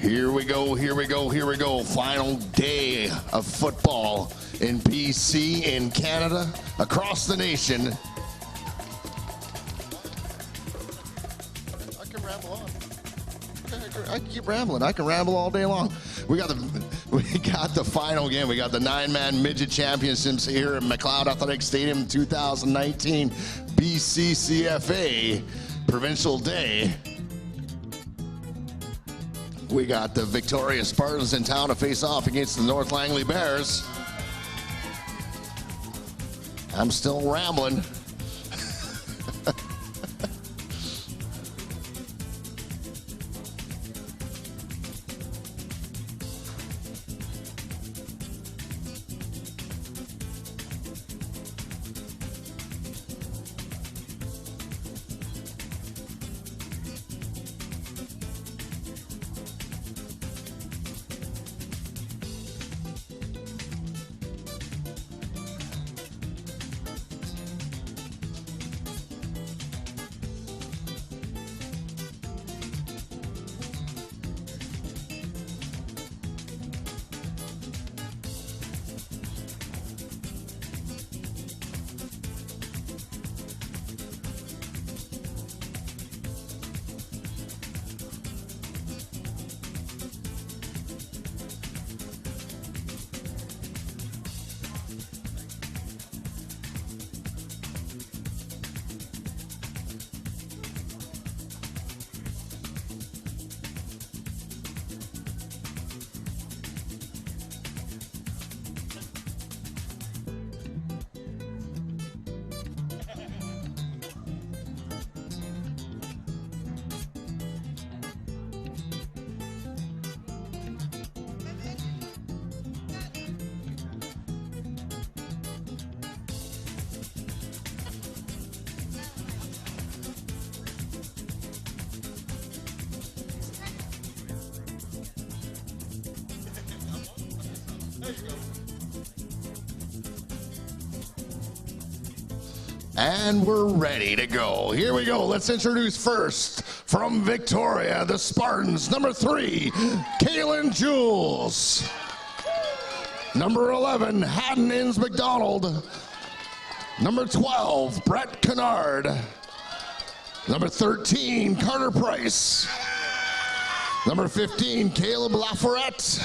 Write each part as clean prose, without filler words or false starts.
Here we go, here we go, here we go. Final day of football in BC, in Canada, across the nation. I can ramble on. I can keep rambling. I can ramble all day long. We got the final game. We got the 9-man midget championships here at McLeod Athletic Stadium 2019 BCCFA Provincial Day. We got the victorious Spartans in town to face off against the North Langley Bears. I'm still rambling. And we're ready to go. Here we go. Let's introduce first from Victoria, the Spartans. Number 3, Kaylin Jules. Number 11, Haddon Inns McDonald. Number 12, Brett Kennard. Number 13, Carter Price. Number 15, Caleb Laforette.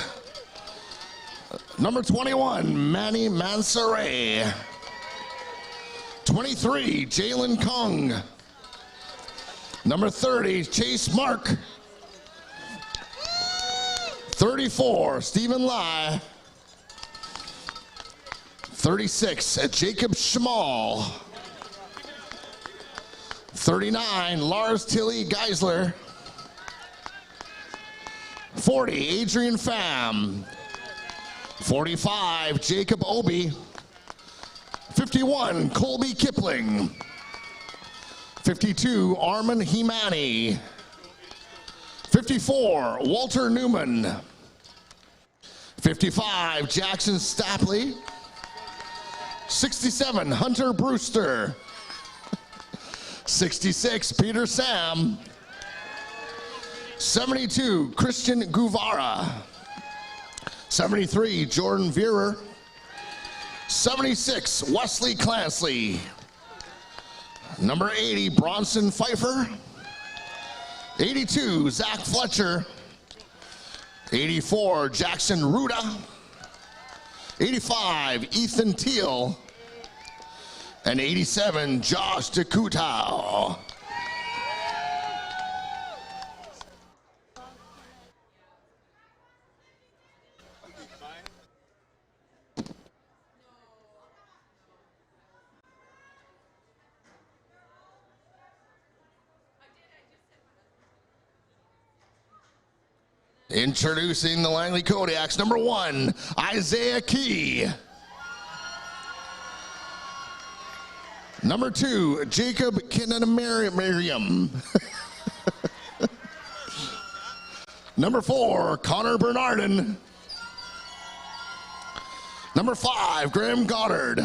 Number 21, Manny Mansaray. 23, Jalen Kung. Number 30, Chase Mark. 34, Stephen Lai. 36, Jacob Schmal. 39, Lars Tilly Geisler. 40, Adrian Pham. 45, Jacob Obi. 51, Colby Kipling. 52, Armin Himani. 54, Walter Newman. 55, Jackson Stapley. 67, Hunter Brewster. 66, Peter Sam. 72, Christian Guvara. 73, Jordan Vierer. 76, Wesley Clancy. Number 80, Bronson Pfeiffer. 82, Zach Fletcher. 84, Jackson Ruda. 85, Ethan Teal. And 87, Josh DeCoutau. Introducing the Langley Kodiaks, number 1, Isaiah Key. Number 2, Jacob Kinnan-Miriam. Number 4, Connor Bernardin. Number 5, Graham Goddard.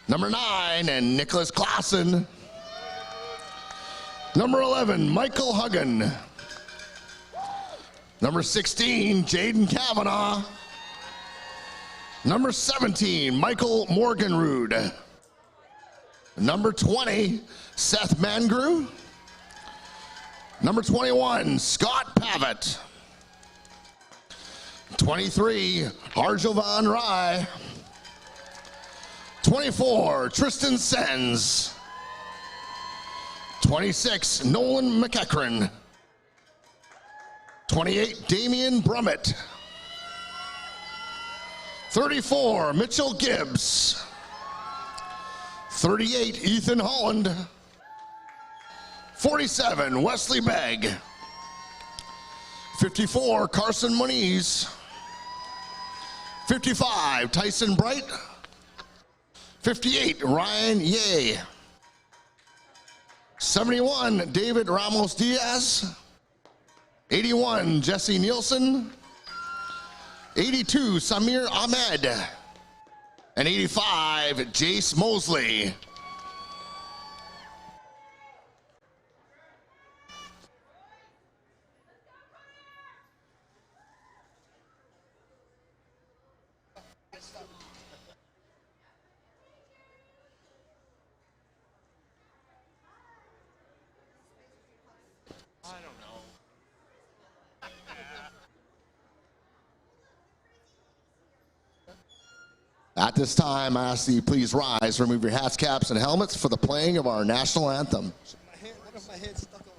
Number 9, and Nicholas Klassen. Number 11, Michael Huggan. Number 16, Jaden Kavanaugh. Number 17, Michael Morganrud. Number 20, Seth Mangrew. Number 21, Scott Pavitt. 23, Harjovan Rai. 24, Tristan Sens. 26, Nolan McEachran. 28, Damian Brummett. 34, Mitchell Gibbs. 38, Ethan Holland. 47, Wesley Begg. 54, Carson Moniz. 55, Tyson Bright. 58, Ryan Ye. 71, David Ramos Diaz. 81, Jesse Nielsen. 82, Samir Ahmed. And 85, Jace Mosley. At this time, I ask that you please rise, remove your hats, caps, and helmets for the playing of our national anthem. What if my head's stuck on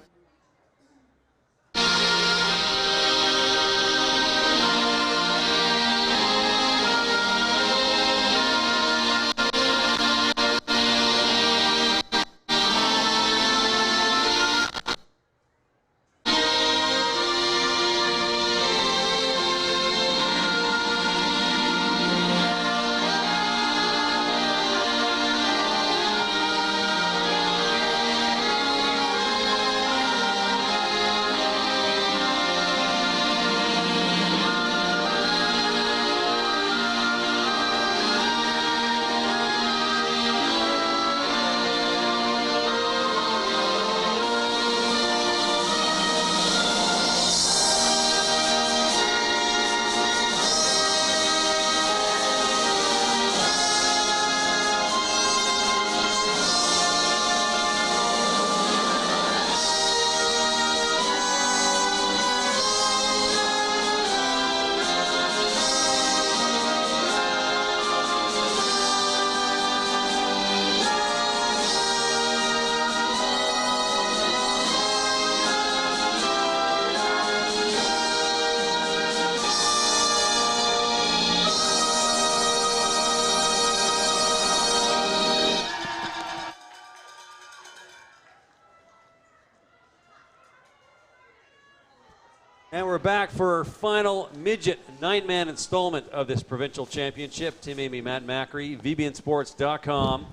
And we're back for our final midget 9-man installment of this provincial championship. Tim Amy, Matt Macri, VBNSports.com.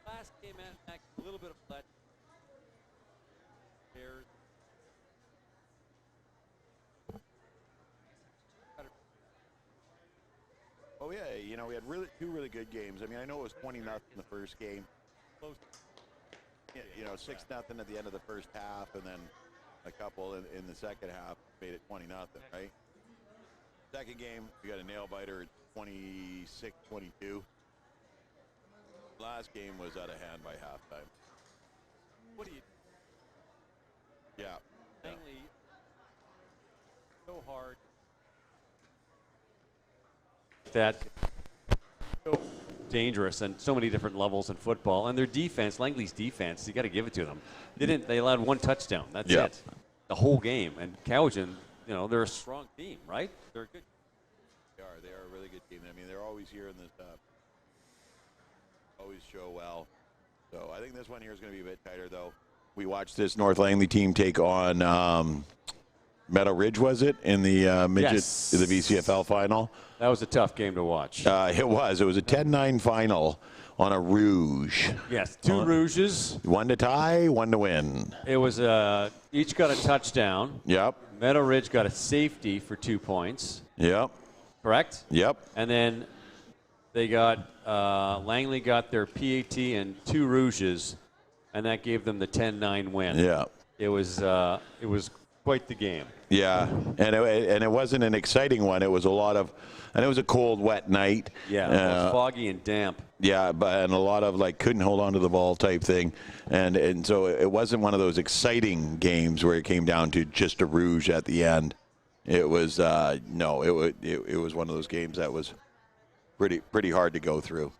Last game, Matt, a little bit of flat. Oh yeah, you know, we had two really good games. I mean, I know it was 20-0 in the first game. Close. You know, 6-0 at the end of the first half, and then a couple in the second half made it 20-0, right? Second game, we got a nail biter at 26-22. Last game was out of hand by halftime. What do you? Yeah. Langley, so hard. That so dangerous and so many different levels in football. And their defense, Langley's defense, you got to give it to them. They allowed one touchdown. That's it. The whole game. And Cowichan, they're a strong team, right? They're good. They are a really good team. I mean, they're always here in this always show well. So I think this one here is going to be a bit tighter, though. We watched this North Langley team take on Meadow Ridge, was it, in the midget, the BCFL final? That was a tough game to watch. It was. It was a 10-9 final on a rouge. Yes, 2 rouges. 1 to tie, 1 to win. It was each got a touchdown. Yep. Meadow Ridge got a safety for 2 points. Yep. Correct? Yep. And then they got Langley got their PAT and 2 rouges, and that gave them the 10-9 win. Yeah. It was quite the game. Yeah, and it wasn't an exciting one. It was a lot of, and it was a cold, wet night. Yeah, it was foggy and damp. Yeah, and a lot of couldn't hold on to the ball type thing, and so it wasn't one of those exciting games where it came down to just a rouge at the end. It was it was one of those games that was pretty hard to go through.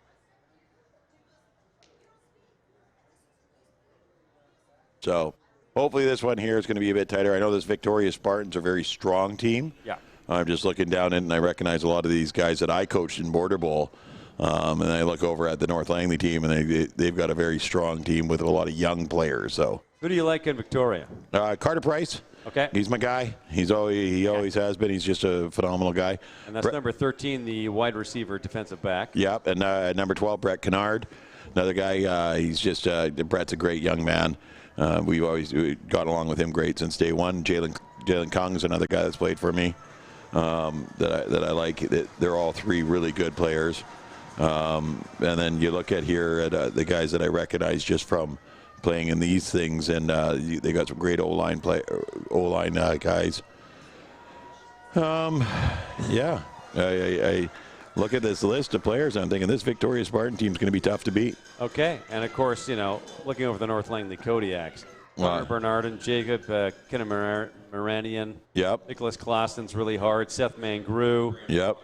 So hopefully this one here is going to be a bit tighter. I know this Victoria Spartans are a very strong team. Yeah. I'm just looking down it, and I recognize a lot of these guys that I coached in Border Bowl. And I look over at the North Langley team, and they've got a very strong team with a lot of young players. So who do you like in Victoria? Carter Price. Okay. He's my guy. He always has been. He's just a phenomenal guy. And that's number 13, the wide receiver, defensive back. Yep. And number 12, Brett Kennard. Another guy. He's just Brett's a great young man. We've always got along with him great since day one. Jalen Kong's another guy that's played for me that I like. They're all 3 really good players. And then you look at here at the guys that I recognize just from playing in these things, and they got some great O-line guys. Yeah, I look at this list of players, and I'm thinking this Victoria Spartan team is going to be tough to beat. Okay, and of course, looking over the North Langley Kodiaks, Bernardin, Jacob Kinnamaranian. Yep. Nicholas Clausen's really hard. Seth Mangrew. Yep.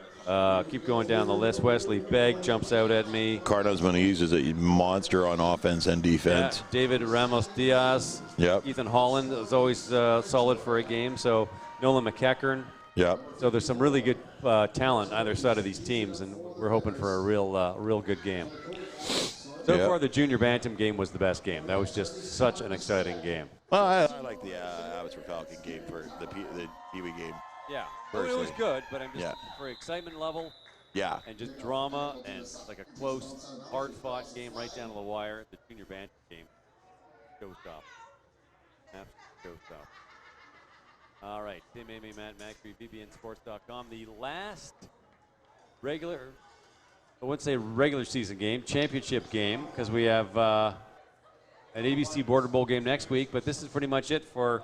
Keep going down the list. Wesley Begg jumps out at me. Carlos Moniz is a monster on offense and defense. Yeah. David Ramos Diaz. Yep. Ethan Holland is always solid for a game. So Nolan McEachern. Yep. So there's some really good talent either side of these teams, and we're hoping for a real good game. So far, the junior bantam game was the best game. That was just such an exciting game. Well, I like the Abbotsford Falcon game for the Pee Wee game. Yeah, Personally. it was good, but I'm just for excitement level. Yeah. And just drama and like a close, hard-fought game right down to the wire. The junior bantam game, showstopper. Absolute showstopper. All right, Tim Amy, Matt Macri, BBNSports.com. The last regular season game, championship game, because we have an ABC Border Bowl game next week, but this is pretty much it for,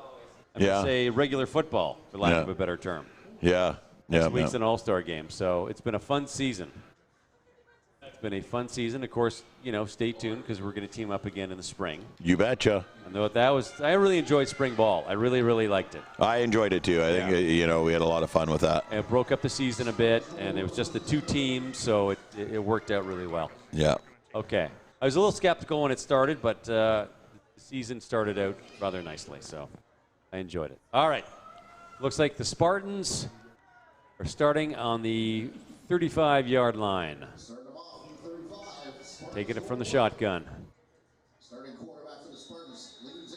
I'm going to say, regular football, for lack of a better term. Yeah. Next week's an all-star game, so it's been a fun season. It's been a fun season. Of course, stay tuned because we're going to team up again in the spring. You betcha. And I really enjoyed spring ball. I really, really liked it. I enjoyed it too. I think we had a lot of fun with that. And it broke up the season a bit, and it was just the 2 teams, so it worked out really well. Yeah. Okay. I was a little skeptical when it started, but the season started out rather nicely, so I enjoyed it. All right. Looks like the Spartans are starting on the 35-yard line. Taking it from the shotgun.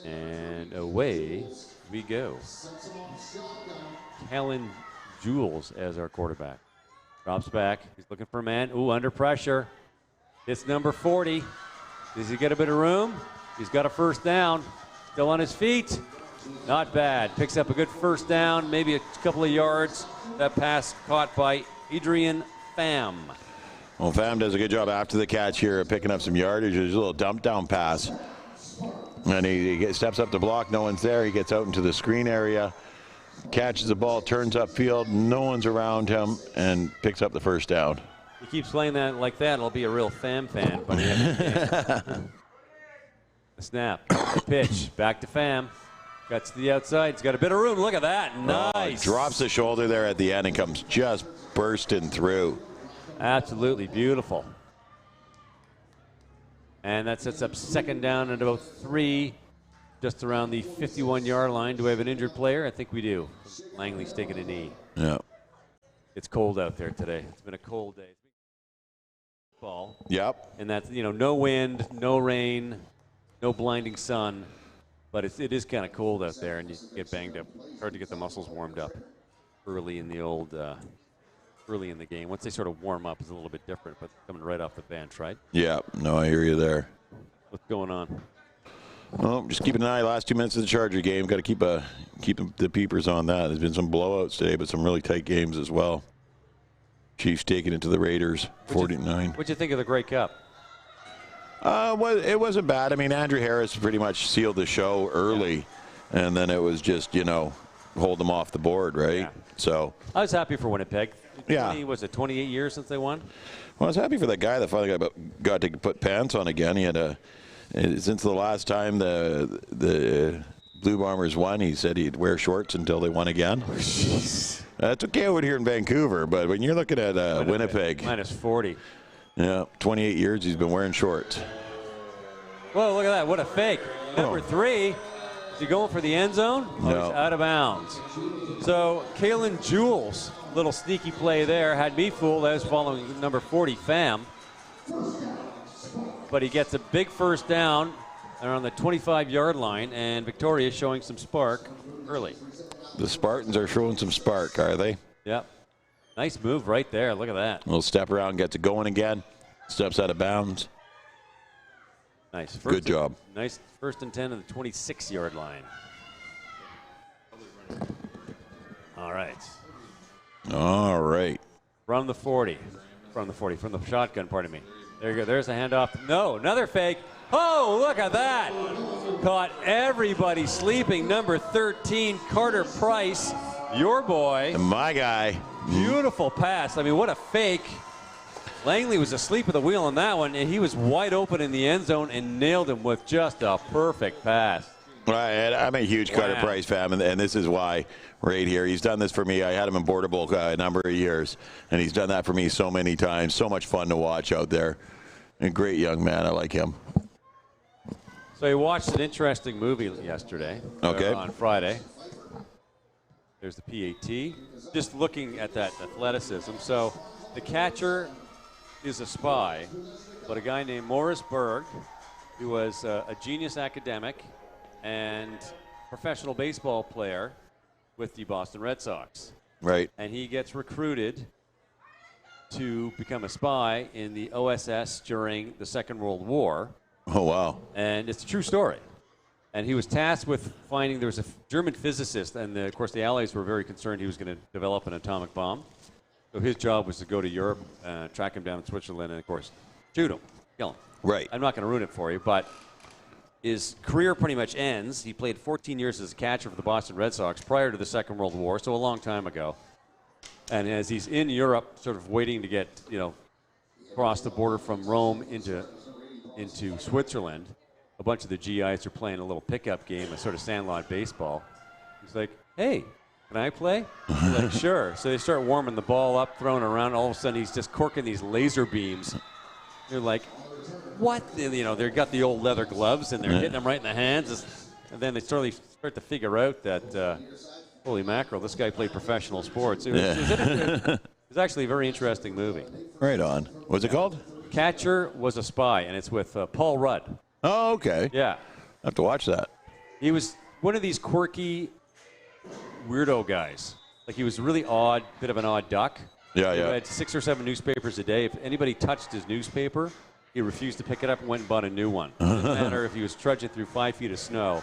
And away we go. Kellen Jules as our quarterback. Drops back. He's looking for a man. Ooh, under pressure. It's number 40. Does he get a bit of room? He's got a first down. Still on his feet. Not bad. Picks up a good first down, maybe a couple of yards. That pass caught by Adrian Pham. Well, Pham does a good job after the catch here of picking up some yardage. There's a little dump down pass. And he steps up to block. No one's there. He gets out into the screen area, catches the ball, turns upfield. No one's around him, and picks up the first down. he keeps playing that like that, it'll be a real fan by the end of the game. The snap, the pitch, back to Pham. Cuts to the outside. He's got a bit of room. Look at that. Nice. Drops the shoulder there at the end and comes just bursting through. Absolutely beautiful. And that sets up second down at about 3, just around the 51-yard line. Do we have an injured player? I think we do. Langley's taking a knee. Yeah. It's cold out there today. It's been a cold day. Ball. Yep. And that's, no wind, no rain, no blinding sun. But it is kind of cold out there, and you get banged up. Hard to get the muscles warmed up early in the game. Once they sort of warm up, it's a little bit different, but coming right off the bench, right? Yeah, no, I hear you there. What's going on? Well, just keeping an eye. Last 2 minutes of the Charger game. Got to keep the peepers on that. There's been some blowouts today, but some really tight games as well. Chiefs taking it to the Raiders, 49. What'd you think of the Grey Cup? Well, it wasn't bad. I mean, Andrew Harris pretty much sealed the show early, and then it was just, hold them off the board, right? Yeah. So I was happy for Winnipeg. Yeah. Was it 28 years since they won? Well, I was happy for that guy that finally got to put pants on again. He had since the last time the Blue Bombers won, he said he'd wear shorts until they won again. That's okay over here in Vancouver, but when you're looking at Winnipeg. Minus 40. Yeah, 28 years he's been wearing shorts. Whoa, look at that. What a fake. Number 3. Is he going for the end zone? No. He's out of bounds. So, Kalen Jules, little sneaky play there, had me fooled. I was following number 40, Pham. But he gets a big first down around the 25-yard line, and Victoria showing some spark early. The Spartans are showing some spark, are they? Yep. Nice move right there. Look at that. Little step around, gets it going again. Steps out of bounds. Nice. Good job. Nice first and 10 on the 26-yard line. All right. All right. From the shotgun, pardon me. There you go. There's a handoff. No, another fake. Oh, look at that. Caught everybody sleeping. Number 13, Carter Price, your boy. My guy. Beautiful pass. I mean, what a fake. Langley was asleep at the wheel on that one, and he was wide open in the end zone and nailed him with just a perfect pass. Right, I'm a huge Carter Price fan, and this is why right here. He's done this for me. I had him in Boardable a number of years, and he's done that for me so many times. So much fun to watch out there. A great young man. I like him. So he watched an interesting movie yesterday. Okay. On Friday. There's the PAT. Just looking at that athleticism. So the catcher is a spy, but a guy named Morris Berg, who was a genius academic and professional baseball player with the Boston Red Sox. Right. And he gets recruited to become a spy in the OSS during the Second World War. Oh, wow. And it's a true story. And he was tasked with finding, there was a German physicist, and of course the Allies were very concerned he was going to develop an atomic bomb. So his job was to go to Europe, track him down in Switzerland, and of course shoot him, kill him. Right. I'm not going to ruin it for you, but his career pretty much ends. He played 14 years as a catcher for the Boston Red Sox prior to the Second World War, so a long time ago. And as he's in Europe, sort of waiting to get, across the border from Rome into Switzerland, a bunch of the GIs are playing a little pickup game, a sort of sandlot baseball. He's like, hey, can I play? He's like, sure. So they start warming the ball up, throwing it around. All of a sudden, he's just corking these laser beams. They're like, what? And, they've got the old leather gloves, and they're hitting them right in the hands. And then they start to figure out that, holy mackerel, this guy played professional sports. It was actually a very interesting movie. Right on. What's it called? Catcher Was a Spy, and it's with Paul Rudd. Oh, okay. Yeah. I have to watch that. He was one of these quirky, weirdo guys. Like, he was really odd, bit of an odd duck. Yeah, He yeah. read 6 or 7 newspapers a day. If anybody touched his newspaper, he refused to pick it up and went and bought a new one. It didn't matter if he was trudging through 5 feet of snow.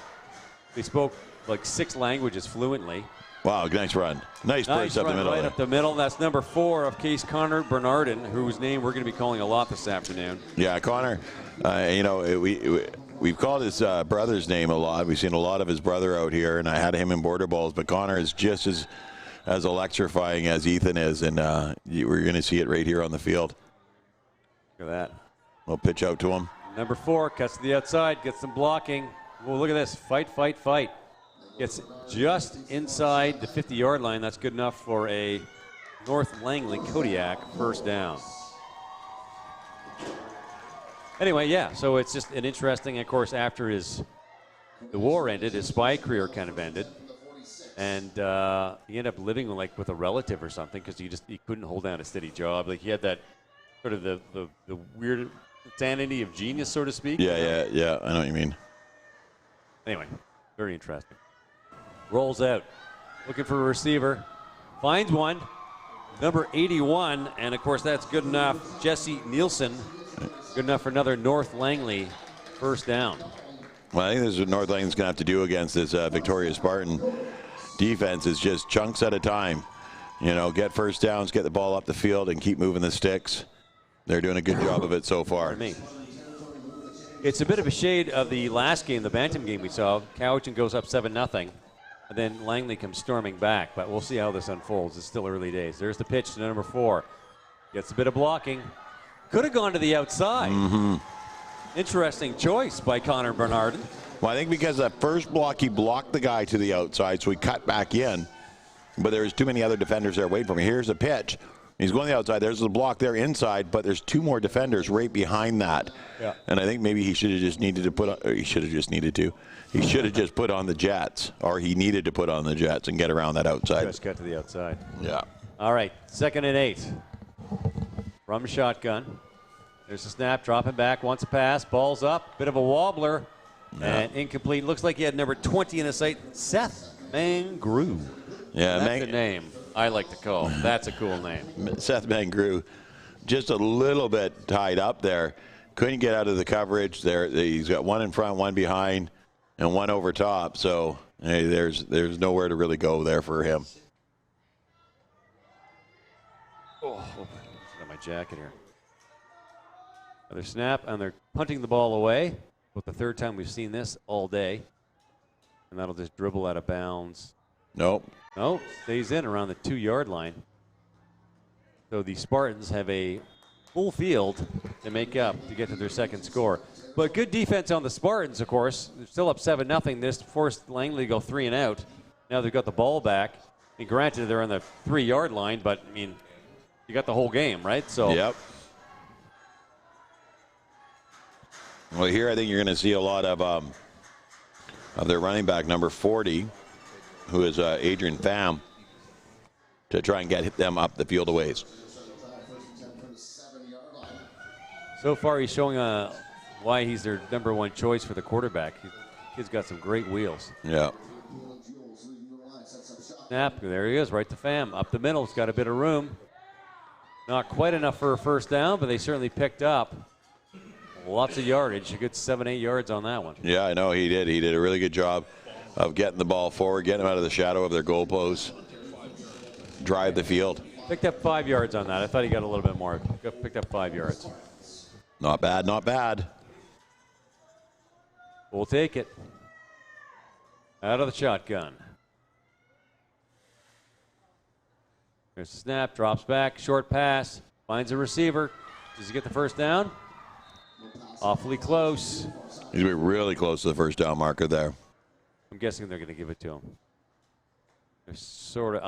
He spoke like 6 languages fluently. Wow, nice run. Nice burst up the middle. Right up the middle. That's number 4 of case Connor Bernardin, whose name we're going to be calling a lot this afternoon. Yeah, Connor, we've called his brother's name a lot. We've seen a lot of his brother out here, and I had him in border balls, but Connor is just as electrifying as Ethan is, and we're going to see it right here on the field. Look at that. We'll pitch out to him. Number 4 cuts to the outside, gets some blocking. Well, look at this. Fight, fight, fight. Gets just inside the 50-yard line. That's good enough for a North Langley Kodiak first down. Anyway, yeah, so it's just an interesting, of course, after the war ended, his spy career kind of ended. And he ended up living with a relative or something because he couldn't hold down a steady job. Like he had that sort of the weird insanity of genius, so to speak. Yeah. I know what you mean. Anyway, very interesting. Rolls out, looking for a receiver, finds one, number 81, and of course that's good enough. Jesse Nielsen, good enough for another North Langley first down. Well, I think this is what North Langley's going to have to do against this Victoria Spartan defense is just chunks at a time. You know, get first downs, get the ball up the field, and keep moving the sticks. They're doing a good job of it so far. Pardon me. It's a bit of a shade of the last game, the Bantam game we saw. Cowichan goes up 7-0, and then Langley comes storming back. But we'll see how this unfolds. It's still early days. There's the pitch to number 4. Gets a bit of blocking. Could have gone to the outside. Interesting choice by Connor Bernardin. Well, I think because that first block, he blocked the guy to the outside, so he cut back in. But there was too many other defenders there waiting for him. Here's the pitch. He's going to the outside. There's the block there inside, but there's 2 more defenders right behind that. Yeah. And I think maybe he should have just needed to put on, or he should have just needed to. He should have just put on the Jets, or he needed to put on the Jets and get around that outside. Just got to the outside. Yeah. All right, 2nd and 8. From shotgun. There's a snap, dropping back, wants a pass, ball's up, bit of a wobbler, and incomplete. Looks like he had number 20 in his sight, Seth Mangrew. Yeah, that's a name I like to call. That's a cool name. Seth Mangrew, just a little bit tied up there. Couldn't get out of the coverage. There, he's got 1 in front, 1 behind, and 1 over top. So hey, there's nowhere to really go there for him. Oh, got my jacket here. Another snap, and they're punting the ball away. With the 3rd time we've seen this all day. And that'll just dribble out of bounds. Nope. Stays in around the 2-yard line. So the Spartans have a full field to make up to get to their 2nd score. But good defense on the Spartans, of course. They're still up 7-0. This forced Langley to go 3 and out. Now they've got the ball back. And granted, they're on the 3-yard line, but, I mean, you got the whole game, right? So. Yep. Well, here I think you're going to see a lot of their running back, number 40, who is Adrian Pham, to try and get them up the field a ways. So far, he's showing why he's their number 1 choice for the quarterback. Kid's got some great wheels. Yeah. Snap, there he is, right to Pham. Up the middle, he's got a bit of room. Not quite enough for a first down, but they certainly picked up lots of yardage. A good 7-8 yards on that one. Yeah, I know he did. He did a really good job of getting the ball forward, getting them out of the shadow of their goalposts, drive the field. Picked up 5 yards on that. I thought he got a little bit more. Picked up 5 yards. Not bad, not bad. We'll take it. Out of the shotgun. There's a snap, drops back, short pass, finds a receiver. Does he get the first down? Awfully close. He's going to be really close to the first down marker there. I'm guessing they're going to give it to him. They're sort of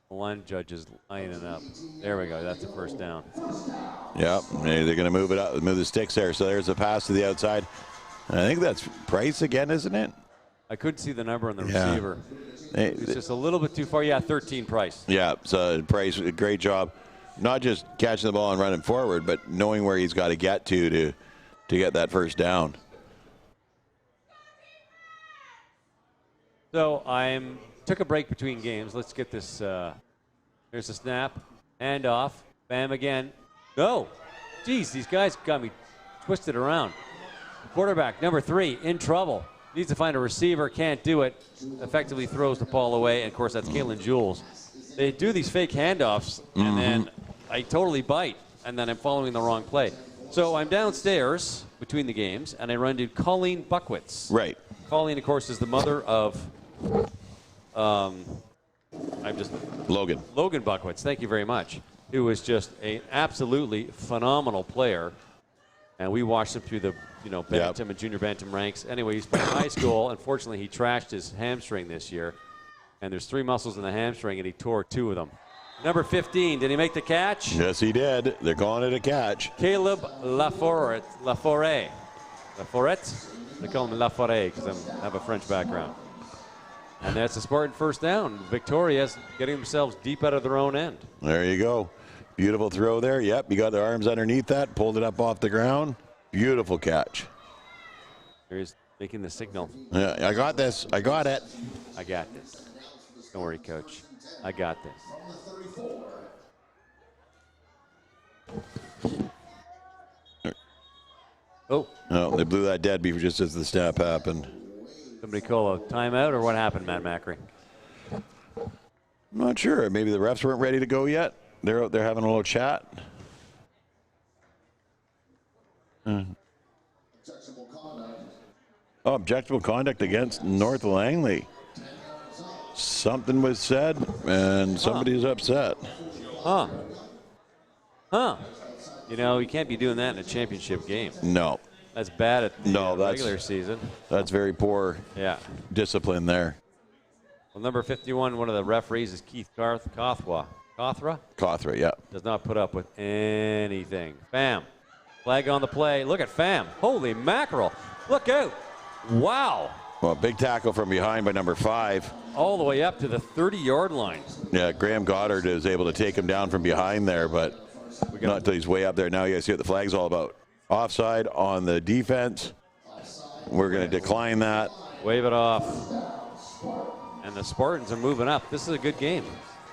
the line judges eyeing it up. There we go. That's the first down. Yep. They're going to move it up, move the sticks there. So there's a pass to the outside. And I think that's Price again, isn't it? I couldn't see the number on the receiver. It's just a little bit too far. Yeah, 13 Price. Yeah. So Price, great job. Not just catching the ball and running forward, but knowing where he's got to get to get that first down. So took a break between games. Let's get this. There's a snap, hand off, Pham again. No, geez, these guys got me twisted around. Quarterback number 3 in trouble. Needs to find a receiver, can't do it. Effectively throws the ball away, and of course that's Kalen Jules. They do these fake handoffs, and then I totally bite, and then I'm following the wrong play. So I'm downstairs between the games, and I run into Colleen Buckwitz. Right. Colleen, of course, is the mother of Logan Buckwitz. Thank you very much. Who was just an absolutely phenomenal player And we watched him through the, bantam and junior bantam ranks. Anyway, he's playing high school. Unfortunately, he trashed his hamstring this year. And there's 3 muscles in the hamstring, and he tore 2 of them. Number 15, did he make the catch? Yes, he did. They're calling it a catch. Caleb Laforet. Laforet? They call him Laforet because I have a French background. And that's a Spartan first down. Victoria's getting themselves deep out of their own end. There you go. Beautiful throw there. Yep, you got their arms underneath that, pulled it up off the ground. Beautiful catch. He's making the signal. Yeah, I got this. I got it. I got this. Don't worry, Coach. I got this. Oh. No, they blew that dead beef just as the snap happened. Somebody call a timeout, or what happened, Matt Macri? I'm not sure. Maybe the refs weren't ready to go yet. They're out there having a little chat. Oh, objectionable conduct against North Langley. Something was said, and somebody's upset. Huh. You can't be doing that in a championship game. No. That's bad at the regular season. That's very poor discipline there. Well, number 51, one of the referees is Keith Kothra. Kothra, yeah. Does not put up with anything. Fam. Flag on the play. Look at Fam. Holy mackerel. Look out. Wow. Well, big tackle from behind by number 5. All the way up to the 30-yard line. Yeah, Graham Goddard is able to take him down from behind there, but not until he's way up there. Now you guys see what the flag's all about. Offside on the defense. We're going to decline that. Wave it off. And the Spartans are moving up. This is a good game.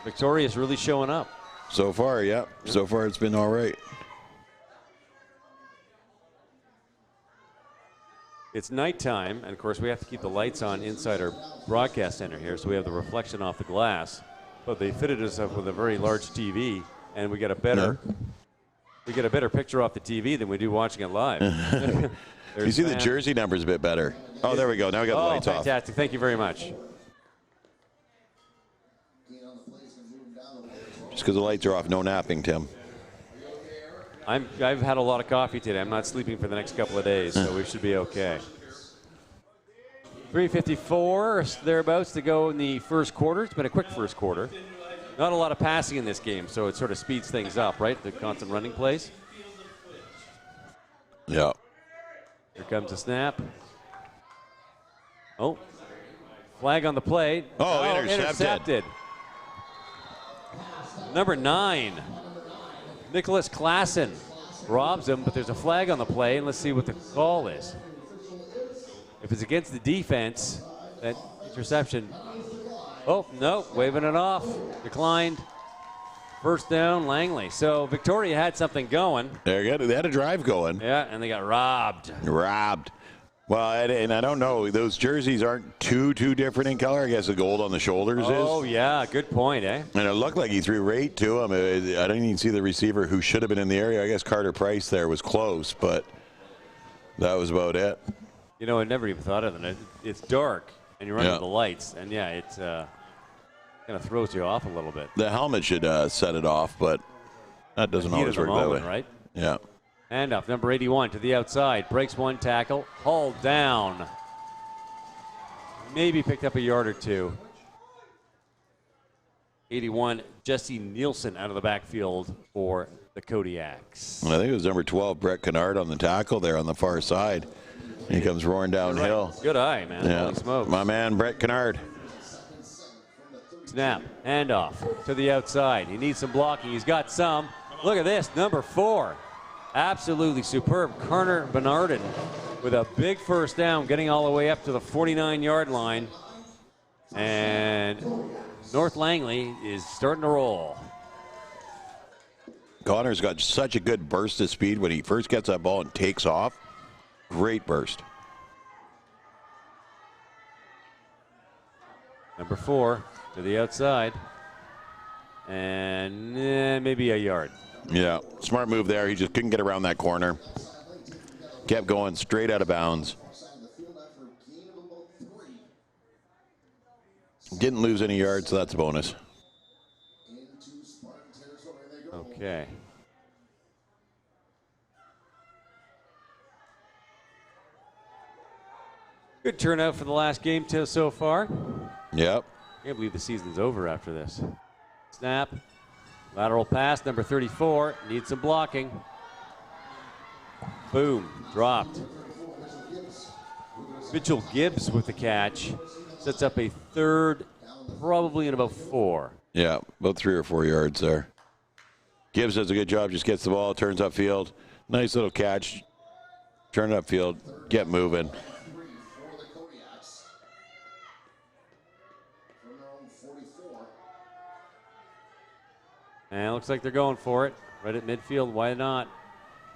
Victoria's really showing up. So far, yeah. So far, it's been all right. It's nighttime, and of course, we have to keep the lights on inside our broadcast center here, so we have the reflection off the glass. But they fitted us up with a very large TV, and we get a better picture off the TV than we do watching it live. You see the jersey numbers a bit better. Oh, there we go. Now we got the lights off. Fantastic. Thank you very much. Just because the lights are off, no napping, Tim. I've had a lot of coffee today. I'm not sleeping for the next couple of days, so we should be okay. 3:54 thereabouts to go in the first quarter. It's been a quick first quarter. Not a lot of passing in this game, so it sort of speeds things up, right? The constant running plays. Yeah. Here comes the snap. Oh. Flag on the play. Oh, intercepted. Number 9. Nicholas Klassen robs him, but there's a flag on the play, and let's see what the call is. If it's against the defense, that interception. Oh, no, waving it off. Declined. First down, Langley. So Victoria had something going. They had a drive going. Yeah, and they got robbed. Well, and I don't know. Those jerseys aren't too different in color. I guess the gold on the shoulders is. Oh, yeah. Good point, eh? And it looked like he threw right to him. I didn't even see the receiver who should have been in the area. I guess Carter Price there was close, but that was about it. I never even thought of it. It's dark, and you're under the lights, and, it kind of throws you off a little bit. The helmet should set it off, but that doesn't always work that way. Right? Yeah. Handoff, number 81 to the outside. Breaks one tackle. Hauled down. Maybe picked up a yard or two. 81, Jesse Nielsen out of the backfield for the Kodiaks. I think it was number 12, Brett Kennard on the tackle there on the far side. He comes roaring downhill. Right. Good eye, man. Yeah. Holy smokes. My man, Brett Kennard. Snap, handoff to the outside. He needs some blocking. He's got some. Look at this, number 4. Absolutely superb. Connor Bernardin with a big first down, getting all the way up to the 49-yard line. And North Langley is starting to roll. Connor's got such a good burst of speed when he first gets that ball and takes off. Great burst. Number 4 to the outside. And maybe a yard. Yeah, smart move there. He just couldn't get around that corner. Kept going straight out of bounds. Didn't lose any yards, so that's a bonus. Okay. Good turnout for the last game so far. Yep. Can't believe the season's over after this. Snap. Lateral pass, number 34. Needs some blocking. Boom. Dropped. Mitchell Gibbs with the catch. Sets up a third, probably in about 4. Yeah, about 3 or 4 yards there. Gibbs does a good job, just gets the ball, turns upfield. Nice little catch. Turn it upfield, get moving. And it looks like they're going for it. Right at midfield, why not?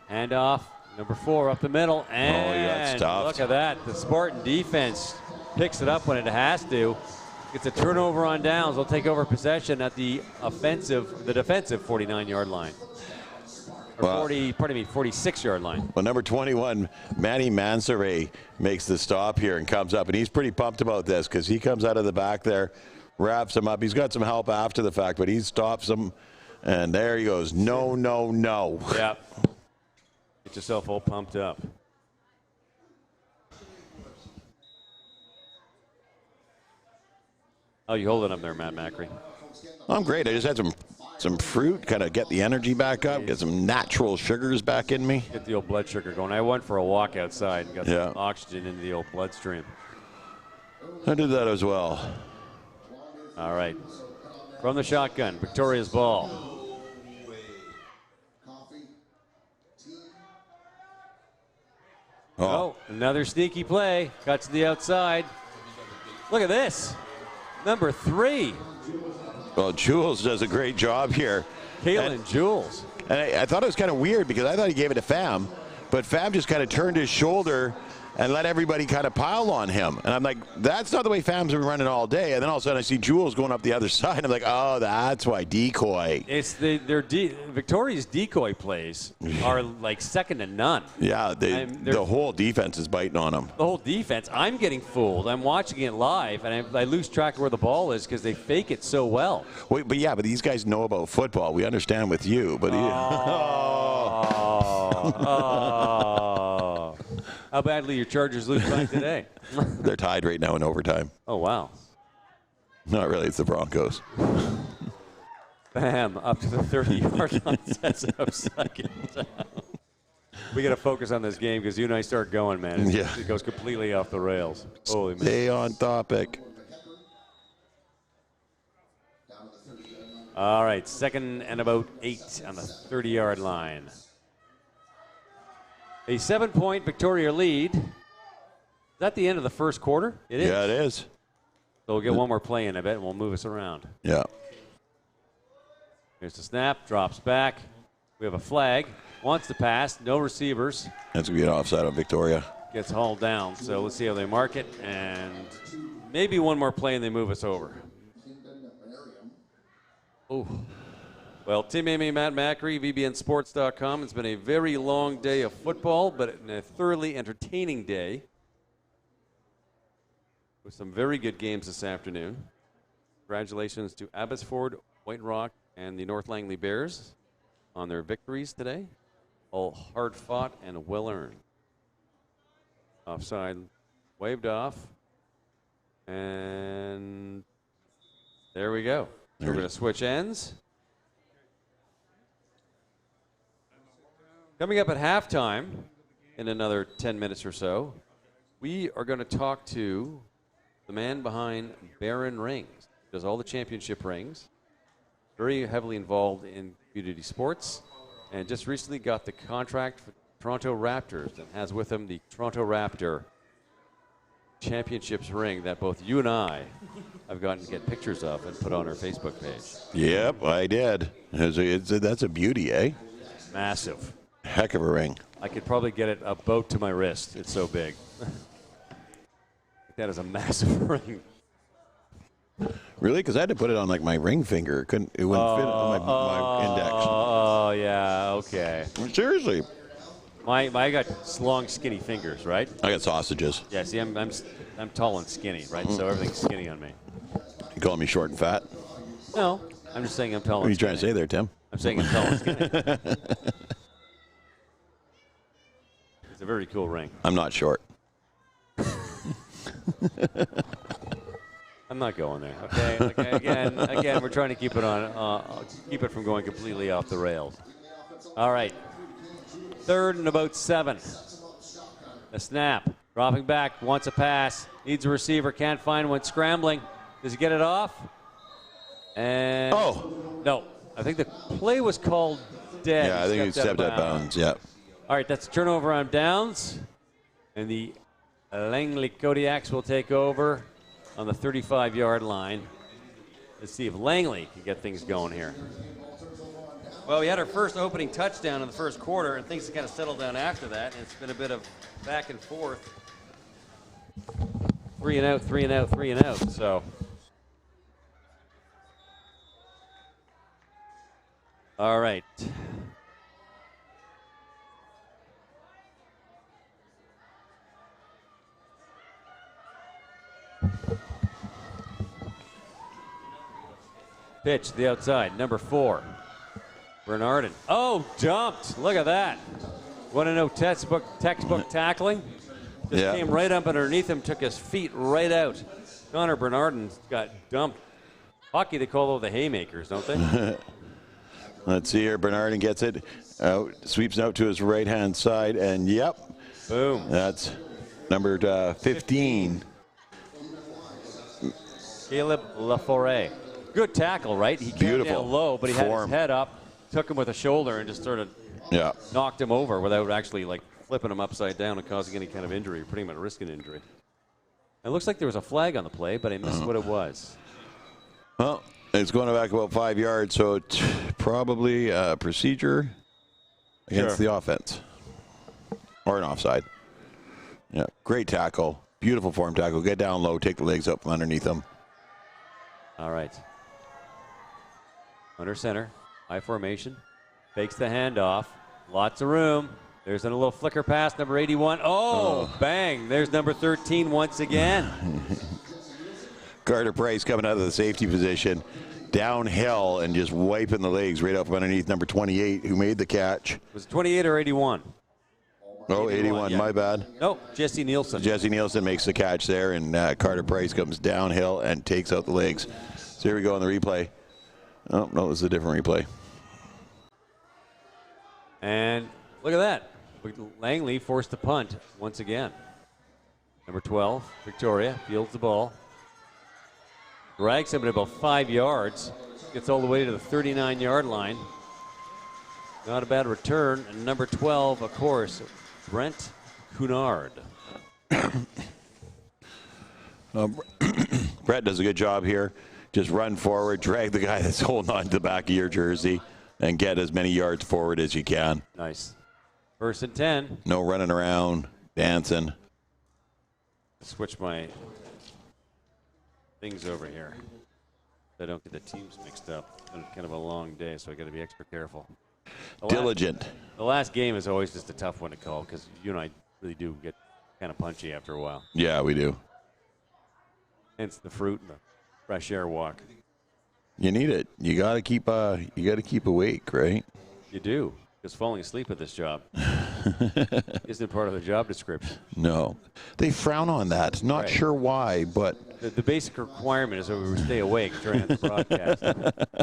Hand off, number 4 up the middle. And he got stuffed. look at that. The Spartan defense picks it up when it has to. Gets a turnover on downs. They'll take over possession at the defensive 49-yard line. Or 46-yard line. Well, number 21, Manny Mansoray makes the stop here and comes up, and he's pretty pumped about this because he comes out of the back there, wraps him up. He's got some help after the fact, but he stops him, and there he goes. No, no, no. Yep. Get yourself all pumped up. How you holding up there, Matt Macri? I'm great. I just had some fruit, kind of get the energy back up, get some natural sugars back in me. Get the old blood sugar going. I went for a walk outside and got some oxygen into the old bloodstream. I did that as well. All right. From the shotgun, Victoria's ball. Oh, another sneaky play. Cuts to the outside. Look at this. Number 3. Well, Jules does a great job here. Kalen Jules. And I thought it was kind of weird because I thought he gave it to Fam, but Fam just kind of turned his shoulder and let everybody kind of pile on him. And I'm like, that's not the way Fam's been running all day. And then all of a sudden I see Jules going up the other side. I'm like, oh, that's why decoy. It's Victoria's decoy plays are like second to none. Yeah, the whole defense is biting on them. The whole defense. I'm getting fooled. I'm watching it live, and I lose track of where the ball is because they fake it so well. Wait, but these guys know about football. We understand with you, but How badly your Chargers lose back today? They're tied right now in overtime. Oh, wow. Not really. It's the Broncos. Bam, up to the 30-yard line, sets up second down. We got to focus on this game because you and I start going, man. It goes completely off the rails. Holy man. Stay on topic. All right, second and about 8 on the 30-yard line. A 7-point Victoria lead. Is that the end of the first quarter? It is. Yeah, it is. So we'll get one more play in, I bet, and we'll move us around. Yeah. Here's the snap, drops back. We have a flag. Wants to pass, no receivers. That's going to be an offside on Victoria. Gets hauled down, so let's see how they mark it. And maybe one more play and they move us over. Oh. Well, Tim Amy, Matt Macri, VBNSports.com. It's been a very long day of football, but a thoroughly entertaining day with some very good games this afternoon. Congratulations to Abbotsford, White Rock, and the North Langley Bears on their victories today. All hard-fought and well-earned. Offside waved off. And there we go. We're going to switch ends. Coming up at halftime in another 10 minutes or so, we are going to talk to the man behind Baron Rings. Does all the championship rings. Very heavily involved in community sports. And just recently got the contract for Toronto Raptors and has with him the Toronto Raptor Championships ring that both you and I have gotten to get pictures of and put on our Facebook page. Yep, I did. That's a beauty, eh? Massive. Heck of a ring. I could probably get it about to my wrist. It's so big. That is a massive ring. Really? Because I had to put it on like my ring finger. It wouldn't fit on my index. Oh, yeah, okay. Seriously. I got long, skinny fingers, right? I got sausages. Yeah, see, I'm tall and skinny, right? So everything's skinny on me. You calling me short and fat? No, I'm just saying I'm tall What are and you skinny. trying to say there, Tim? I'm saying I'm tall and skinny. It's a very cool ring. I'm not short. I'm not going there. Okay. Again, we're trying to keep it from going completely off the rails. All right. 3rd and about 7. A snap. Dropping back. Wants a pass. Needs a receiver. Can't find one. Scrambling. Does he get it off? And no. I think the play was called dead. Yeah, I think he stepped out of bounds. Yeah. All right, that's a turnover on downs. And the Langley Kodiaks will take over on the 35-yard line. Let's see if Langley can get things going here. Well, we had our first opening touchdown in the first quarter, and things have kind of settled down after that. And it's been a bit of back and forth. 3 and out, 3 and out, 3 and out. So, all right. Pitch to the outside, number 4. Bernardin. Oh, jumped. Look at that. Want to know textbook tackling? Just came right up underneath him, took his feet right out. Connor Bernardin got dumped. Hockey, they call those the haymakers, don't they? Let's see here. Bernardin gets it out, sweeps it out to his right-hand side, and yep. Boom. That's number 15. Caleb Laforêt. Good tackle, right? He came down low, but he had his head up, took him with a shoulder, and just sort of knocked him over without actually like flipping him upside down and causing any kind of injury, pretty much risking injury. It looks like there was a flag on the play, but I missed what it was. Well, it's going back about 5 yards, so it's probably a procedure against the offense or an offside. Yeah, great tackle, beautiful form tackle. Get down low, take the legs up from underneath them. All right. Under center, high formation, fakes the handoff, lots of room. There's a little flicker pass, number 81. Oh, bang, there's number 13 once again. Carter Price coming out of the safety position, downhill and just wiping the legs right up from underneath number 28 who made the catch. Was it 28 or 81? Oh, 81, my bad. No, Jesse Nielsen. Jesse Nielsen makes the catch there, and Carter Price comes downhill and takes out the legs. So here we go on the replay. Oh, no, this is a different replay. And look at that. Langley forced the punt once again. Number 12, Victoria, fields the ball. Drags him at about 5 yards. Gets all the way to the 39-yard line. Not a bad return. And number 12, of course, Brent Cunard. Brett does a good job here. Just run forward, drag the guy that's holding on to the back of your jersey, and get as many yards forward as you can. Nice. 1st and 10. No running around, dancing. Switch my things over here so I don't get the teams mixed up. It's been kind of a long day, so I got to be extra careful. Diligent. The last game is always just a tough one to call because you and I really do get kind of punchy after a while. Yeah, we do. Hence the fruit and the fresh air walk. You need it. You gotta keep awake, right? You do. Because falling asleep at this job isn't part of the job description. No. They frown on that. Not sure why, but the basic requirement is that we stay awake during the broadcast.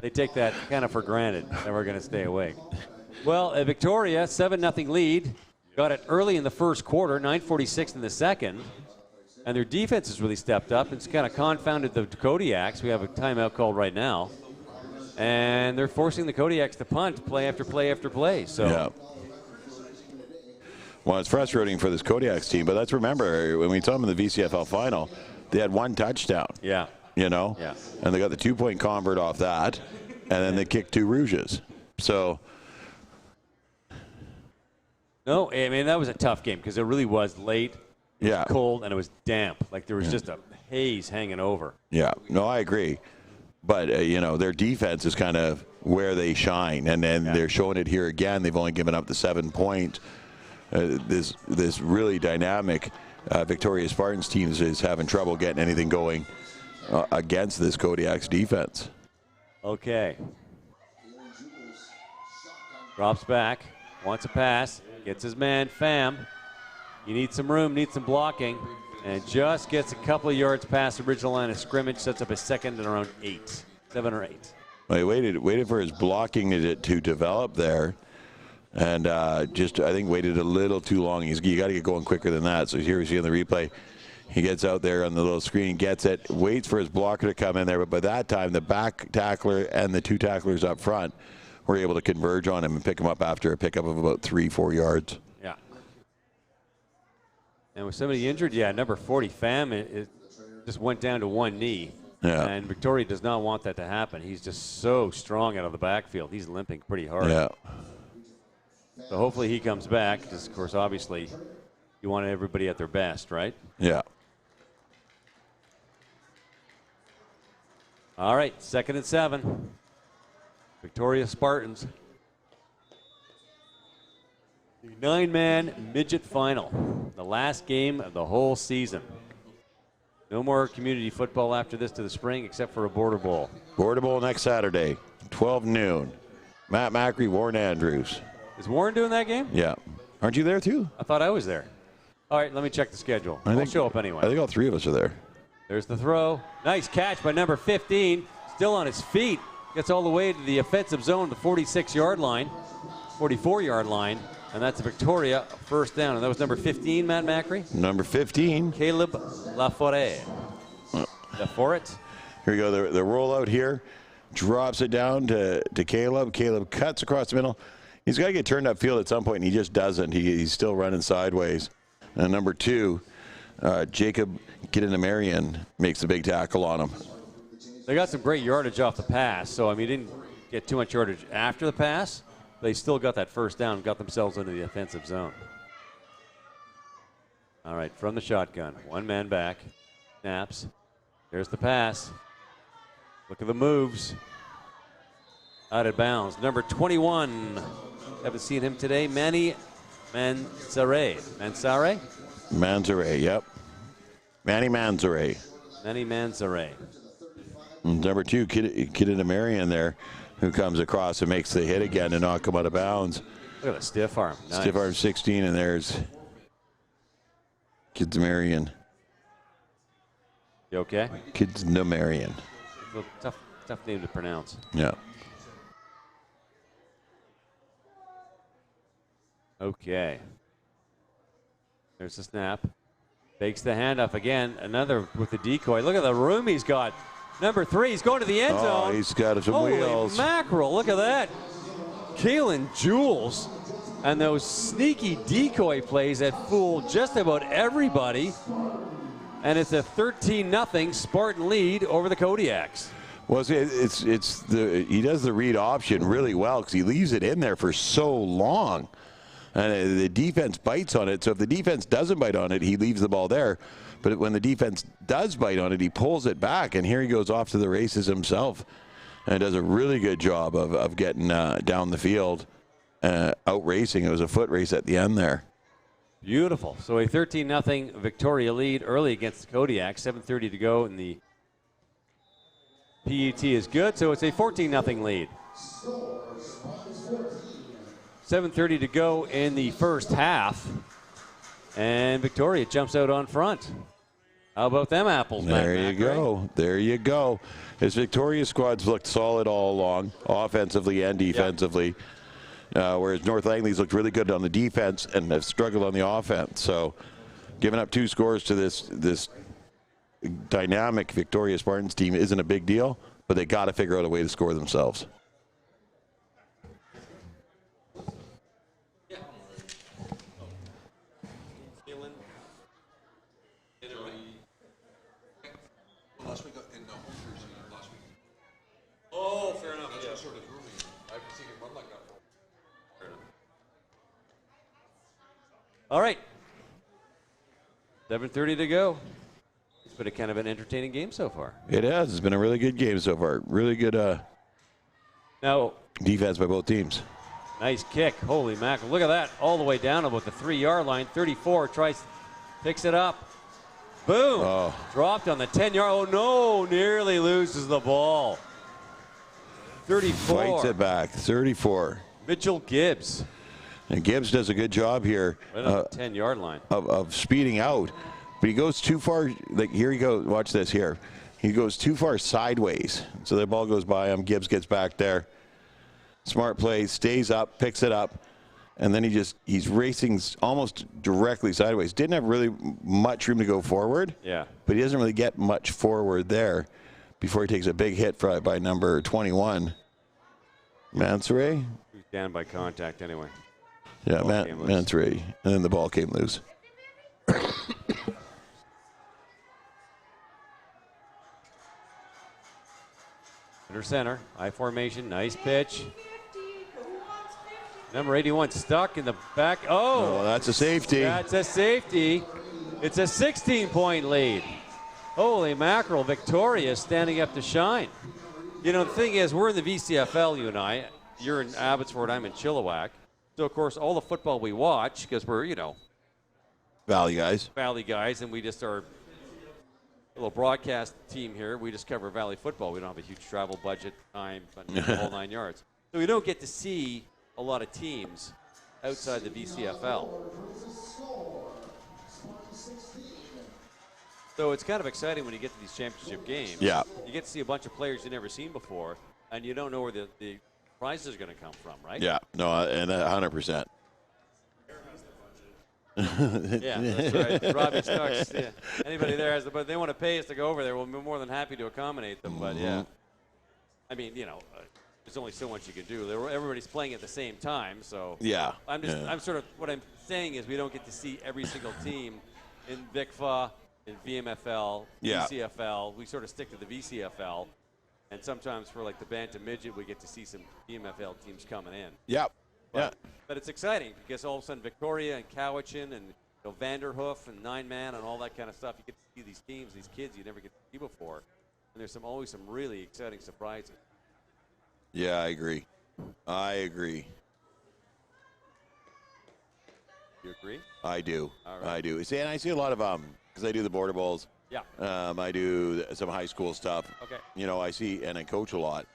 They take that kind of for granted that we're going to stay awake. Well, Victoria, 7-0 lead. Got it early in the first quarter, 9:46 in the second. And their defense has really stepped up. It's kind of confounded the Kodiaks. We have a timeout called right now. And they're forcing the Kodiaks to punt play after play after play. So. Yeah. Well, it's frustrating for this Kodiaks team, but let's remember, when we saw them in the BCCFA final, they had 1 touchdown. Yeah. You know? Yeah. And they got the 2-point convert off that, and then they kicked 2 rouges. So. No, I mean, that was a tough game because it really was late. It was cold, and it was damp. Like, there was just a haze hanging over. Yeah. No, I agree. But, you know, their defense is kind of where they shine, and then they're showing it here again. They've only given up the 7 point. This really dynamic Victoria Spartans team is having trouble getting anything going against this Kodiaks defense. Okay. Drops back, wants a pass, gets his man, Pham. You need some room, need some blocking. and just gets a couple of yards past the original line of scrimmage, sets up a second and around 7 or 8. Well, he waited for his blocking to develop there, and just I think waited a little too long. You got to get going quicker than that. So here we see on the replay, he gets out there on the little screen, gets it, waits for his blocker to come in there, but by that time the back tackler and the 2 tacklers up front were able to converge on him and pick him up after a pickup of about 3-4 yards. Yeah. And with somebody injured, number 40, Pham, it just went down to one knee. Yeah. And Victoria does not want that to happen. He's just so strong out of the backfield. He's limping pretty hard. Yeah. So hopefully he comes back, because, of course, obviously you want everybody at their best, right? Yeah. All right, 2nd and 7. Victoria Spartans. The 9-man midget final. The last game of the whole season. No more community football after this to the spring except for a Border Bowl. Border Bowl next Saturday, 12 noon. Matt Macri, Warren Andrews. Is Warren doing that game? Yeah. Aren't you there too? I thought I was there. All right, let me check the schedule. I'll show up anyway. I think all 3 of us are there. There's the throw. Nice catch by number 15. Still on his feet. Gets all the way to the offensive zone, the 46-yard line, 44-yard line, and that's a Victoria first down. And that was number 15, Matt Macri? Number 15. Caleb Laforêt. Laforêt. Here we go. The rollout here. Drops it down to Caleb. Caleb cuts across the middle. He's got to get turned upfield at some point, and he just doesn't. He's still running sideways. And number 2, Jacob Gidenamarian makes a big tackle on him. They got some great yardage off the pass, so, I mean, he didn't get too much yardage after the pass. They still got that first down and got themselves into the offensive zone. All right, from the shotgun. 1 man back. Snaps. There's the pass. Look at the moves. Out of bounds. Number 21. Haven't seen him today. Manny Manzare. Manzare, yep. Manny Manzare. Manny Manzare. Number 2, Gidenamarian there, who comes across and makes the hit again to knock him out of bounds. Look at the stiff arm. Nice. Stiff arm 16, and there's Gidenamarian. You okay? Gidenamarian. Tough name to pronounce. Yeah. Okay. There's the snap. Fakes the handoff again. Another with the decoy. Look at the room he's got. Number 3, he's going to the end zone. Oh, he's got some Holy wheels. Mackerel, look at that. Kalen Jules and those sneaky decoy plays that fool just about everybody. And it's a 13-0 Spartan lead over the Kodiaks. Well, he does the read option really well because he leaves it in there for so long. And the defense bites on it. So if the defense doesn't bite on it, he leaves the ball there. But when the defense does bite on it, he pulls it back. And here he goes off to the races himself. And does a really good job of getting down the field, out racing. It was a foot race at the end there. Beautiful. So a 13-0 Victoria lead early against the Kodiaks. 7:30 to go, and the PET is good. So it's a 14-0 lead. 7:30 to go in the first half. And Victoria jumps out on front. How about them apples, Matt? There you go. There you go. His Victoria squad's looked solid all along, offensively and defensively. Whereas North Langley's looked really good on the defense and have struggled on the offense. So giving up 2 scores to this dynamic Victoria Spartans team isn't a big deal, but they got to figure out a way to score themselves. Oh, fair enough. Yeah. All right. 7:30 to go. It's been a kind of an entertaining game so far. It has. It's been a really good game so far. Really good defense by both teams. Nice kick. Holy mackerel. Look at that. All the way down about the 3-yard line. 34 picks it up. Boom. Oh. Dropped on the 10-yard. Oh, no. Nearly loses the ball. 34. Fights it back. 34. Mitchell Gibbs. And Gibbs does a good job here. Right on the 10-yard line. Of speeding out. but he goes too far. Like here he goes. Watch this here. He goes too far sideways. So the ball goes by him. Gibbs gets back there. Smart play, stays up, picks it up. And then he's racing almost directly sideways. Didn't have really much room to go forward. Yeah. But he doesn't really get much forward there before he takes a big hit by number 21. Mansouri? He was down by contact anyway. Yeah, Mansouri. And then the ball came loose. Under center, I formation, nice pitch. Number 81 stuck in the back. Oh, that's a safety. That's a safety. It's a 16-point lead. Holy mackerel, Victoria standing up to shine. You know, the thing is, we're in the BCFL, you and I. You're in Abbotsford, I'm in Chilliwack. So, of course, all the football we watch, because we're, you know, Valley guys, and we just are a little broadcast team here. We just cover Valley football. We don't have a huge travel budget, time, the whole 9 yards. So we don't get to see a lot of teams outside the BCFL. So it's kind of exciting when you get to these championship games. Yeah. You get to see a bunch of players you've never seen before, and you don't know where the prizes are going to come from, right? Yeah, no, and 100%. Yeah, that's right. Robbie Starks. Yeah. Anybody there has but they want to pay us to go over there. We'll be more than happy to accommodate them. But yeah, I mean, you know, there's only so much you can do. Everybody's playing at the same time, so yeah. I'm sort of what I'm saying is we don't get to see every single team in VICFA, in VMFL, BCFL. We sort of stick to the VCFL, and sometimes for like the Bantam Midget, we get to see some VMFL teams coming in. Yep. But it's exciting because all of a sudden Victoria and Cowichan and Vanderhoof and 9-man and all that kind of stuff, you get to see these teams, these kids you never get to see before. And there's always some really exciting surprises. Yeah, I agree. You agree? I do. All right. I do. See, and I see a lot of because I do the border bowls. Yeah. I do some high school stuff. Okay. You know, I see and I coach a lot.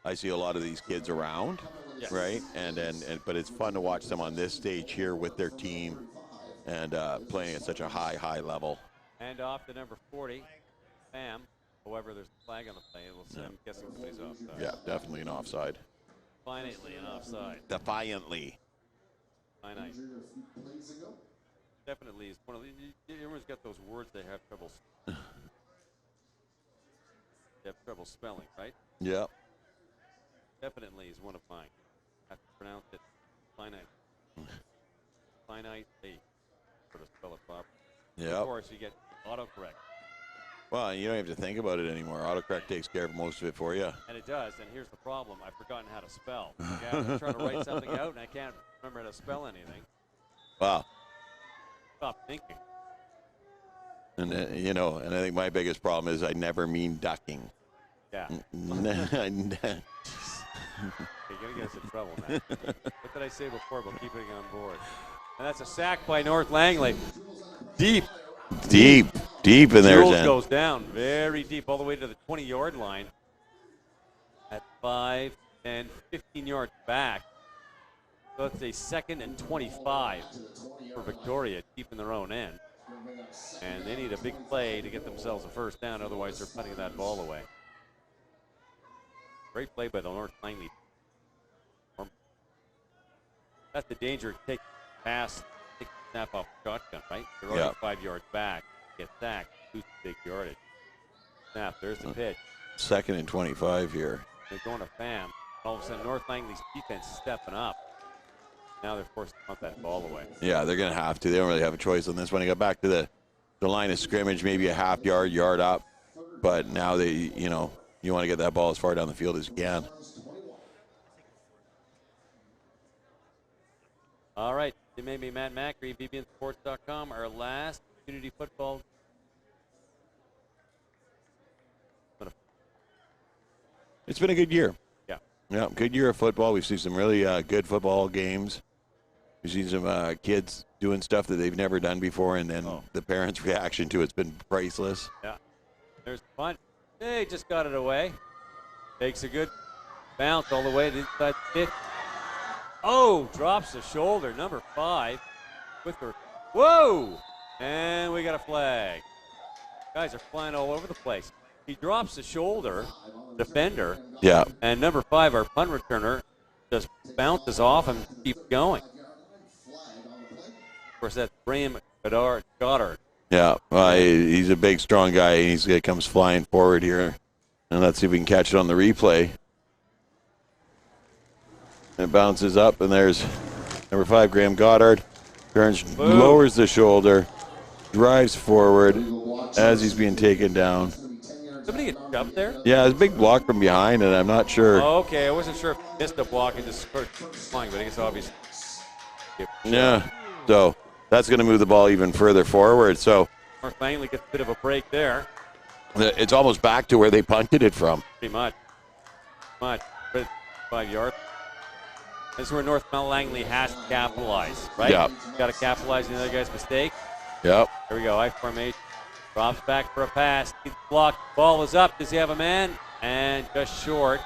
I see a lot of these kids around, yes. right? And but it's fun to watch them on this stage here with their team and playing at such a high level. And off to number 40, Pam. However, there's a flag on the play. I'm guessing somebody's offside. Yeah, definitely an offside. Defiantly an offside. Defiantly. Finite. Definitely is one of the. Everyone's got those words they have trouble. They have trouble spelling, right? Yeah. Definitely is one of mine. I have to pronounce it finite. Finite, sort of spell it properly. Yeah. Of course, you get autocorrect. Well, you don't have to think about it anymore. Autocorrect takes care of most of it for you. And it does. And here's the problem. I've forgotten how to spell. I'm trying to write something out, and I can't remember how to spell anything. Wow. Stop thinking. And, you know, and I think my biggest problem is I never mean ducking. Yeah. You're going to get us in trouble, man. What did I say before about keeping it on board? And that's a sack by North Langley. Deep in there. Jules goes down very deep, all the way to the 20-yard line at 5 and 15 yards back. So it's a 2nd and 25 for Victoria, deep in their own end. And they need a big play to get themselves a first down, otherwise they're putting that ball away. Great play by the North Langley. That's the danger. Take the pass, take the snap off the shotgun, right? They're already 5 yards back. Get sacked, lose the big yardage. Snap, there's the pitch. 2nd and 25 here. They're going to Pham. All of a sudden, North Langley's defense is stepping up. Now they're forced to punt that ball away. Yeah, they're going to have to. They don't really have a choice on this one. They got back to the line of scrimmage, maybe a half yard up. But now they, you know, you want to get that ball as far down the field as you can. All right. It may be Matt Macri, BBNSports.com, our last community football. It's been a good year. Yeah. Yeah, good year of football. We've seen some really good football games. We've seen some kids doing stuff that they've never done before, and then the parents' reaction to it's been priceless. Yeah. There's the punt. Hey, just got it away. Takes a good bounce all the way to inside the 50. Oh, drops the shoulder. Number 5 with her. Whoa! And we got a flag. Guys are flying all over the place. He drops the shoulder, defender. Yeah. And number 5, our punt returner, just bounces off and keeps going. Of course, that's Graham Goddard. Yeah, he's a big, strong guy. He comes flying forward here. And let's see if we can catch it on the replay. It bounces up, and there's number 5, Graham Goddard. Turns, Boom. lowers the shoulder, drives forward as he's being taken down. Somebody get shoved there? Yeah, there's a big block from behind, and I'm not sure. Oh, okay, I wasn't sure if he missed a block and just started flying, but I guess obviously. Yeah, so that's going to move the ball even further forward. So North Langley gets a bit of a break there. it's almost back to where they punted it from. Pretty much. But 5 yards. This is where North Langley has to capitalize, right? Yeah. Got to capitalize on the other guy's mistake. Yep. Here we go, I formation. Drops back for a pass. He's blocked. Ball is up. Does he have a man? And just short.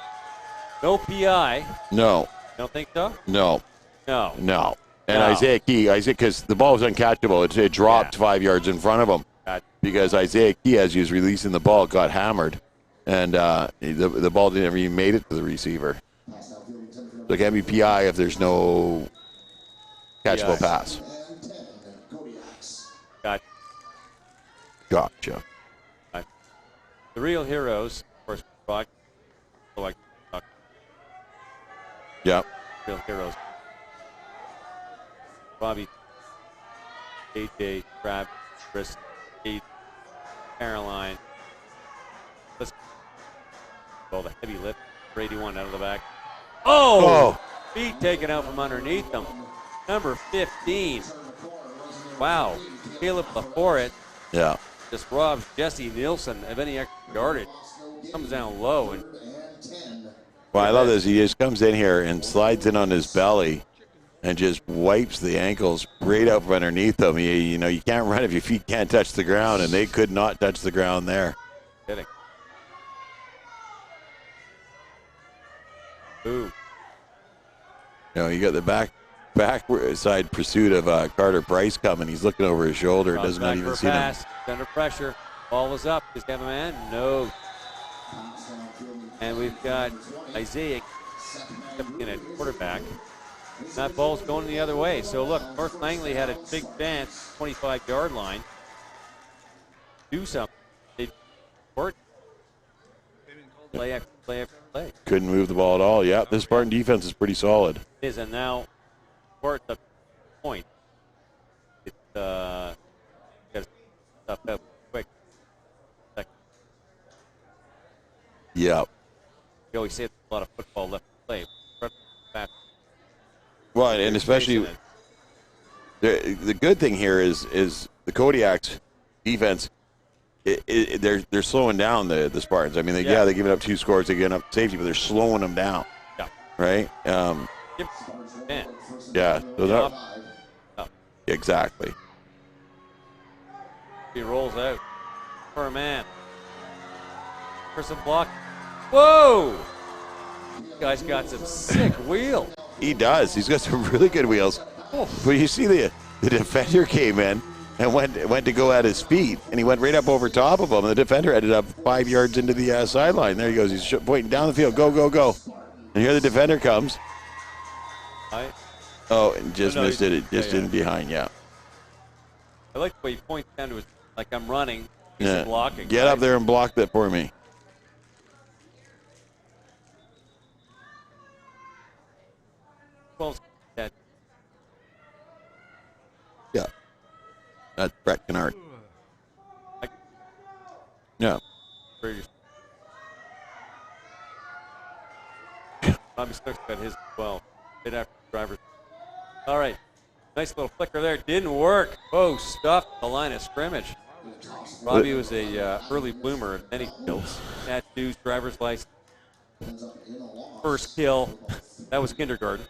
No PI. No. Don't think so? No. No. No. And No. Isaiah Key, because the ball was uncatchable. It dropped 5 yards in front of him. Because Isaiah Key, as he was releasing the ball, got hammered. And the ball never even made it to the receiver. So it can't be PI if there's no catchable pass. Gotcha. The real heroes, of course, Brock. Yep. Real heroes. Bobby, AJ, Travis, Chris, Keith, Caroline. Let's go the heavy lift. Brady one out of the back. Oh! Feet taken out from underneath them. Number 15. Wow. Caleb Laforet Yeah. just robs Jesse Nielsen of any extra yardage. Comes down low and Well, I love this. He just comes in here and slides in on his belly and just wipes the ankles right out from underneath him. You can't run if your feet can't touch the ground, and they could not touch the ground there. kidding. Ooh. You got the back side pursuit of Carter Price coming. He's looking over his shoulder. Drops Doesn't back even for a see him. pass. He's under pressure. Ball is up. Does he have a man? No. And we've got Isaiah stepping in at quarterback. That ball's going the other way. So look, North Langley had a big chance, 25-yard line. Do something. They worked. Play after play after play. Couldn't move the ball at all. Yeah, this Spartan defense is pretty solid. It is, and now for the point. It's got to stuff up quick. Yeah. You always say there's a lot of football left to play. Fast. Well, and especially the good thing here is the Kodiaks defense. They're slowing down the Spartans. I mean, they're giving up 2 scores, they're giving up safety, but they're slowing them down. Yeah. Right. Yeah. So exactly. He rolls out for a man. For some block. Whoa! This guy's got some sick wheels. He does. He's got some really good wheels. But you see the defender came in and went to go at his feet, and he went right up over top of him, and the defender ended up 5 yards into the sideline. There he goes. He's pointing down the field. Go, go, go. And here the defender comes. And just missed it. It just in behind, I like the way he points down to his, like I'm running. He's Yeah. blocking. Get up there and block that for me. Yeah. That's Brett Kennard. Yeah. Bobby Stark's got his as well. Right after the driver. All right. Nice little flicker there. Didn't work. Oh, stuffed the line of scrimmage. Robbie was a early bloomer of many kills. Tattoos, driver's license. First kill. That was kindergarten.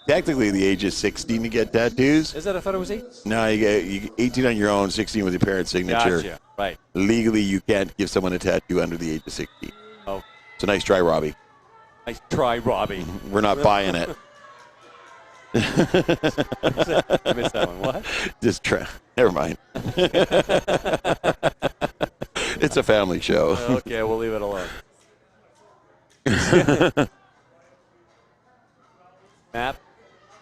Technically, the age is 16 to get tattoos. Is that? I thought it was 8. No, you get 18 on your own, 16 with your parents' signature. Gotcha. Right. Legally, you can't give someone a tattoo under the age of 16. Oh. So nice try, Robbie. Nice try, Robbie. We're not buying it. I missed that one. What? Just never mind. It's a family show. Okay, we'll leave it alone. Map.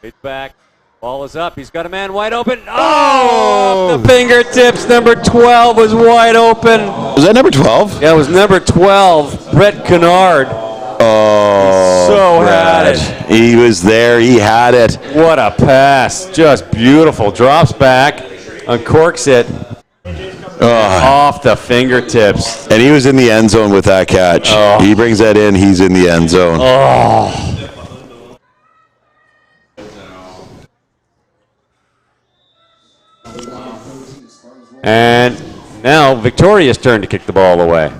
It's back. Ball is up. He's got a man wide open. Oh! Off the fingertips. Number 12 was wide open. Was that number 12? Yeah, it was number 12, Brett Kennard. Oh, So had it. He was there. He had it. What a pass. Just beautiful. Drops back, uncorks it. Off the fingertips. And he was in the end zone with that catch. Oh. He brings that in. He's in the end zone. Oh. And now Victoria's turn to kick the ball away.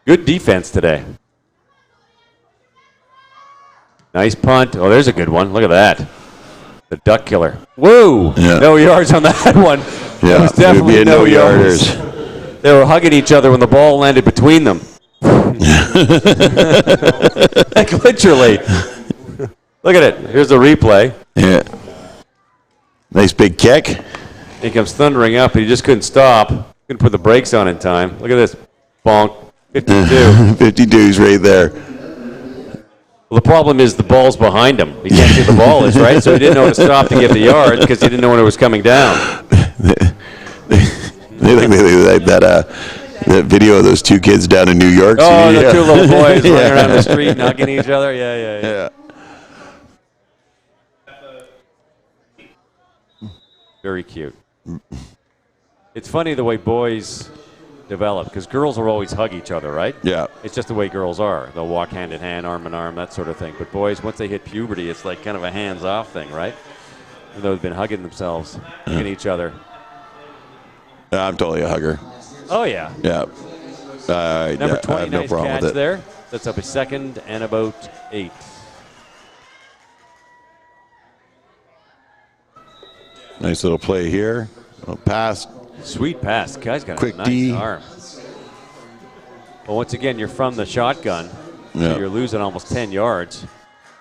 Good defense today. Nice punt. Oh, there's a good one. Look at that. The duck killer. Woo! Yeah. No yards on that one. Yeah, It was definitely it would be a no yards. yarders. They were hugging each other when the ball landed between them. Like literally. Look at it. Here's the replay. Yeah. Nice big kick. He comes thundering up, and he just couldn't stop. Couldn't put the brakes on in time. Look at this. Bonk. 52. 52's right there. Well, the problem is the ball's behind him. He can't see the ball is, right? So he didn't know to stop to get the yards because he didn't know when it was coming down. They like that video of those two kids down in New York. Oh, City. the two little boys running Yeah. around the street, hugging each other. Yeah. Very cute. It's funny the way boys develop, because girls will always hug each other, right? Yeah. It's just the way girls are. They'll walk hand in hand, arm in arm, that sort of thing. But boys, once they hit puberty, it's like kind of a hands-off thing, right? Even though they've been hugging themselves, hugging each other. I'm totally a hugger. Oh, yeah. Yeah. Number 20, I have no nice problem catch with it. there. That's up a second and about 8. Nice little play here. Little pass. Sweet pass. Guy's got Quick a nice D. arm. Well, once again, you're from the shotgun. Yeah. So you're losing almost 10 yards.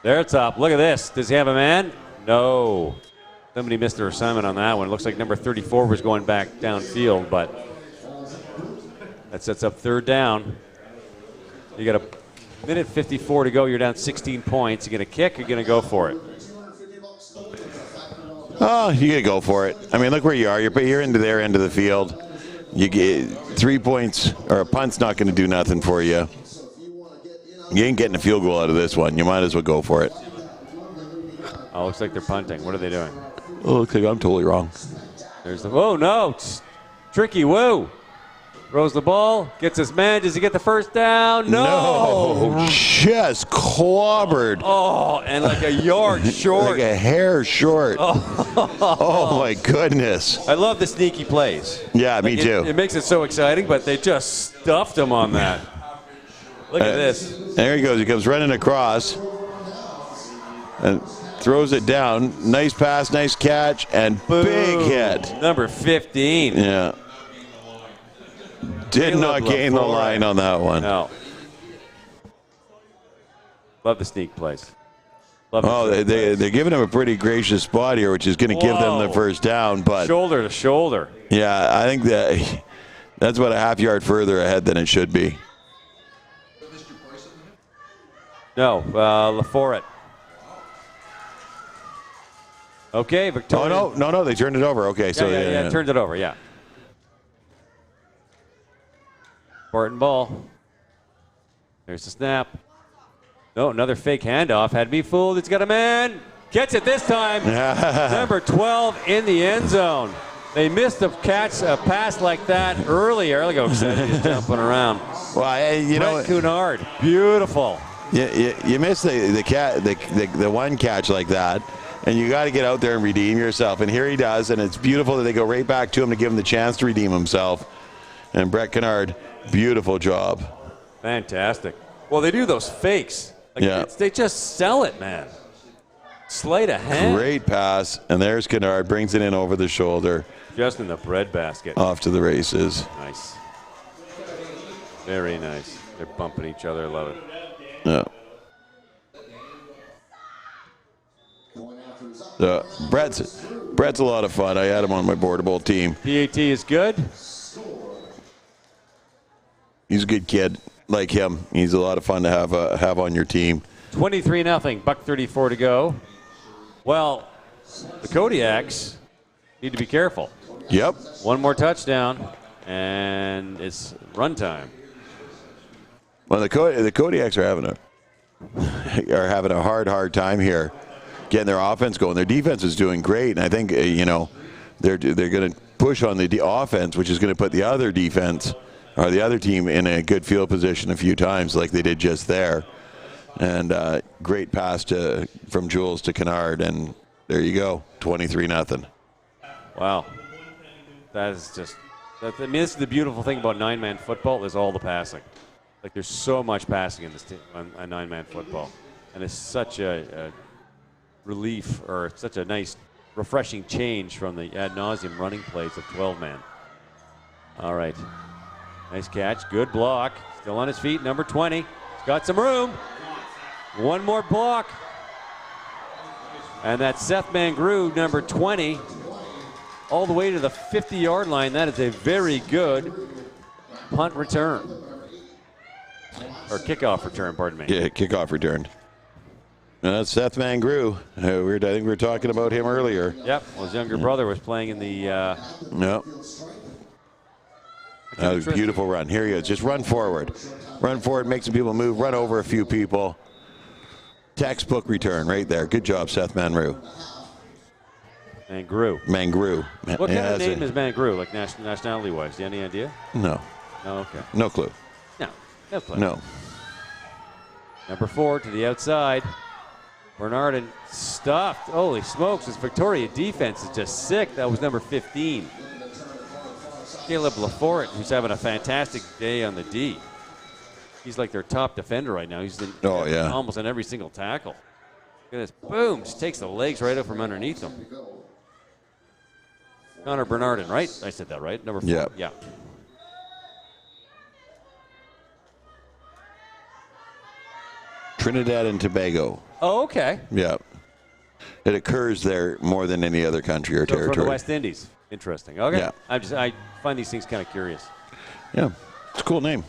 There it's up. Look at this. Does he have a man? No. Somebody missed their assignment on that one. Looks like number 34 was going back downfield, but that sets up third down. You got a minute 54 to go. You're down 16 points. You're going to kick, you're going to go for it. Oh, you gotta go for it. I mean, look where you are. You're into their end of the field. You get 3 points, or a punt's not going to do nothing for you. You ain't getting a field goal out of this one. You might as well go for it. Oh, looks like they're punting. What are they doing? Oh, looks like I'm totally wrong. There's the, oh no, it's tricky, whoa. Throws the ball, gets his man, does he get the first down? No! Just clobbered. Oh, and like a yard short. Like a hair short. Oh my goodness. I love the sneaky plays. Yeah, me too. It makes it so exciting, but they just stuffed him on that. Look at this. There he goes. He comes running across and throws it down. Nice pass, nice catch, and Boom. big hit. Number 15. Yeah. Did not gain the line on that one. No. Love the sneak plays. Love They're giving him a pretty gracious spot here, which is going to give them the first down. But shoulder to shoulder. Yeah, I think that's about a half yard further ahead than it should be. No, LaForet. Okay, Victoria. Oh, no, they turned it over. Okay, so yeah, turned it over, yeah. Barton ball. There's the snap. No, another fake handoff. Had to be fooled. It's got a man. Gets it this time. Number 12 in the end zone. They missed a pass like that earlier. Look how excited he's jumping around. Well, you know, Brett Kennard. Beautiful. You miss the one catch like that, and you got to get out there and redeem yourself. And here he does, and it's beautiful that they go right back to him to give him the chance to redeem himself. And Brett Kennard, beautiful job. Fantastic. Well, they do those fakes. They just sell it, man. Sleight of hand. Great pass, and there's Kennard, brings it in over the shoulder. Just in the breadbasket. Off to the races. Nice. Very nice. They're bumping each other. Love it. Yeah. Brett's a lot of fun. I had him on my boardable team. PAT is good. He's a good kid. Like him, he's a lot of fun to have on your team. 23-0. Buck 34 to go. Well, the Kodiaks need to be careful. Yep. One more touchdown, and it's run time. Well, the Kodiaks are having a hard time here, getting their offense going. Their defense is doing great, and I think they're going to push on the offense, which is going to put the other defense or the other team in a good field position a few times, like they did just there. And great pass from Jules to Kennard, and there you go, 23-0. Wow, that is just. This is the beautiful thing about nine-man football is all the passing. Like there's so much passing in this on nine-man football, and it's such a relief or such a nice, refreshing change from the ad nauseum running plays of 12-man. All right, nice catch, good block, still on his feet, number 20. He's got some room. One more block, and that's Seth Mangrew, number 20, all the way to the 50-yard line. That is a very good punt return. Or kickoff return, pardon me. Yeah, kickoff return. That's Seth Mangrew. I think we were talking about him earlier. Yep, well, his younger brother was playing in the... Yep. That was a beautiful run. Here he is. Just run forward. Run forward, make some people move, run over a few people. Textbook return right there. Good job, Seth Mangrew. Mangrew. What kind of name is Mangrew, like nationality-wise? Do you have any idea? No. No, okay. No clue. No clue. No. Number 4 to the outside. Bernardin stuffed. Holy smokes, his Victoria defense is just sick. That was number 15. Caleb Lafort, who's having a fantastic day on the D. He's like their top defender right now. He's in almost on every single tackle. Look at this. Boom. Just takes the legs right out from underneath him. Connor Bernardin, right? I said that right? Number 4. Yep. Yeah. Trinidad and Tobago. Oh, okay. Yeah. It occurs there more than any other country or territory. From the West Indies. Interesting. Okay. Yeah. I find these things kind of curious. Yeah. It's a cool name.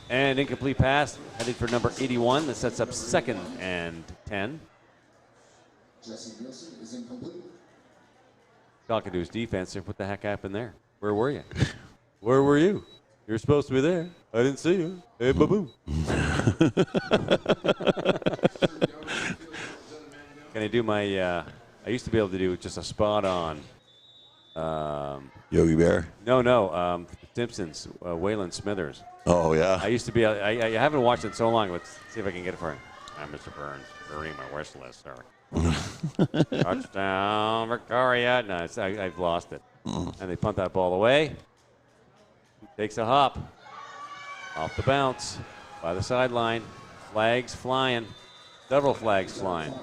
And incomplete pass headed for number 81. That sets up 2nd and 10. Jesse Nielsen is incomplete. Talking to his defense, what the heck happened there? Where were you? Where were you? You're supposed to be there. I didn't see you. Hey, baboo. Can I do my, I used to be able to do just a spot on. Yogi Bear? No, Simpsons, Waylon Smithers. Oh, yeah. I used to be, I haven't watched it in so long. Let's see if I can get it for him. I'm Mr. Burns, reading my wish list, sir. Touchdown, Victoria. No, I've lost it. And they punt that ball away. Takes a hop. Off the bounce. By the sideline. Flags flying. Several flags flying.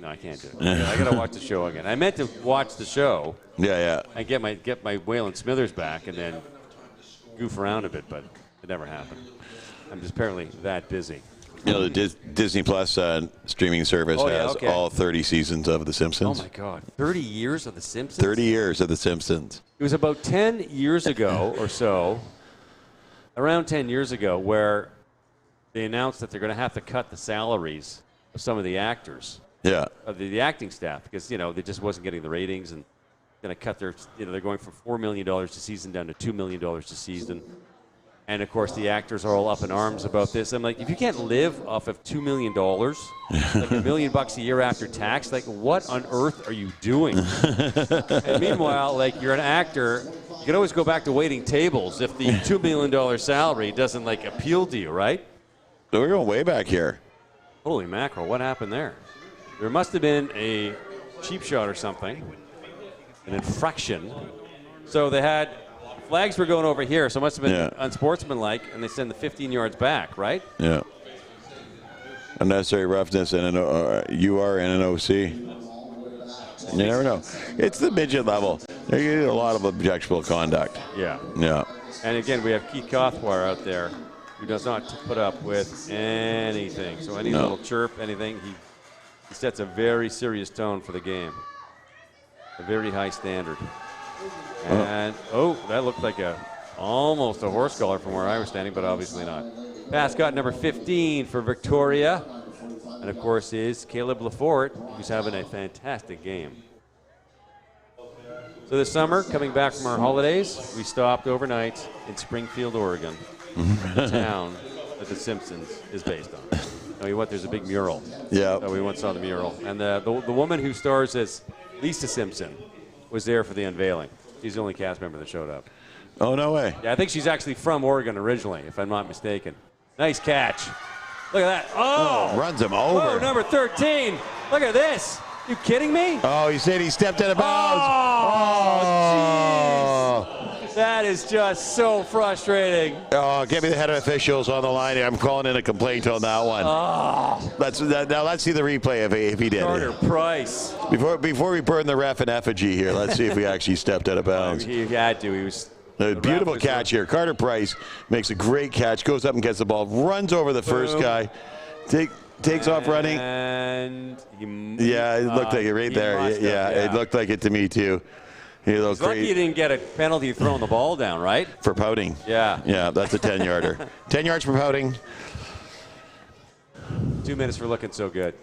No, I can't do it. I got to watch the show again. I meant to watch the show. Yeah. And get my Waylon Smithers back and then goof around a bit, but it never happened. I'm just apparently that busy. You know, the Disney Plus streaming service has all 30 seasons of The Simpsons. Oh, my God. 30 years of The Simpsons? 30 years of The Simpsons. It was about 10 years ago or so, around 10 years ago, where they announced that they're going to have to cut the salaries of some of the actors. Yeah. Of the acting staff, because, they just wasn't getting the ratings and going to cut their, they're going from $4 million a season down to $2 million a season. And, of course, the actors are all up in arms about this. I'm like, if you can't live off of $2 million, like $1 million a year after tax, like, what on earth are you doing? And meanwhile, like, you're an actor, you can always go back to waiting tables if the $2 million salary doesn't, like, appeal to you, right? So we're going way back here. Holy mackerel, what happened there? There must have been a cheap shot or something, an infraction. So they had... Flags were going over here, so it must have been unsportsmanlike, and they send the 15 yards back, right? Yeah. Unnecessary roughness and an UR and an OC. You never know. It's the midget level. They get a lot of objectionable conduct. Yeah. Yeah. And again, we have Keith Kothwar out there who does not put up with anything. So any little chirp, anything, he He sets a very serious tone for the game. A very high standard. And, that looked like almost a horse collar from where I was standing, but obviously not. Mascot number 15 for Victoria. And, of course, is Caleb Lafort, who's having a fantastic game. So this summer, coming back from our holidays, we stopped overnight in Springfield, Oregon, the town that The Simpsons is based on. There's a big mural. Yeah. So we went and saw the mural. And the woman who stars as Lisa Simpson was there for the unveiling. She's the only cast member that showed up. Oh, no way. Yeah, I think she's actually from Oregon originally, if I'm not mistaken. Nice catch. Look at that. Oh! Runs him over. Oh, number 13. Look at this. You kidding me? Oh, he said he stepped out of bounds. Oh, jeez. That is just so frustrating. Oh, get me the head officials on the line. I'm calling in a complaint on that one. Oh. Now let's see the replay if he did. Carter Price. Before we burn the ref in effigy here, let's see if he actually stepped out of bounds. He had to. He was. A beautiful catch here. Carter Price makes a great catch, goes up and gets the ball, runs over the first guy, takes off running. And it looked like it right there. Yeah, it looked like it to me too. He's lucky he didn't get a penalty throwing the ball down, right? For pouting. Yeah. Yeah, that's a 10-yarder. 10 yards for pouting. 2 minutes for looking so good.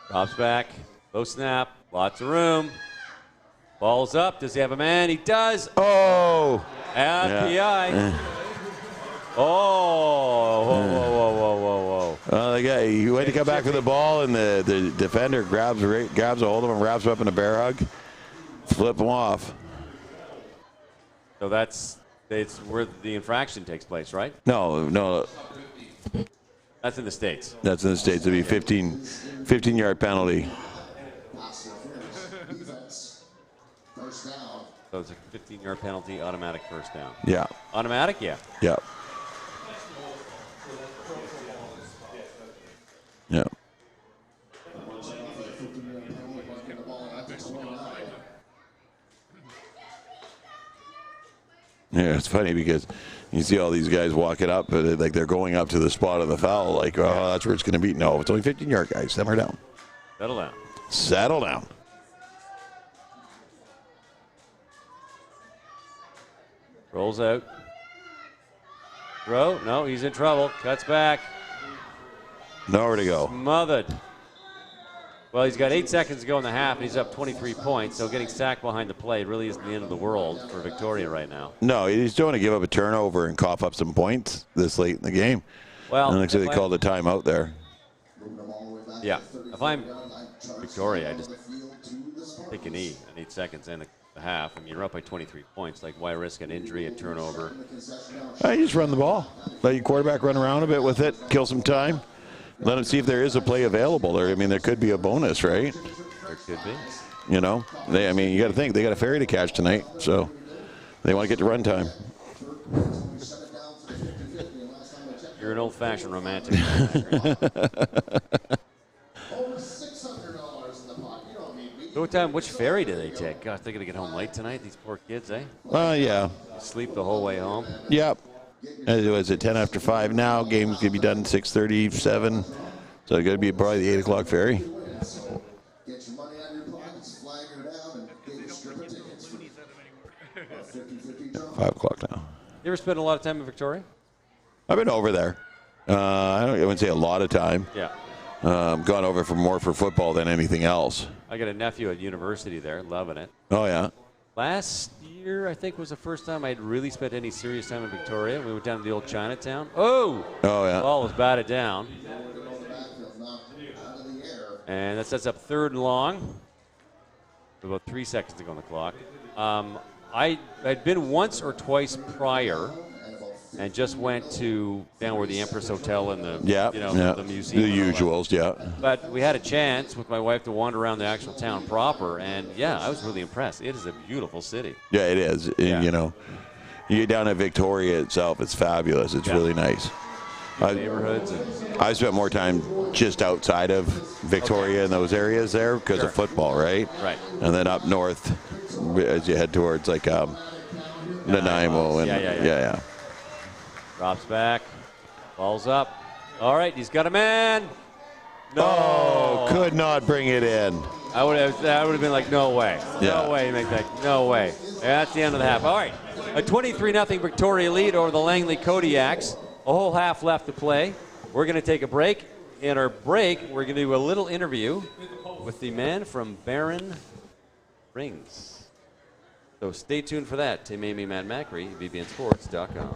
Drops back. Low snap. Lots of room. Ball's up. Does he have a man? He does. Oh. And PI. Oh. Whoa. The guy, he went to come back for the ball, and the defender grabs a hold of him, wraps him up in a bear hug, flip him off. So it's where the infraction takes place, right? No. That's in the States. That's in the States. It'd be 15-yard penalty. So it's a 15-yard penalty, automatic first down. Yeah. Automatic, yeah. Yeah. Yeah. Yeah, it's funny because you see all these guys walking up, but like they're going up to the spot of the foul, like, oh, that's where it's going to be. No, it's only 15-yard guys. Simmer down. Settle down. Rolls out. Throw. No, he's in trouble. Cuts back. Nowhere to go. Smothered. Well, he's got 8 seconds to go in the half, and he's up 23 points. So getting sacked behind the play really isn't the end of the world for Victoria right now. No, he's don't want to give up a turnover and cough up some points this late in the game. Well, and looks like they called a timeout there. Yeah. If I'm Victoria, I just take a knee and 8 seconds in the half. I mean, you're up by 23 points. Like, why risk an injury, a turnover? You just run the ball. Let your quarterback run around a bit with it, kill some time. Let him see if there is a play available there. I mean, there could be a bonus, right? There could be. You know, you got to think they got a ferry to catch tonight, so they want to get to run time. You're an old-fashioned romantic. So which ferry do they take? God, they're going to get home late tonight, these poor kids, eh? Yeah. Sleep the whole way home? Yep. It was at 10 after 5 now. Game's going to be done at 6:30, 7. So it's going to be probably the 8 o'clock ferry. Get your money out of your pockets, flag her down, and get your stripper tickets. 5 o'clock now. You ever spend a lot of time in Victoria? I've been over there. I wouldn't say a lot of time. Yeah. Gone over more for football than anything else. I got a nephew at university there, loving it. Oh, yeah. Last year, I think, was the first time I'd really spent any serious time in Victoria. We went down to the old Chinatown. Oh, yeah. Ball was batted down. And that sets up 3rd and long. About 3 seconds to go on the clock. I'd been once or twice prior and just went to down where the Empress Hotel and the the museum. The usuals, yeah. But we had a chance with my wife to wander around the actual town proper, and I was really impressed. It is a beautiful city. Yeah, it is. Yeah. You know, you get down at Victoria itself, it's fabulous. It's really nice. Neighborhoods. I spent more time just outside of Victoria in those areas there because of football, right? Right. And then up north as you head towards like Nanaimo and yeah. Drops back. Ball's up. All right, he's got a man. Oh, could not bring it in. I would have been like, no way. Yeah. No way you make that. No way. And that's the end of the half. All right. A 23-0 Victoria lead over the Langley Kodiaks. A whole half left to play. We're going to take a break. In our break, we're going to do a little interview with the man from Barron Rings. So stay tuned for that. Tim Amy, Matt Macri, BBNSports.com.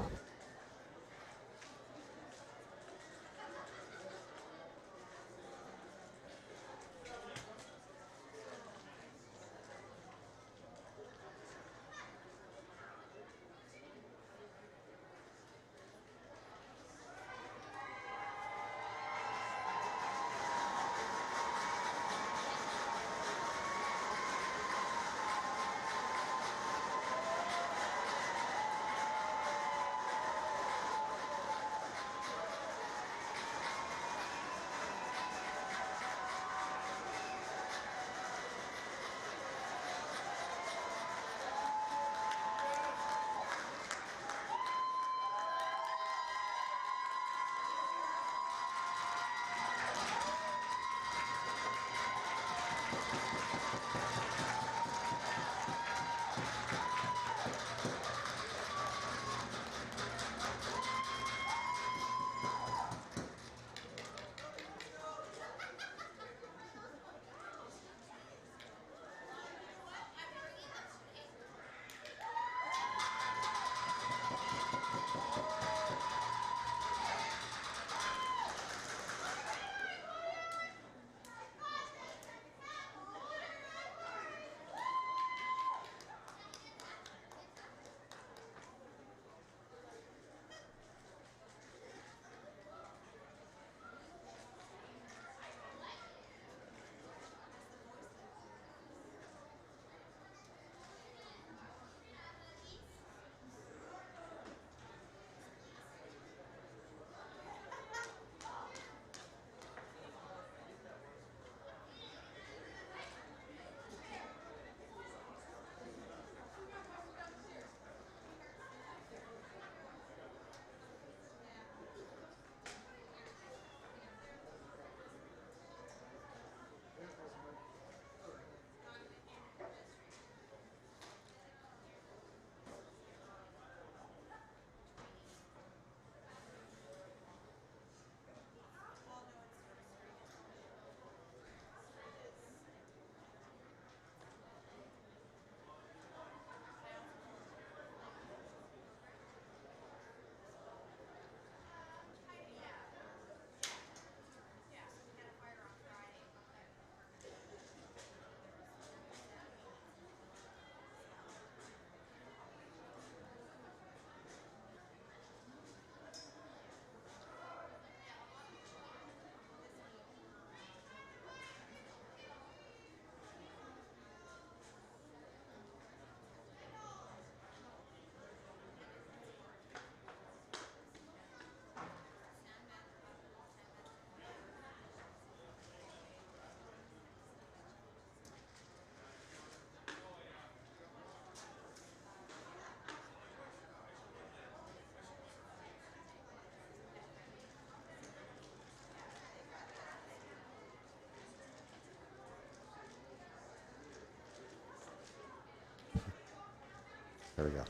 There we go.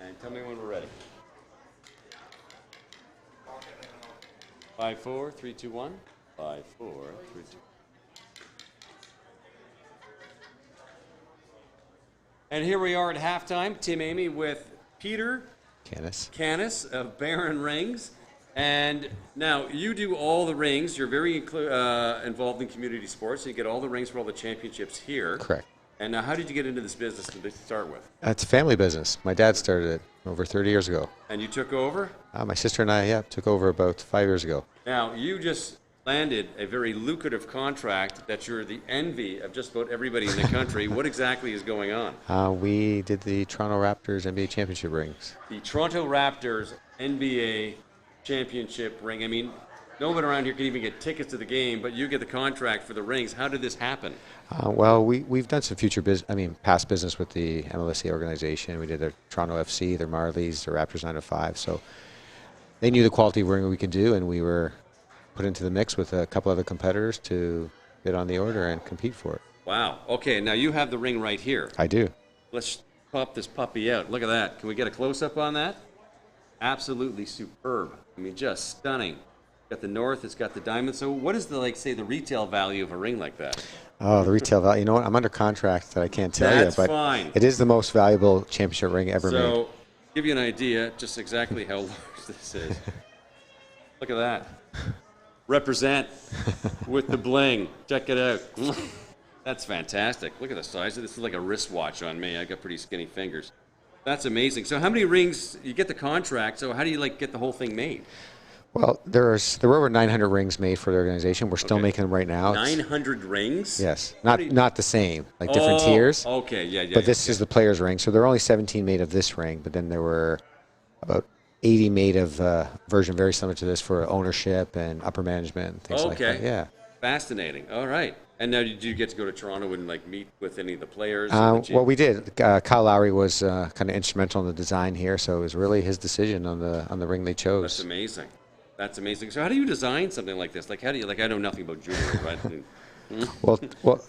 And tell me when we're ready. 5, 4, 3, 2, 1. 5, 4, 3, 2. And here we are at halftime. Tim Amy with Peter Canis of Barron Rings. And now you do all the rings. You're very involved in community sports. So you get all the rings for all the championships here. Correct. And now how did you get into this business to start with? It's a family business. My dad started it over 30 years ago. And you took over? My sister and I, took over about 5 years ago. Now, you just landed a very lucrative contract that you're the envy of just about everybody in the country. What exactly is going on? We did the Toronto Raptors NBA championship rings. The Toronto Raptors NBA championship ring. I mean, no one around here can even get tickets to the game, but you get the contract for the rings. How did this happen? Well, we've done some past business with the MLSA organization. We did their Toronto FC, their Marlies, their Raptors 905. So they knew the quality of ring we could do, and we were put into the mix with a couple other competitors to get on the order and compete for it. Wow. Okay, now you have the ring right here. I do. Let's pop this puppy out. Look at that. Can we get a close-up on that? Absolutely superb. I mean, just stunning. Got the north, it's got the diamond. So what is the, like, say, the retail value of a ring like that? Oh, the retail value. You know what? I'm under contract that I can't tell you, That's but fine. it is the most valuable championship ring ever made. So, give you an idea just exactly how large this is. Look at that. Represent with the bling. Check it out. That's fantastic. Look at the size of this. This is like a wristwatch on me. I got pretty skinny fingers. That's amazing. So how many rings, you get the contract, so how do you like get the whole thing made? Well, there were over 900 rings made for the organization. We're still making them right now. 900 rings? Yes. Not the same, like different tiers. Okay, yeah. But this is the player's ring. So there are only 17 made of this ring, but then there were about 80 made of version very similar to this for ownership and upper management and things like that. Yeah. Fascinating. All right. And now did you get to go to Toronto and like meet with any of the players? Well, we did. Kyle Lowry was kind of instrumental in the design here, so it was really his decision on the ring they chose. That's amazing. That's amazing. So how do you design something like this? Like how do you, like, I know nothing about jewelry, right? Well,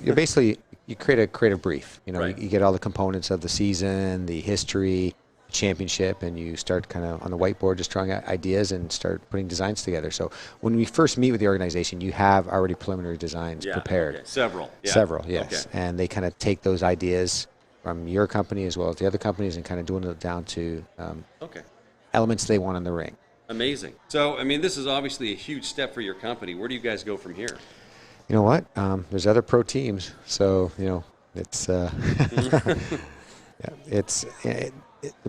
you create a brief. You know, Right. you get all the components of the season, the history, championship, and you start kind of on the whiteboard just drawing out ideas and start putting designs together. So when we first meet with the organization, you have already preliminary designs prepared. Okay. Several. Yeah. Several, yes. Okay. And they kind of take those ideas from your company as well as the other companies and kind of doing it down to elements they want in the ring. Amazing. So, I mean, this is obviously a huge step for your company. Where do you guys go from here? You know what? There's other pro teams, so you know it's the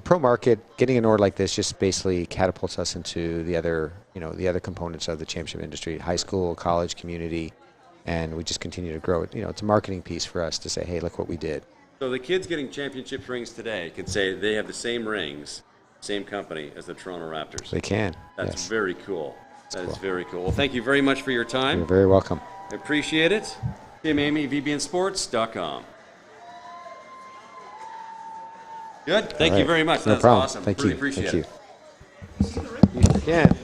pro market. Getting an order like this just basically catapults us into the other components of the championship industry: high school, college, community, and we just continue to grow it. You know, it's a marketing piece for us to say, "Hey, look what we did." So the kids getting championship rings today can say they have the same rings, same company as the Toronto Raptors. They can. That's very cool. That is cool. very cool. Well, thank you very much for your time. You're very welcome. I appreciate it. Tim Amy, VBNsports.com. Good. Thank you very much. No That's problem. awesome. Thank really you. appreciate Thank it. You can.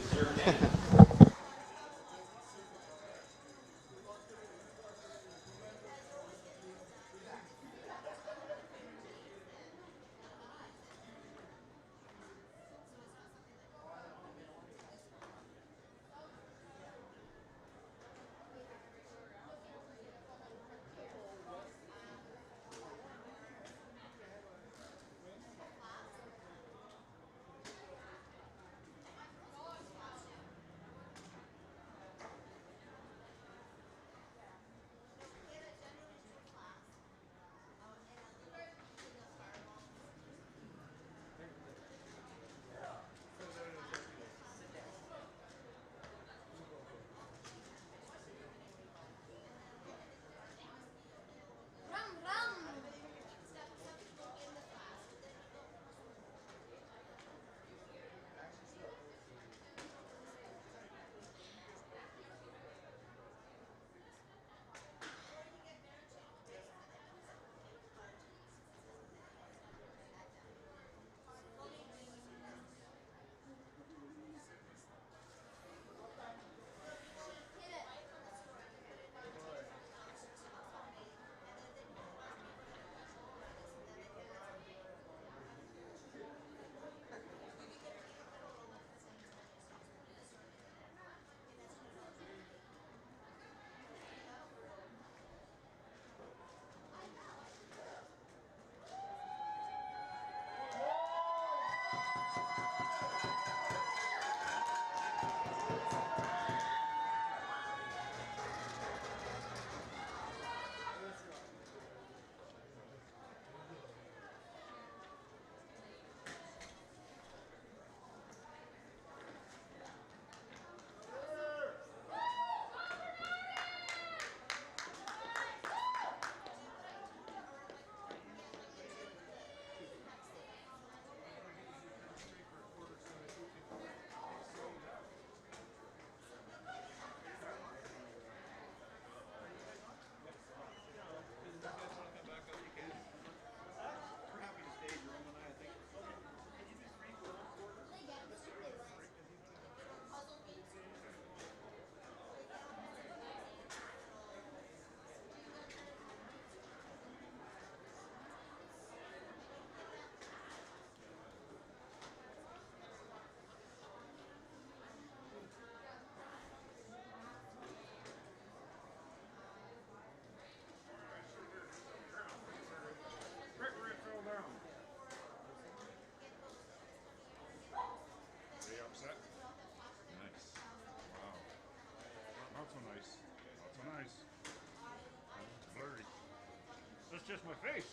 it's just my face.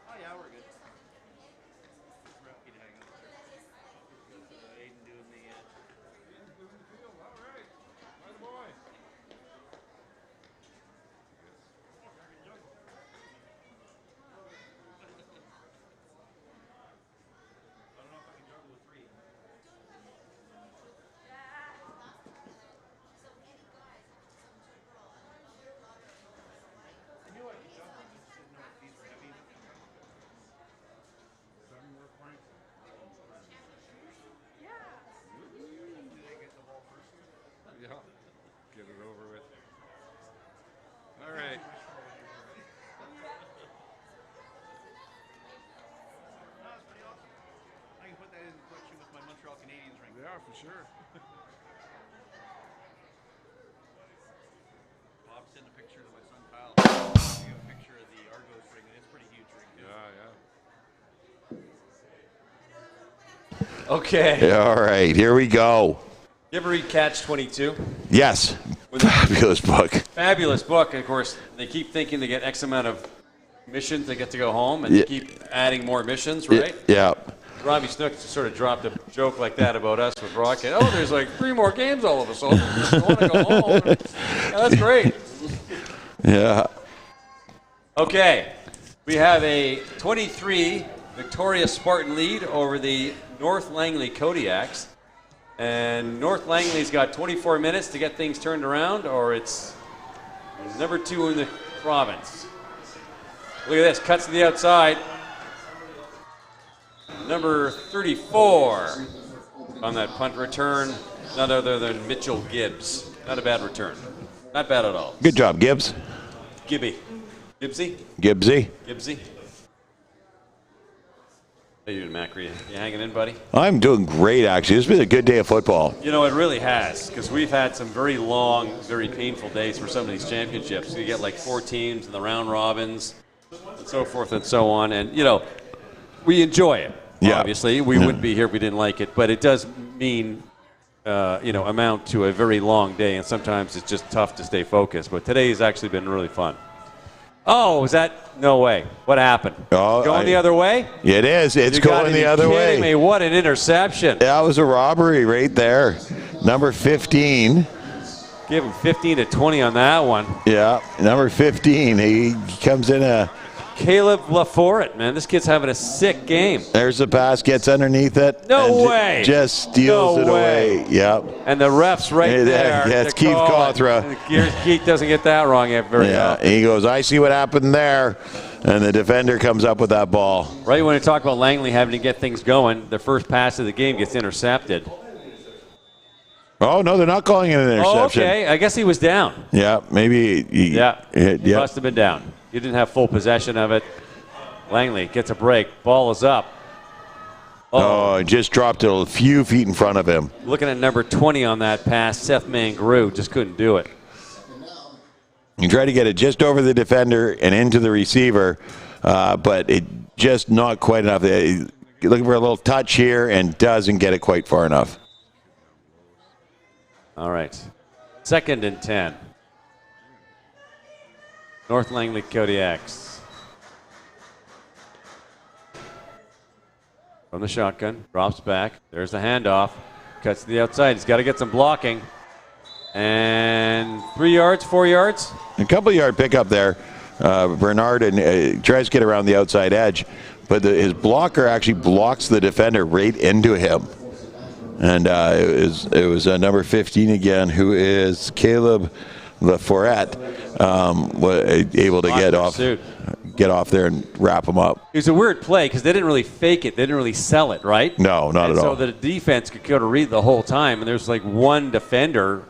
Oh yeah, we're good. Rocky to hang out there. Aiden doing the. All right, right boy. I don't know if I can juggle with 3. I knew I could juggle, I just didn't know if these were heavy. 7 more points. Do they get the ball first? Yeah. Get it over with. All right. That's pretty awesome. I can put that in the collection with my Montreal Canadiens ring. Yeah, for sure. Bob sent a picture to my son Kyle. He got a picture of the Argos ring, and it's a pretty huge ring too. Yeah. Okay. All right, here we go. You ever read Catch 22? Yes. Fabulous book. Fabulous book. Of course, they keep thinking they get X amount of missions, they get to go home, and Yeah. they keep adding more missions, right? Yeah. Robbie Snook sort of dropped a joke like that about us with Rocket. Oh, there's like 3 more games all of a sudden. I want to go home. Yeah, that's great. Yeah. Okay, we have a 23 victorious Spartan lead over the North Langley Kodiaks. And North Langley's got 24 minutes to get things turned around, or it's number 2 in the province. Look at this, cuts to the outside. Number 34 on that punt return, none other than Mitchell Gibbs. Not a bad return. Not bad at all. Good job, Gibbs. Gibby. Gibbsy? Gibbsy. Gibbsy? How you doing, Macri? You hanging in, buddy? I'm doing great, actually. It's been a good day of football. You know, it really has, because we've had some very long, very painful days for some of these championships. You get like 4 teams in the round robins and so forth and so on. And, you know, we enjoy it, Yeah. obviously. We wouldn't be here if we didn't like it. But it does mean, amount to a very long day. And sometimes it's just tough to stay focused. But today has actually been really fun. Oh, was that? No way. What happened? Oh, Going the other way? It is. It's You gotta going be the other kidding way. me. What an interception. That was a robbery right there. Number 15. Give him 15 to 20 on that one. Yeah, number 15. He comes in a... Caleb Laforet, man. This kid's having a sick game. There's the pass, gets underneath it. No and way. Just steals No it way. away. Yep. And the ref's right Hey, there. that's to Keith call it. Cawthra. Keith doesn't get that wrong very Yeah, often. he goes, I see what happened there. And the defender comes up with that ball. Right when we talk about Langley having to get things going, the first pass of the game gets intercepted. Oh, no, they're not calling it an interception. Oh, okay. I guess he was down. Yeah, maybe. He Yeah. must have been down. He didn't have full possession of it. Langley gets a break. Ball is up. Oh, just dropped it a few feet in front of him. Looking at number 20 on that pass, Seth Mangrew just couldn't do it. He tried to get it just over the defender and into the receiver, but it just not quite enough. Looking for a little touch here and doesn't get it quite far enough. All right. 2nd and 10. North Langley Kodiaks. From the shotgun, drops back. There's the handoff. Cuts to the outside. He's got to get some blocking. And 3 yards, 4 yards. A couple yard pickup there. Bernard tries to get around the outside edge, but his blocker actually blocks the defender right into him. And it was number 15 again, who is Caleb Laforet, able to get off there and wrap him up. It was a weird play because they didn't really fake it. They didn't really sell it, right? No, not at all. So the defense could go to read the whole time, and there's like one defender.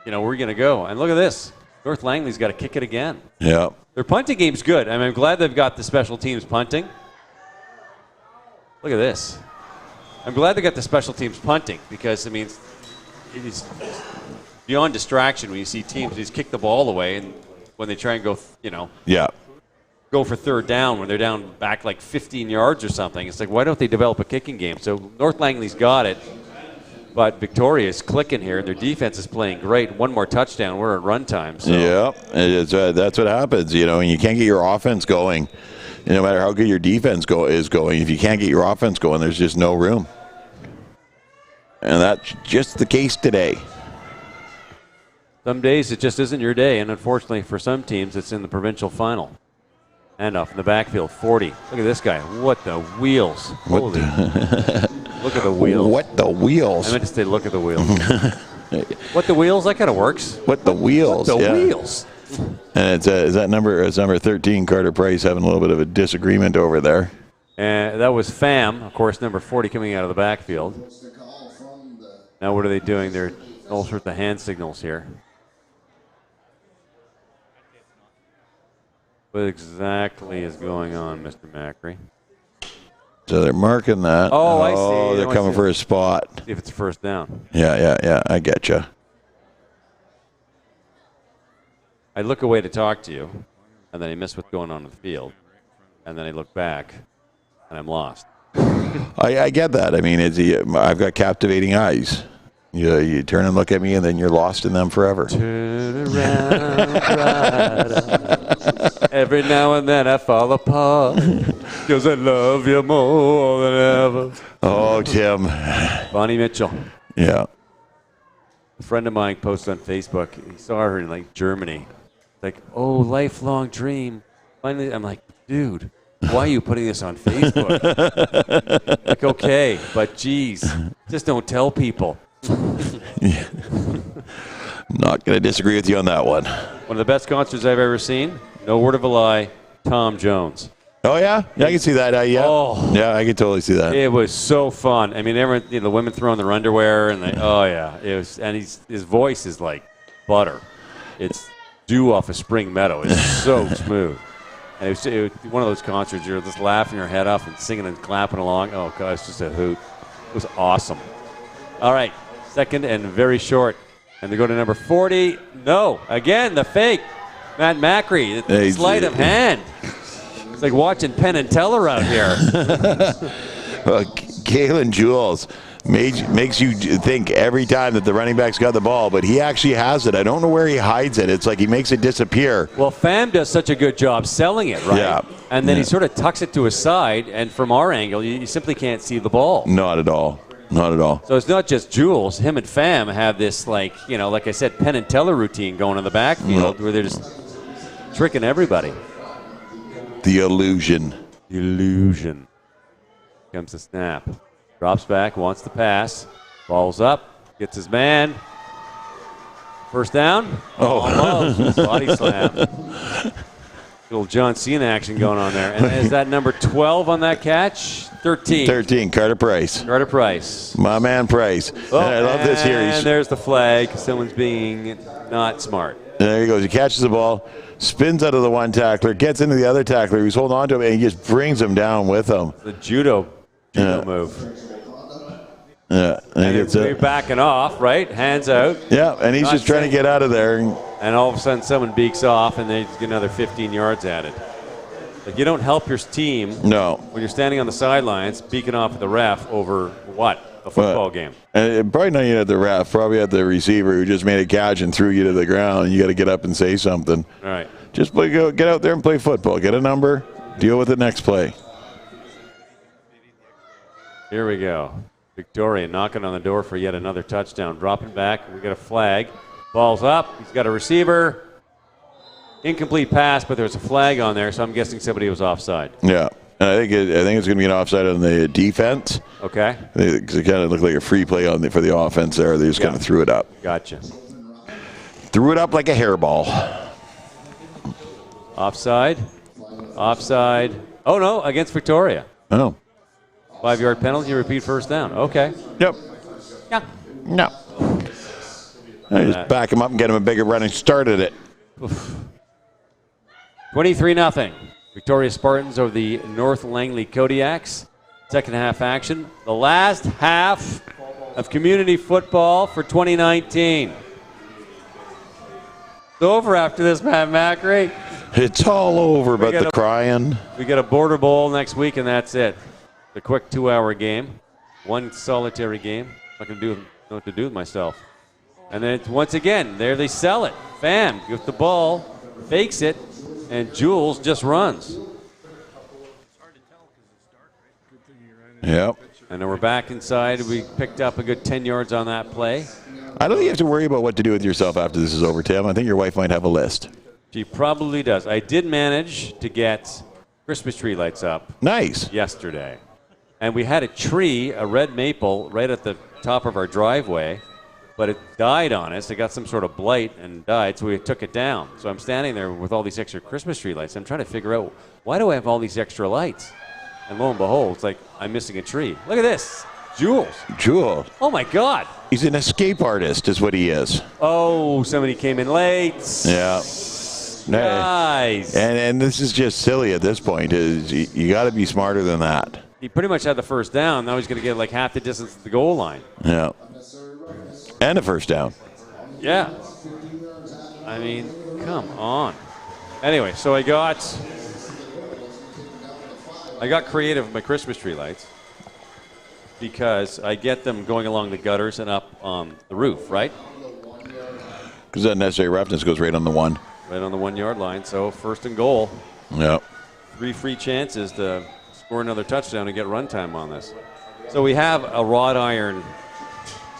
You know, we're going to go. And look at this. North Langley's got to kick it again. Yeah. Their punting game's good. I mean, I'm glad they've got the special teams punting. Look at this. I'm glad they got the special teams punting because, I mean, it is beyond distraction when you see teams just kick the ball away and when they try and go, go for 3rd down when they're down back like 15 yards or something. It's like, why don't they develop a kicking game? So North Langley's got it. But Victoria's clicking here, and their defense is playing great. One more touchdown, we're at runtime. So. Yeah, that's what happens. You know, and you can't get your offense going. No matter how good your defense is going, if you can't get your offense going, there's just no room. And that's just the case today. Some days it just isn't your day, and unfortunately for some teams, it's in the provincial final. And off in the backfield, 40. Look at this guy. What the wheels. Holy. Look at the wheels. What the wheels? I meant to say look at the wheels. What the wheels? That kind of works. What the wheels? What the wheels? And it's number 13, Carter Price, having a little bit of a disagreement over there. And that was Pham, of course, number 40 coming out of the backfield. Now what are they doing? They're all sorts of hand signals here. What exactly is going on, Mr. Macri? So they're marking that. Oh, I see. Oh, they're coming for a spot. See if it's a first down. Yeah. I get you. I look away to talk to you, and then I miss what's going on in the field, and then I look back, and I'm lost. I get that. I mean, I've got captivating eyes. You turn and look at me, and then you're lost in them forever. Turn around, every now and then I fall apart, because I love you more than ever. Oh, Tim. Bonnie Mitchell. Yeah. A friend of mine posted on Facebook. He saw her in like Germany. Like, oh, lifelong dream. Finally, I'm like, dude, why are you putting this on Facebook? Like, okay, but geez, just don't tell people. Not going to disagree with you on that one. One of the best concerts I've ever seen. No word of a lie. Tom Jones. Oh yeah, I can see that. Yeah, I can totally see that. It was so fun. I mean, everyone, the women throwing their underwear, and oh yeah, it was. And his voice is like butter. It's dew off a spring meadow. It's so smooth. And it was one of those concerts you're just laughing your head off and singing and clapping along. Oh god, it's just a hoot. It was awesome. All right, second and very short. And they go to number 40. No, again, the fake. Matt Macri, the sleight of hand. It's like watching Penn and Teller out here. Kalen Jules makes you think every time that the running back's got the ball, but he actually has it. I don't know where he hides it. It's like he makes it disappear. Well, Pham does such a good job selling it, right? Yeah. And then he sort of tucks it to his side, and from our angle, you simply can't see the ball. Not at all. Not at all. So it's not just Jules. Him and Pham have this, like I said, Penn and Teller routine going in the backfield where they're just tricking everybody. The illusion. Comes the snap. Drops back, wants the pass. Ball's up, gets his man. First down. Almost. Body slam. Little John Cena action going on there. And is that number 12 on that catch? 13. Carter Price. My man Price. Oh, and I love this here. And there's the flag. Someone's being not smart. And there he goes. He catches the ball, spins out of the one tackler, gets into the other tackler who's holding on to him, and he just brings him down with him. The judo move. Yeah. And he's backing off, right? Hands out. Yeah, and he's just trying to get out of there. And all of a sudden someone beaks off, and they get another 15 yards added. Like, you don't help your team when you're standing on the sidelines beaking off at the ref over what? A football game. And probably not even at the ref, probably at the receiver who just made a catch and threw you to the ground. You got to get up and say something. All right. Just get out there and play football. Get a number. Deal with the next play. Here we go. Victoria knocking on the door for yet another touchdown. Dropping back. We got a flag. Ball's up. He's got a receiver. Incomplete pass, but there's a flag on there, so I'm guessing somebody was offside. Yeah. And I think it's going to be an offside on the defense. Okay. Because it kind of looked like a free play for the offense there. They just kind of threw it up. Gotcha. Threw it up like a hairball. Offside. Oh, no, against Victoria. Oh. 5-yard penalty, repeat first down. Okay. Yep. Yeah. No. I just back him up and get him a bigger running start at it. 23-0. Victoria Spartans over the North Langley Kodiaks. Second half action. The last half of community football for 2019. It's over after this, Matt Macri. It's all over, but the crying. We get a border bowl next week, and that's it. The quick 2-hour game. One solitary game. Not going to do know what to do with myself. And then once again, there they sell it. Pham with the ball, fakes it, and Jules just runs. Yep. And then we're back inside. We picked up a good 10 yards on that play. I don't think you have to worry about what to do with yourself after this is over, Tim. I think your wife might have a list. She probably does. I did manage to get Christmas tree lights up. Nice. Yesterday. And we had a tree, a red maple, right at the top of our driveway, but it died on us. It got some sort of blight and died, so we took it down. So I'm standing there with all these extra Christmas tree lights. I'm trying to figure out, why do I have all these extra lights? And lo and behold, it's like I'm missing a tree. Look at this. Jules. Jules. Oh, my God. He's an escape artist is what he is. Oh, somebody came in late. Yeah. Nice. And this is just silly at this point. You got to be smarter than that. He pretty much had the first down. Now he's going to get like half the distance to the goal line. Yeah. And a first down. Yeah. I mean, come on. Anyway, so I got creative with my Christmas tree lights because I get them going along the gutters and up on the roof, right? Because that necessary roughness goes right on the one. Right on the 1 yard line. So first and goal. Yeah. 3 free chances to score another touchdown and get run time on this. So we have a wrought iron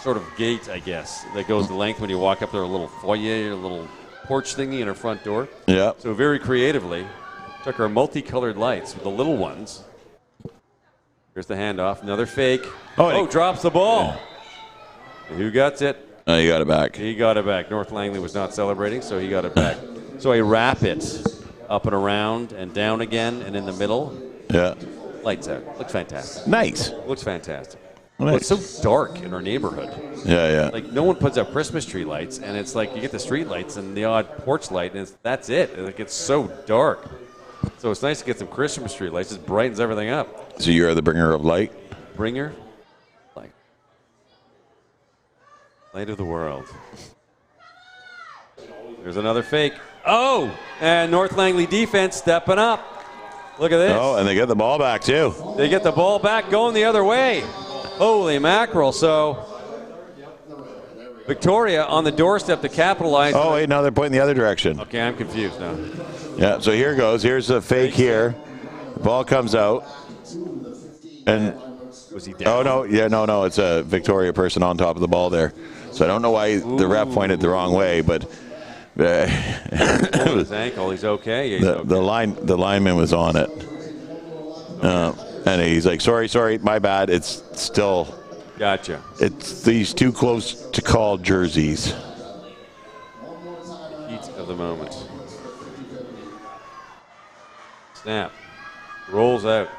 sort of gate, I guess, that goes the length when you walk up there, a little foyer, a little porch thingy in our front door. Yeah. So very creatively took our multicolored lights, the little ones. Here's the handoff, another fake. Oh, drops the ball. Yeah. Who got it? Oh, you got it back. He got it back. North Langley was not celebrating, so he got it back. So I wrap it up and around and down again and in the middle. Yeah. Lights out. Looks fantastic. Nice. Looks fantastic. Nice. Well, it's so dark in our neighborhood. Yeah, yeah. Like, no one puts up Christmas tree lights, and it's like you get the street lights and the odd porch light, and that's it. Like, it's so dark. So it's nice to get some Christmas tree lights. It brightens everything up. So you are the bringer of light? Bringer? Light. Light of the world. There's another fake. Oh! And North Langley defense stepping up. Look at this. Oh, and they get the ball back, too. They get the ball back going the other way. Holy mackerel. So Victoria on the doorstep to capitalize. Oh, wait, now they're pointing the other direction. Okay, I'm confused now. Yeah, so here goes. Here's the fake here. Ball comes out. And was he down? Oh, no. Yeah, no. It's a Victoria person on top of the ball there. So I don't know why the ref pointed the wrong way, but his ankle. He's okay. The lineman was on it. And he's like, sorry, my bad. It's still. Gotcha. It's these too close to call jerseys. Heat of the moment. Snap. Rolls out.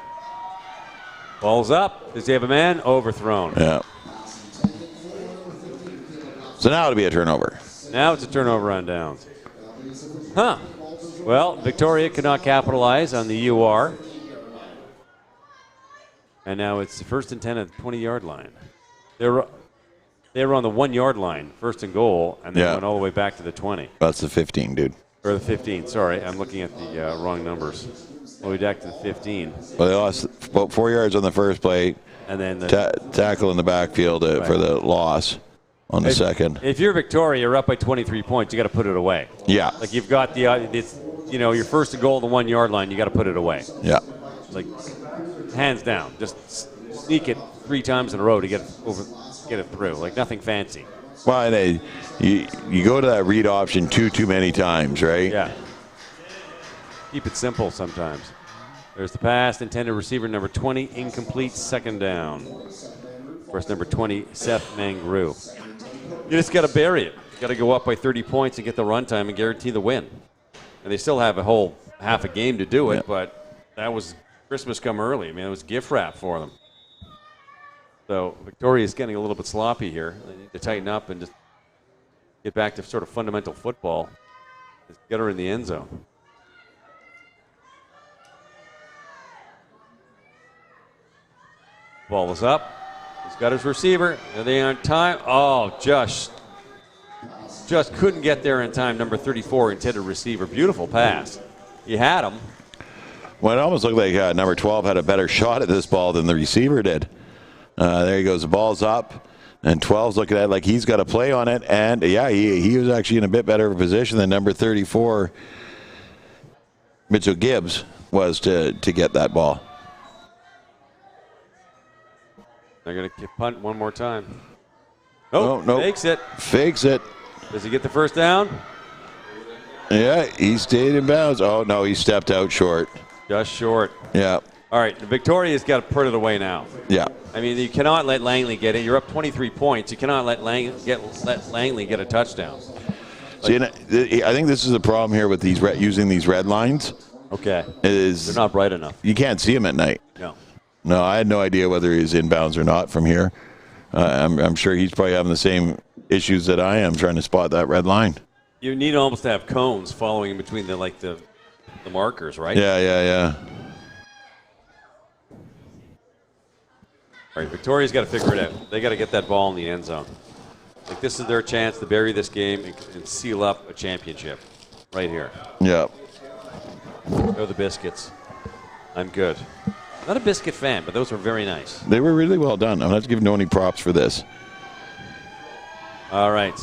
Ball's up. Does he have a man? Overthrown. Yeah. So now it'll be a turnover. Now it's a turnover on downs. Huh. Well, Victoria could not capitalize on the UR. And now it's first and 10 at the 20-yard line. They were on the 1 yard line, first and goal, and they went all the way back to the 20. That's the 15, dude. Or the 15. Sorry, I'm looking at the wrong numbers. All the way back to the 15. Well, they lost about 4 yards on the first play. And then tackle in the backfield for the loss on the second. If you're Victoria, you're up by 23 points. You got to put it away. Yeah. Like you've got your first and goal at the 1 yard line. You got to put it away. Yeah. Like hands down, just sneak it 3 times in a row to get it through. Like nothing fancy. Well, and you go to that read option too many times, right? Yeah. Keep it simple sometimes. There's the pass, intended receiver number 20, incomplete, second down. Of course, number 20, Seth Mangru. You just got to bury it. You got to go up by 30 points and get the run time and guarantee the win. And they still have a whole half a game to do it, but that was Christmas come early. I mean, it was gift wrap for them. So Victoria's getting a little bit sloppy here. They need to tighten up and just get back to sort of fundamental football. Just get her in the end zone. Ball is up. He's got his receiver. Are they on time? Oh, just couldn't get there in time. Number 34, intended receiver. Beautiful pass. He had him. Well, it almost looked like number 12 had a better shot at this ball than the receiver did. There he goes. The ball's up. And 12's looking at it like he's got a play on it. And, yeah, he was actually in a bit better of a position than number 34, Mitchell Gibbs, was to get that ball. They're going to punt one more time. No, Fakes it. Fakes it. Does he get the first down? Yeah, he stayed in bounds. Oh, no, he stepped out short. Just short. Yeah. All right, Victoria's got to put it away now. Yeah. I mean, you cannot let Langley get it. You're up 23 points. You cannot let Langley get a touchdown. See, and I think this is the problem here with these using these red lines. Okay. Is they're not bright enough. You can't see him at night. No. No, I had no idea whether he's inbounds or not from here. I'm sure he's probably having the same issues that I am trying to spot that red line. You need almost to have cones following in between the markers, right? Yeah. All right, Victoria's got to figure it out. They got to get that ball in the end zone. Like, this is their chance to bury this game and seal up a championship right here. Yeah. Go the Biscuits. I'm good. Not a biscuit fan, but those were very nice. They were really well done. I'm not giving no any props for this. All right.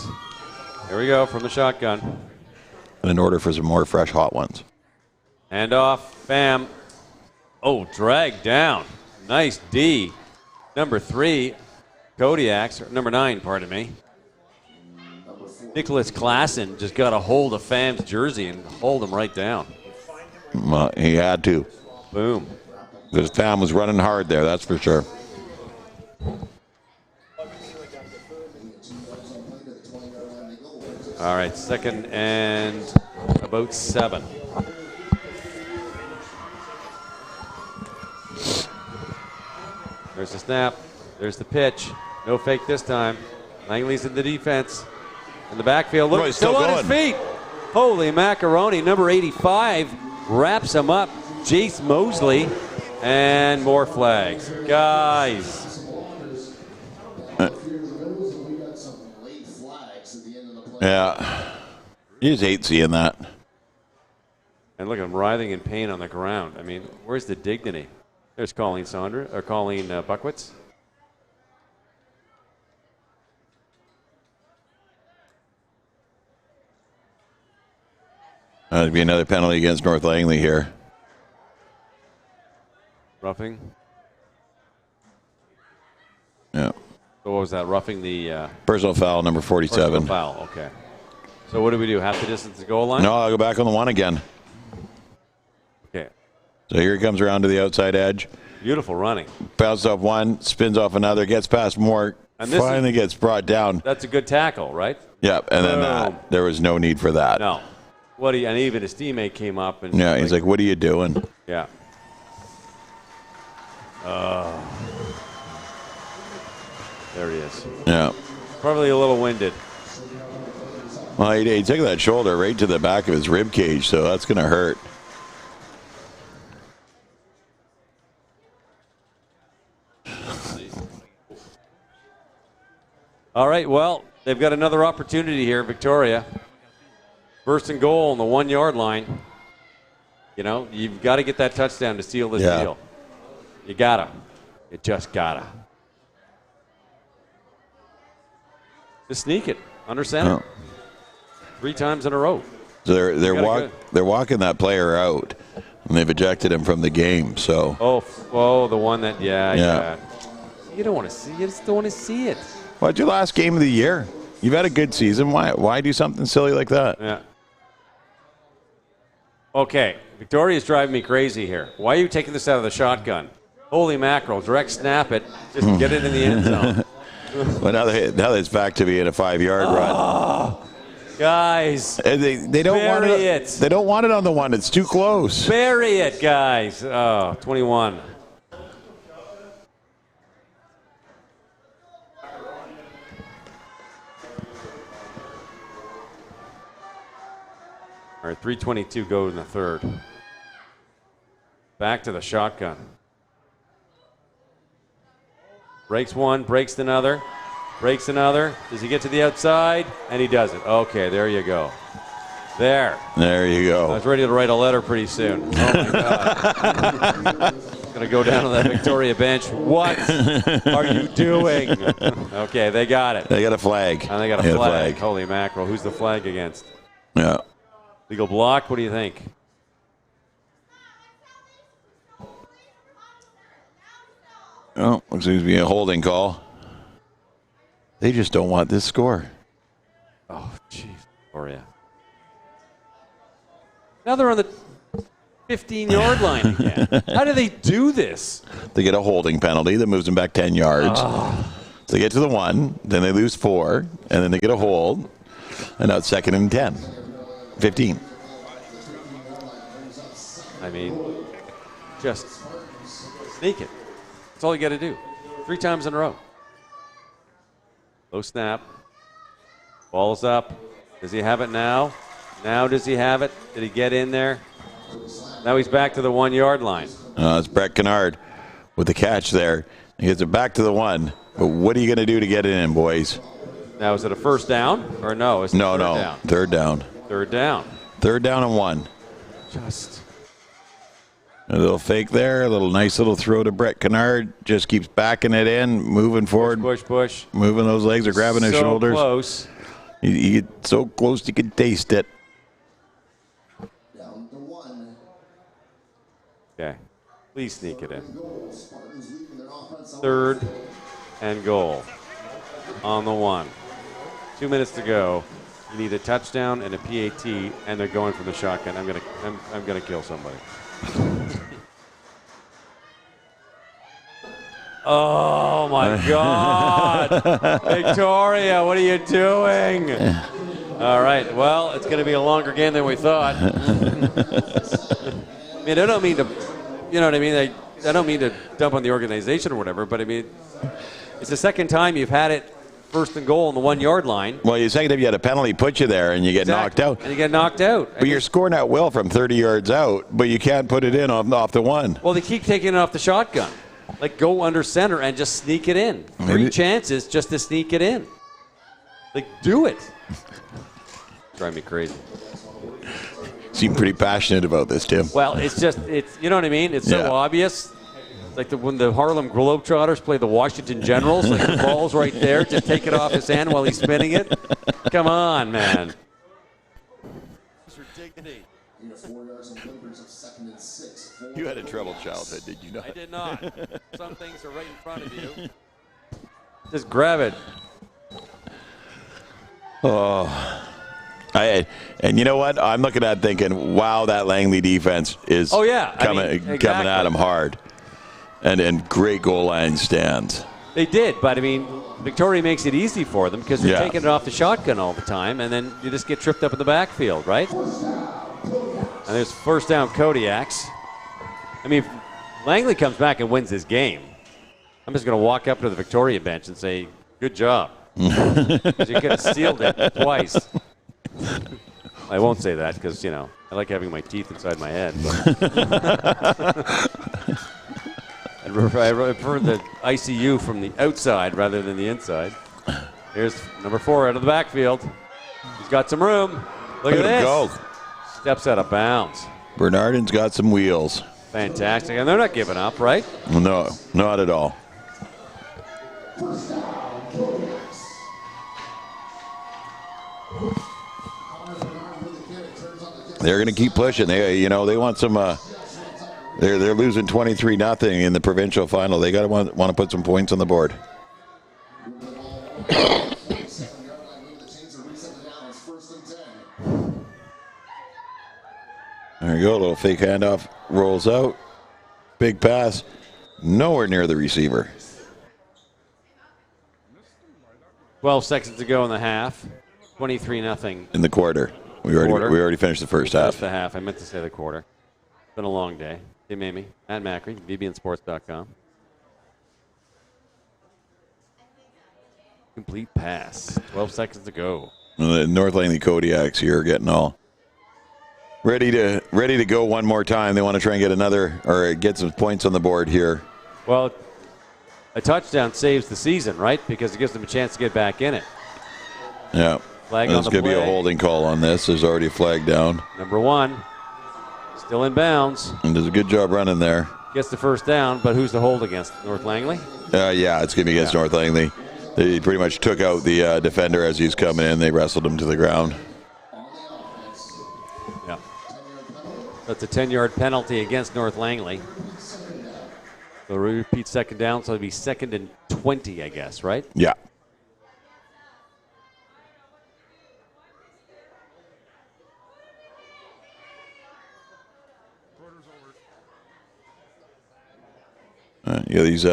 Here we go from the shotgun. And in order for some more fresh hot ones. Hand off. Bam. Oh, drag down. Nice D. Number 3, Kodiaks, or number 9, pardon me. Nicholas Klassen just got a hold of Fam's jersey and hold him right down. Well, he had to. Boom. Because Fam was running hard there, that's for sure. All right, 2nd and about 7. There's the snap. There's the pitch. No fake this time. Langley's in the defense. In the backfield. Look, still on his feet. Holy macaroni. Number 85 wraps him up. Jace Mosley. And more flags. Guys. Yeah. You just hate seeing that. And look at him writhing in pain on the ground. I mean, where's the dignity? There's Colleen Buckwitz. There'd be another penalty against North Langley here. Roughing. Yeah. So what was that? Roughing the personal foul, number 47. Personal foul. Okay. So what do we do? Half the distance to goal line? No, I'll go back on the one again. Okay. So here he comes around to the outside edge. Beautiful running. Bounces off one, spins off another, gets past more, and finally gets brought down. That's a good tackle, right? Yep, and then there was no need for that. No. And even his teammate came up and he's like, "What are you doing?" Yeah. There he is. Yeah. Probably a little winded. Well, he took that shoulder right to the back of his rib cage, so that's going to hurt. All right, well, they've got another opportunity here, Victoria. First and goal on the 1 yard line. You know, you've got to get that touchdown to seal this deal. You gotta. You just gotta. Just sneak it under center. 3 times in a row. So they're walking that player out, and they've ejected him from the game. So. Oh, the one that yeah. You don't want to see. You just don't want to see it. What's your last game of the year? You've had a good season. Why do something silly like that? Yeah. Okay, Victoria's driving me crazy here. Why are you taking this out of the shotgun? Holy mackerel! Direct snap it. Just get it in the end zone. Well, now it's back to being a 5 yard run. Guys, they don't want it. They don't want it on the one. It's too close. Bury it, guys. 21. All right, 3:22 go in the third. Back to the shotgun. Breaks one, breaks another, breaks another. Does he get to the outside? And he does it. Okay, there you go. There you go. I was ready to write a letter pretty soon. Oh, my God. Going to go down to that Victoria bench. What are you doing? Okay, they got it. They got a flag. And they got a flag. Holy mackerel. Who's the flag against? Yeah. Legal block. What do you think? Oh, looks like to be a holding call. They just don't want this score. Oh, jeez. Victoria. Now they're on the 15-yard line again. How do they do this? They get a holding penalty that moves them back 10 yards. So they get to the 1, then they lose 4, and then they get a hold. And now it's 2nd and 10. 15. I mean, just sneak it. That's all you got to do. 3 times in a row. Low snap. Ball's up. Does he have it now? Now does he have it? Did he get in there? Now he's back to the 1-yard line. It's Brett Kennard with the catch there. He gets it back to the 1. But what are you going to do to get it in, boys? Now, is it a first down or no? Is it No. down? Third down. Third down. 3rd down and 1. Just a little fake there. A little nice little throw to Brett Kennard. Just keeps backing it in, moving forward. push. Moving those legs or grabbing his shoulders. So close. You get so close you can taste it. Down to 1. Okay. Please sneak it in. Spartans leaving their offense. 3rd and goal on the 1. 2 minutes to go. You need a touchdown and a PAT, and they're going for the shotgun. I'm gonna kill somebody. Oh my God, Victoria, what are you doing? All right, well, it's going to be a longer game than we thought. I mean, I don't mean to, you know what I mean? I don't mean to dump on the organization or whatever, but I mean, it's the second time you've had it 1st and goal on the 1-yard line. Well, the second time you had a penalty put you there and you get knocked out. And you get knocked out. But you're scoring at will from 30 yards out, but you can't put it in off the 1. Well, they keep taking it off the shotgun. Like, go under center and just sneak it in. 3 chances just to sneak it in. Like, do it. Drive me crazy. Seem pretty passionate about this, Tim. Well, it's you know what I mean? It's so obvious. Like when the Harlem Globetrotters play the Washington Generals, like the ball's right there, just take it off his hand while he's spinning it. Come on, man. You had a troubled childhood, did you not? I did not. Some things are right in front of you. Just grab it. Oh. And you know what? I'm looking at thinking, wow, that Langley defense is coming at them hard. And great goal line stands. They did, but I mean, Victoria makes it easy for them because they're taking it off the shotgun all the time, and then you just get tripped up in the backfield, right? And there's 1st down Kodiaks. I mean, if Langley comes back and wins this game, I'm just going to walk up to the Victoria bench and say, good job. Because you could have sealed it twice. I won't say that because, you know, I like having my teeth inside my head. I prefer the ICU from the outside rather than the inside. Here's number 4 out of the backfield. He's got some room. Look at this. Go. Steps out of bounds. Bernardin's got some wheels. Fantastic. And they're not giving up, right? No, not at all. They're going to keep pushing. They want some. They're losing 23-0 in the provincial final. They got to want to put some points on the board. There you go. A little fake handoff. Rolls out. Big pass. Nowhere near the receiver. 12 seconds to go in the half. 23-0. In the quarter. We already finished the first half. The half. I meant to say the quarter. It's been a long day. Tim Amy, Matt Macri, bbnsports.com. Complete pass. 12 seconds to go. The North Langley Kodiaks here getting all ready to go one more time. They want to try and get another or get some points on the board here. Well, a touchdown saves the season, right? Because it gives them a chance to get back in it. Yeah. Flag There's on the going to be a play. holding call on this. There's already a flag down. Number 1, still in bounds. And does a good job running there. gets the first down, but who's the hold against? North Langley? Yeah, it's going to be against North Langley. They pretty much took out the defender as he's coming in. They wrestled him to the ground. Yeah. That's a 10-yard penalty against North Langley. So repeat second down, so it'll be 2nd and 20, I guess, right? Yeah. These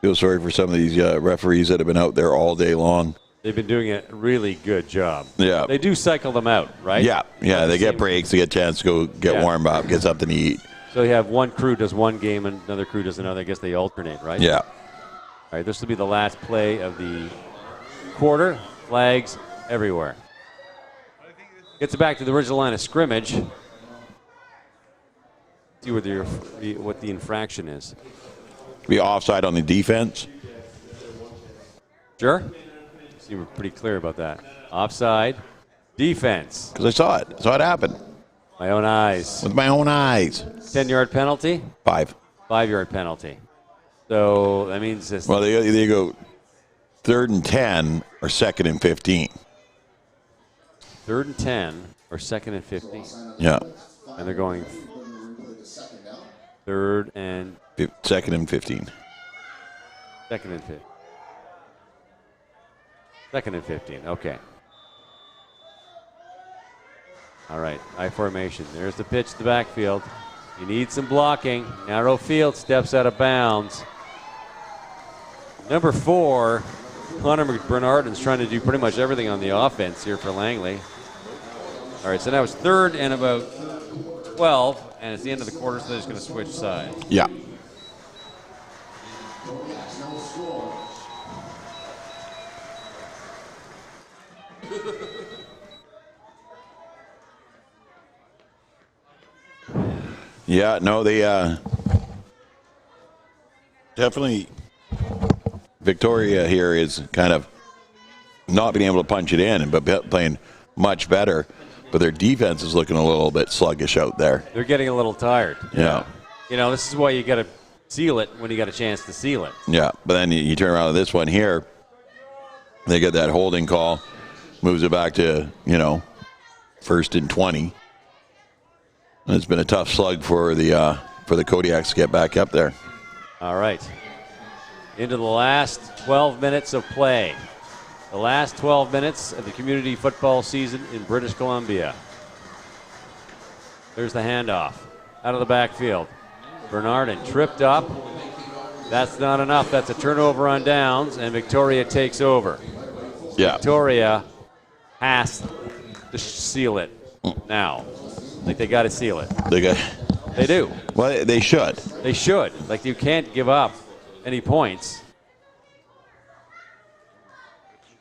feel sorry for some of these referees that have been out there all day long. They've been doing a really good job. Yeah. They do cycle them out, right? Yeah. They get breaks, they get a chance to go get warmed up, get something to eat. So you have one crew does one game and another crew does another. I guess they alternate, right? Yeah. All right, this will be the last play of the quarter. Flags everywhere. Gets it back to the original line of scrimmage. See what the infraction is. Be offside on the defense. Sure. See, we're pretty clear about that. Offside, defense. Because I saw it. Saw it happen. My own eyes. With my own eyes. 10-yard penalty? 5. 5-yard penalty. So that means this. Well, they go 3rd and 10 or 2nd and 15. 3rd and 10 or 2nd and 15. Yeah. And they're going 3rd and 2nd and 15. 2nd and 15. 2nd and 15. Okay. All right. I formation. There's the pitch to the backfield. You need some blocking. Narrow field, steps out of bounds. Number 4, Connor McBernardin's trying to do pretty much everything on the offense here for Langley. All right, so now it's 3rd and about 12, and it's the end of the quarter, so they're just going to switch sides. Yeah. Yeah, no, they definitely, Victoria here is kind of not being able to punch it in, but playing much better. But their defense is looking a little bit sluggish out there. They're getting a little tired. Yeah. You know, this is why you got to seal it when you got a chance to seal it. Yeah, but then you turn around to this one here, they get that holding call, moves it back to, 1st and 20. And it's been a tough slug for the Kodiaks to get back up there. All right. Into the last 12 minutes of play. The last 12 minutes of the community football season in British Columbia. There's the handoff out of the backfield. Bernardin tripped up. That's not enough. That's a turnover on downs, and Victoria takes over. Yeah. Victoria has to seal it now. Like, they got to seal it. They do. Well, they should. They should. Like, you can't give up any points.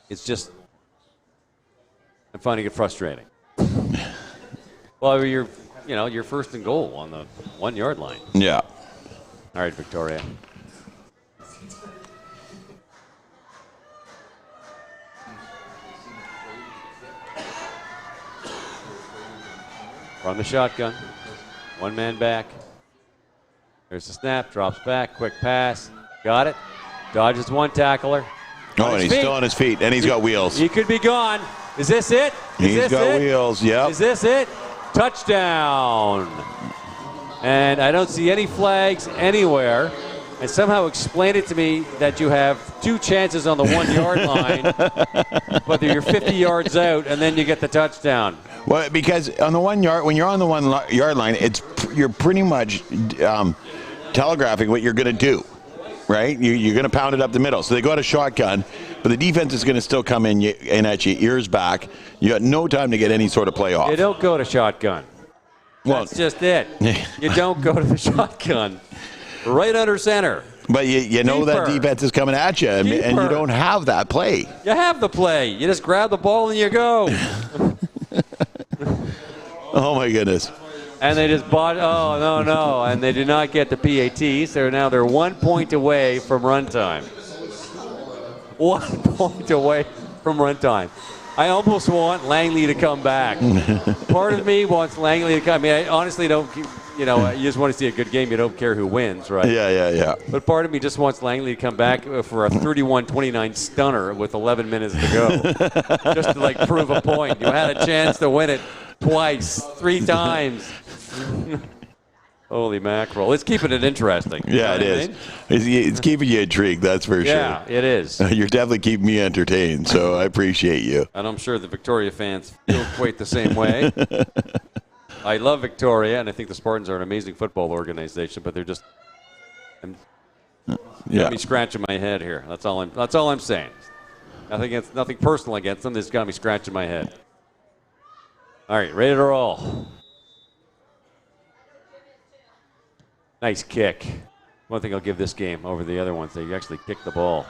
It's just, I'm finding it frustrating. Well, you're 1st and goal on the 1-yard line. Yeah. All right, Victoria. Run the shotgun. 1 man back. There's the snap. Drops back. Quick pass. Got it. Dodges 1 tackler. Oh, and he's still on his feet, and he's got wheels. He could be gone. Is this it? He's got wheels, yep. Is this it? Touchdown. And I don't see any flags anywhere. And somehow explain it to me that you have 2 chances on the 1-yard line, but you're 50 yards out, and then you get the touchdown. Well, because on the 1 yard, when you're on the 1-yard line, you're pretty much telegraphing what you're going to do, right? You're going to pound it up the middle. So they go to shotgun, but the defense is going to still come in at you, ears back. You got no time to get any sort of play off. You don't go to shotgun. That's just it. You don't go to the shotgun. Right under center. But you know that defense is coming at you, and you don't have that play. You have the play. You just grab the ball and you go. Oh, my goodness. And they just no. And they did not get the PATs. They're 1 point away from runtime. 1 point away from runtime. I almost want Langley to come back. Part of me wants Langley to come. I mean, I honestly don't you know, you just want to see a good game. You don't care who wins, right? Yeah. But part of me just wants Langley to come back for a 31-29 stunner with 11 minutes to go, just to like prove a point. You had a chance to win it twice, 3 times. Holy mackerel! It's keeping it interesting. Yeah, it is. It's keeping you intrigued, that's for sure. Yeah, it is. You're definitely keeping me entertained, so I appreciate you. And I'm sure the Victoria fans feel quite the same way. I love Victoria, and I think the Spartans are an amazing football organization, but they're just got me scratching my head here. That's all I'm saying. Nothing personal against them. They just got me scratching my head. All right, ready to roll. Nice kick. One thing I'll give this game over the other ones, they actually kick the ball.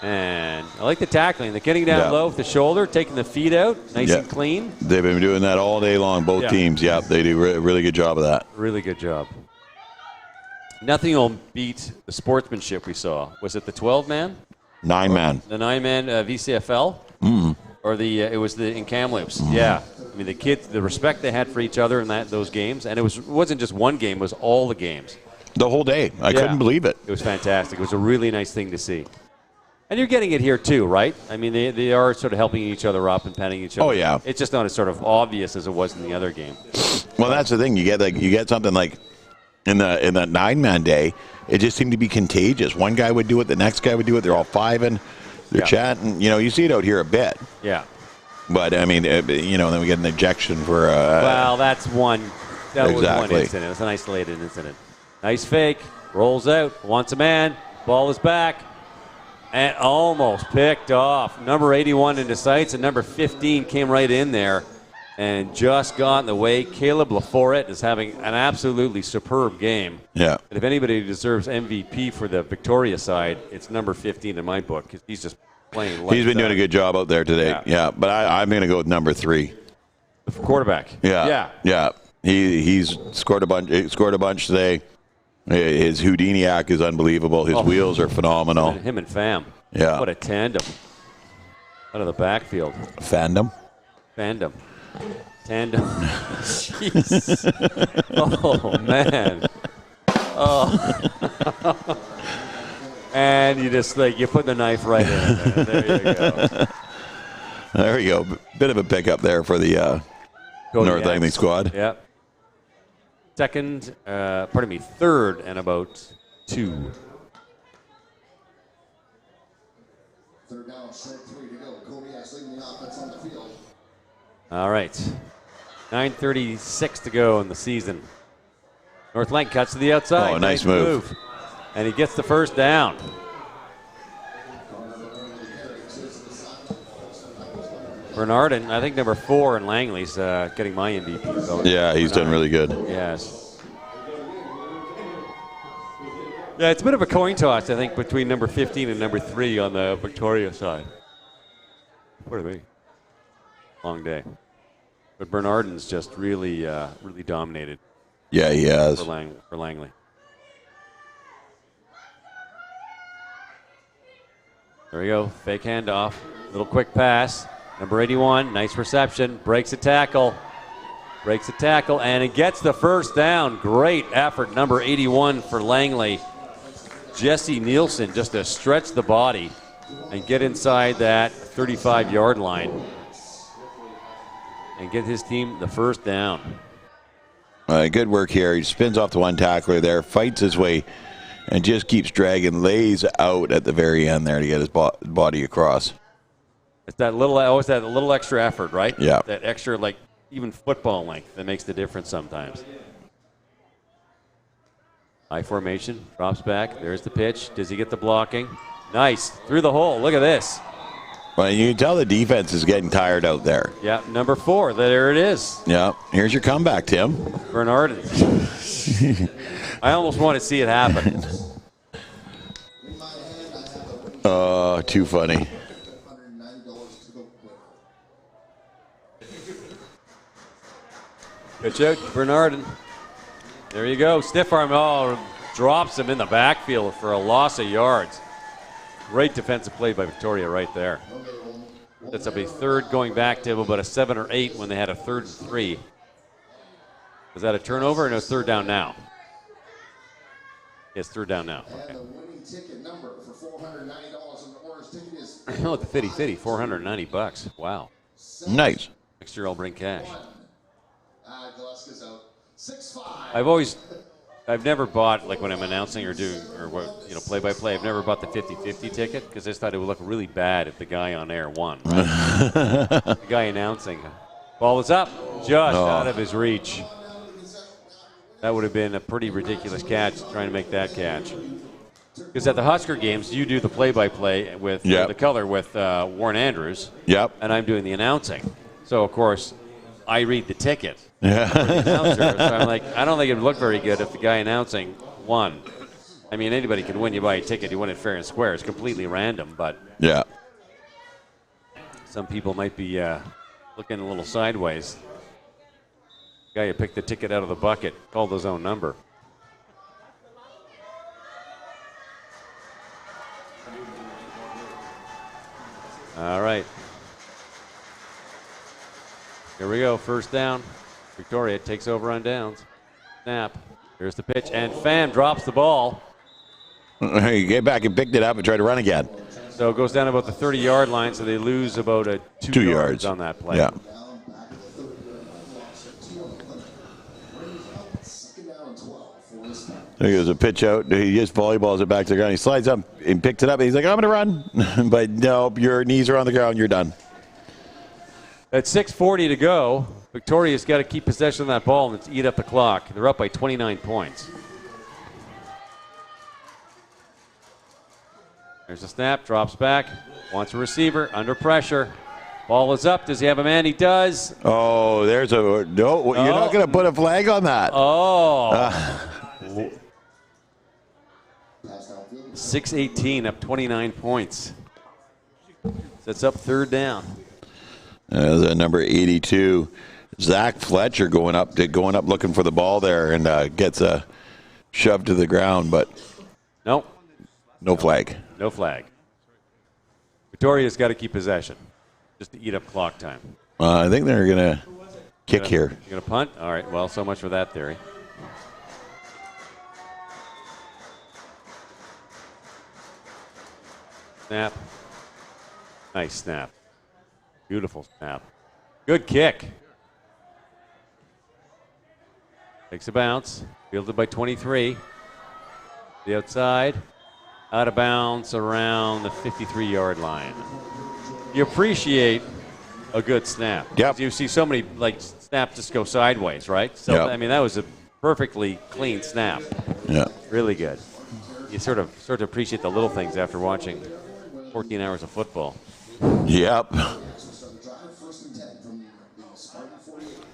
And I like the tackling. They're getting down low with the shoulder, taking the feet out, nice and clean. They've been doing that all day long, both teams. Yeah, they do a really good job of that. Really good job. Nothing will beat the sportsmanship we saw. Was it the 12-man? 9-man. The 9-man VCFL? Or it was in Kamloops. Yeah. I mean, the kids, the respect they had for each other in those games, and it wasn't just one game, it was all the games. The whole day. I couldn't believe it. It was fantastic. It was a really nice thing to see. And you're getting it here too, right? I mean, they are sort of helping each other up and patting each other. Oh, yeah. It's just not as sort of obvious as it was in the other game. Well, that's the thing. You get something like in that 9-man day, it just seemed to be contagious. One guy would do it, the next guy would do it. They're all fiving, they're chatting. You know, you see it out here a bit. Yeah. But I mean, then we get an ejection for. Well, that's one. That was one Exactly. incident. It was an isolated incident. Nice fake. Rolls out. Wants a man. Ball is back. And almost picked off. Number 81 into sights, and number 15 came right in there and just got in the way. Caleb Laforet is having an absolutely superb game. Yeah. And if anybody deserves MVP for the Victoria side, it's number 15 in my book, because he's just playing. He's been doing a good job out there today. Yeah. But I'm going to go with number 3. The quarterback. Yeah. He's scored a bunch. He scored a bunch today. His Houdiniac is unbelievable. His wheels are phenomenal. Him and Pham. Yeah. What a tandem. Out of the backfield. Fandom. Tandem. Jeez. Oh, man. Oh. And you just you put the knife right in there. There you go. There we go. Bit of a pickup there for the North Langley squad. Yep. Third and about 2. Third down, short 3 to go. Kodiaks leading the offense on the field. All right. 9:36 to go in the season. North Lang cuts to the outside. Oh, nice move. And he gets the first down. Bernardin, I think number 4 in Langley's getting my MVP vote. Yeah, he's done really good. Yes. Yeah, it's a bit of a coin toss, I think, between number 15 and number 3 on the Victoria side. What me? Long day. But Bernardin's just really dominated. Yeah, he has. For Langley. There we go. Fake handoff. Little quick pass. Number 81, nice reception. Breaks a tackle. And it gets the first down. Great effort, number 81 for Langley. Jesse Nielsen just to stretch the body and get inside that 35-yard line and get his team the first down. Good work here. He spins off the one tackler there, fights his way, and just keeps dragging, lays out at the very end there to get his body across. It's that little extra effort, right? Yeah. That extra, even football length that makes the difference sometimes. High formation, drops back. There's the pitch. Does he get the blocking? Nice. Through the hole. Look at this. Well, you can tell the defense is getting tired out there. Yeah, number 4. There it is. Yeah. Here's your comeback, Tim. Bernardin. I almost want to see it happen. Oh, too funny. Pitch out to Bernardin. There you go. Stiff arm. Oh, drops him in the backfield for a loss of yards. Great defensive play by Victoria right there. That's a third going back to about a 7 or 8 when they had a 3rd and 3. Is that a turnover? No, it's third down now. It's third down now. And the winning ticket number for $490 on the orange ticket is Oh, the fitty, $490. Wow. Nice. Next year I'll bring cash. Gillespie's out. 6-5. I've never bought, like when I'm announcing or doing, or what, play-by-play, I've never bought the 50-50 ticket because I just thought it would look really bad if the guy on air won. Right? The guy announcing. Ball is up, just out of his reach. That would have been a pretty ridiculous catch, trying to make that catch. Because at the Husker games, you do the play-by-play with the color with Warren Andrews. Yep. And I'm doing the announcing. So, of course, I read the ticket. Yeah. For the announcer. So I'm like, I don't think it would look very good if the guy announcing won. I mean, anybody can win. You buy a ticket, you win it fair and square. It's completely random, but yeah, some people might be looking a little sideways. Guy who picked the ticket out of the bucket called his own number. All right. Here we go. First down. Victoria takes over on downs. Snap. Here's the pitch. And Pham drops the ball. He came back and picked it up and tried to run again. So it goes down about the 30-yard line, so they lose about 2 yards on that play. Yeah. There goes a pitch out. He just volleyballs it back to the ground. He slides up and picks it up. And he's like, I'm going to run. But no, your knees are on the ground. You're done. At 6:40 to go, Victoria's got to keep possession of that ball and eat up the clock. They're up by 29 points. There's a snap, drops back, wants a receiver, under pressure. Ball is up. Does he have a man? He does. Oh, there's a no. You're not going to put a flag on that. Oh. 6:18, up 29 points. Sets up third down. The number 82, Zach Fletcher going up looking for the ball there and gets shoved to the ground, but no flag. No flag. Victoria's got to keep possession just to eat up clock time. I think they're going to kick here. You're going to punt? All right, well, so much for that theory. Snap. Nice snap. Beautiful snap. Good kick. Takes a bounce. Fielded by 23. The outside. Out of bounds around the 53-yard line. You appreciate a good snap. Yep. You see so many snaps just go sideways, right? So yep. I mean, that was a perfectly clean snap. Yeah. Really good. You sort of appreciate the little things after watching 14 hours of football. Yep.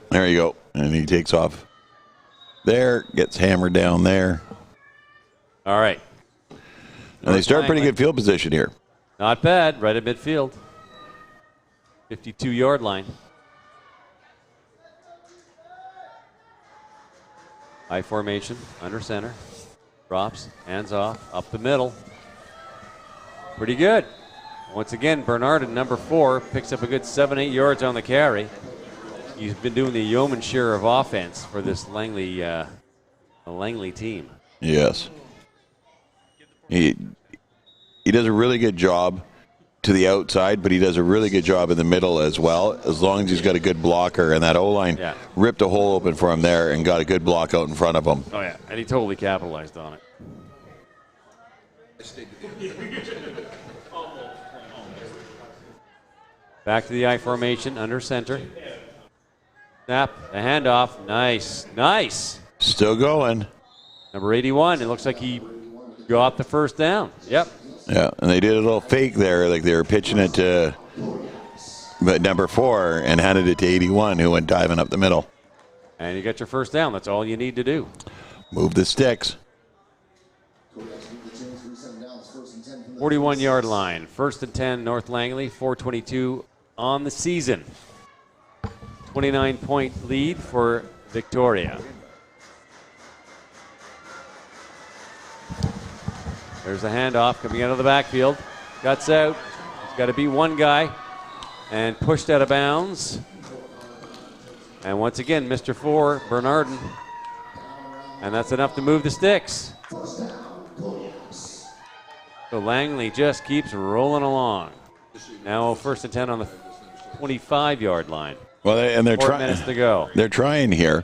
There you go. And he takes off there, gets hammered down there. All right. And they start pretty good field position here. Not bad, right at midfield. 52-yard line. High formation, under center. Drops, hands off, up the middle. Pretty good. Once again, Bernard at number 4 picks up a good 7-8 yards on the carry. He's been doing the yeoman share of offense for this Langley team. Yes. He does a really good job to the outside, but he does a really good job in the middle as well, as long as he's got a good blocker. And that O-line ripped a hole open for him there and got a good block out in front of him. Oh, yeah, and he totally capitalized on it. Back to the I formation, under center. Snap, the handoff, nice. Still going. Number 81, it looks like he got the first down. Yep. Yeah, and they did a little fake there, like they were pitching it to number 4 and handed it to 81, who went diving up the middle. And you got your first down. That's all you need to do. Move the sticks. 41-yard line. First and 10, North Langley, 4:22 on the season. 29-point lead for Victoria. There's a handoff coming out of the backfield. Guts out. He's got to beat one guy. And pushed out of bounds. And once again, Mr. 4, Bernardin. And that's enough to move the sticks. So Langley just keeps rolling along. Now 1st and 10 on the 25-yard line. Well, they're 4 minutes to go. They're trying here,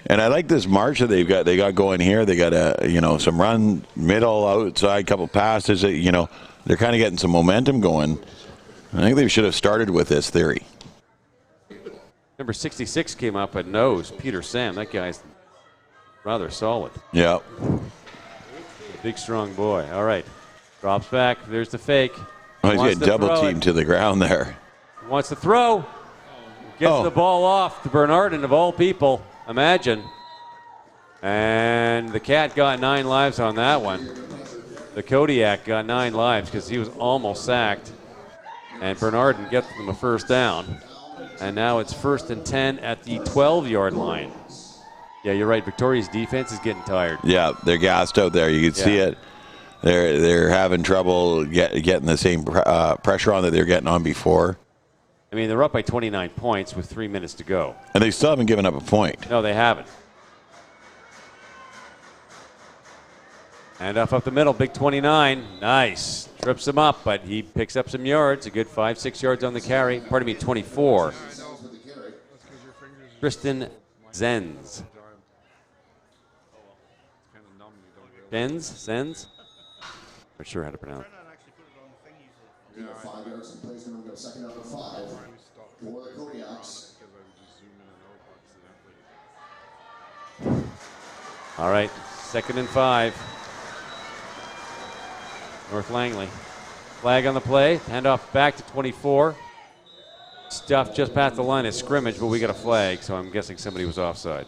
and I like this march that they've got. They got going here. They got some run, middle, outside, couple passes. They're kind of getting some momentum going. I think they should have started with this theory. Number 66 came up at nose. Peter Sam. That guy's rather solid. Yeah. Big, strong boy. All right. Drops back. There's the fake. Oh, he's getting double teamed to the ground there. Wants to throw. Gets the ball off to Bernardin, of all people. Imagine. And the Cat got 9 lives on that one. The Kodiak got 9 lives because he was almost sacked. And Bernardin gets them a 1st down. And now it's 1st and 10 at the 12-yard line. Yeah, you're right. Victoria's defense is getting tired. Yeah, they're gassed out there. You can see it. They're having trouble getting the same pressure on that they were getting on before. I mean, they're up by 29 points with 3 minutes to go. And they still haven't given up a point. No, they haven't. And up the middle, big 29. Nice. Trips him up, but he picks up some yards. A good 5-6 yards on the carry. Pardon me, 24. Tristan Zenz. Zenz? Not sure how to pronounce it. 5 yards in place, and we've got 2nd out of 5 for the Kodiaks. All right, 2nd and 5. North Langley. Flag on the play. Handoff back to 24. Stuff just past the line of scrimmage, but we got a flag, so I'm guessing somebody was offside.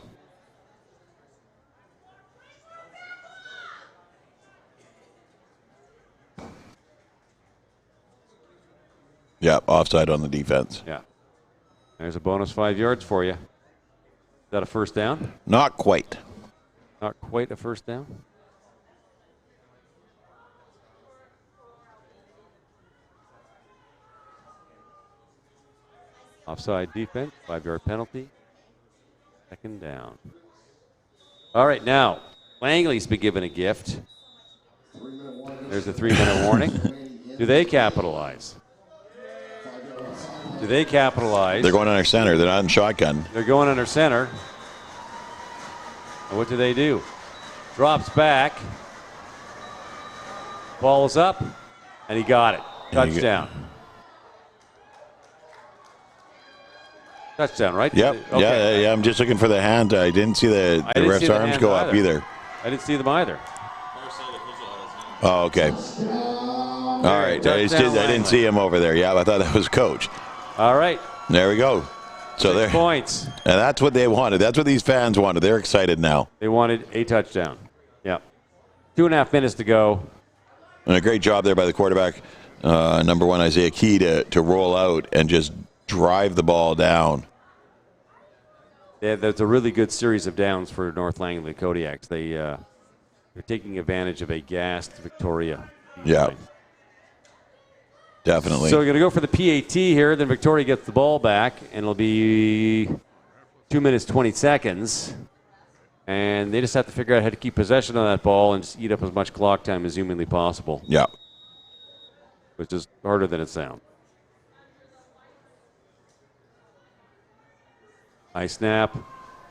Yeah, offside on the defense. Yeah. There's a bonus 5 yards for you. Is that a 1st down? Not quite. Not quite a 1st down. Offside defense, 5-yard penalty. 2nd down. All right, now, Langley's been given a gift. There's a 3-minute warning. Do they capitalize? Do they capitalize? They're going under center. They're not in shotgun. They're going under center. And what do? Drops back. Ball is up, and he got it. Touchdown. Touchdown, right? Yep. Okay. Yeah. I'm just looking for the hand. I didn't see the ref's arms go up either. I didn't see them either. Oh, okay. All right. I didn't see him over there. Yeah, I thought that was coach. All right. There we go. So 6 points. And that's what they wanted. That's what these fans wanted. They're excited now. They wanted a touchdown. Yeah. 2.5 minutes to go. And a great job there by the quarterback, number 1, Isaiah Key, to roll out and just drive the ball down. Yeah, that's a really good series of downs for North Langley Kodiaks. They're taking advantage of a gassed Victoria. Yeah. Definitely. So we're going to go for the PAT here. Then Victoria gets the ball back, and it'll be 2 minutes, 20 seconds. And they just have to figure out how to keep possession of that ball and just eat up as much clock time as humanly possible. Yeah. Which is harder than it sounds. High snap.